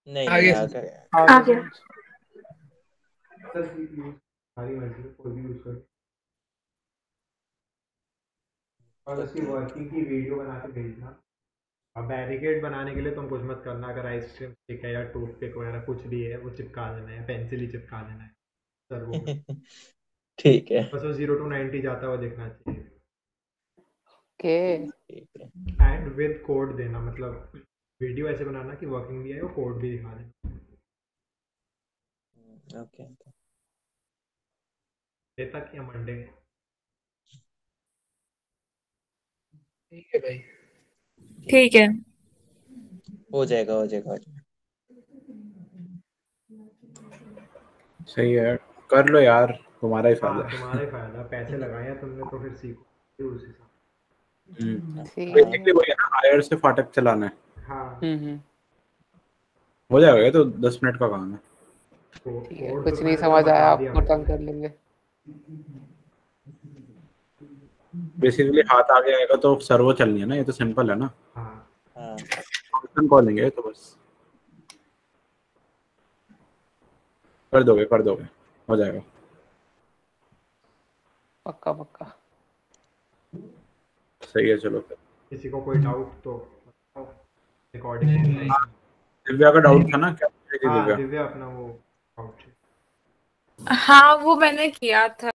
नहीं आगे आ गया। आ गया। सारी मर्जी कोई भी यूज कर, और उसकी वर्किंग की वीडियो बना के भेजना। अब बैरिकेड बनाने के लिए तुम कुछ मत करना, अगर आइसक्रीम स्टिक है या टूथपिक वगैरह कुछ भी है वो चिपका देना है, पेंसिल ही चिपका देना है सर्वो में। ठीक है बस वो 0 to 90 जाता हुआ दिखना चाहिए, ओके ठीक है। एंड विद कोड देना, मतलब वीडियो ऐसे बनाना कि वर्किंग भी है और कोड भी दिखा देना। ओके डे तक या मंडे? ठीक है भाई। ठीक है। हो जाएगा हो जाएगा। सही है, कर लो यार, तुम्हारा ही फायदा हाँ है। तुम्हारा ही फायदा, पैसे लगाए हैं तुमने तो फिर सीखो फिर उस हिसाब। ठीक है बेसिकली वही है ना, हायर से फाटक चलाना है। हाँ हो जाएगा, ये तो 10 मिनट का काम है। ठीक है कोड तो कुछ नहीं मैंने तुम्हें समझ आया बता आपको दिया। तंग कर लेंगे बेसिकली हाथ आगे आएगा तो सर्वो चलनी है ना, ये तो सिंपल है ना। हाँ हाँ फंक्शन कॉलिंग है तो बस कर दोगे हो जाएगा। पक्का पक्का सही है, चलो फिर। किसी को कोई डाउट तो रिकॉर्डिंग। दिव्या का डाउट था ना, क्या पूछ रही थी हाँ दिव्या? दिव्या अपना वो डाउट। हाँ वो मैंने किया था।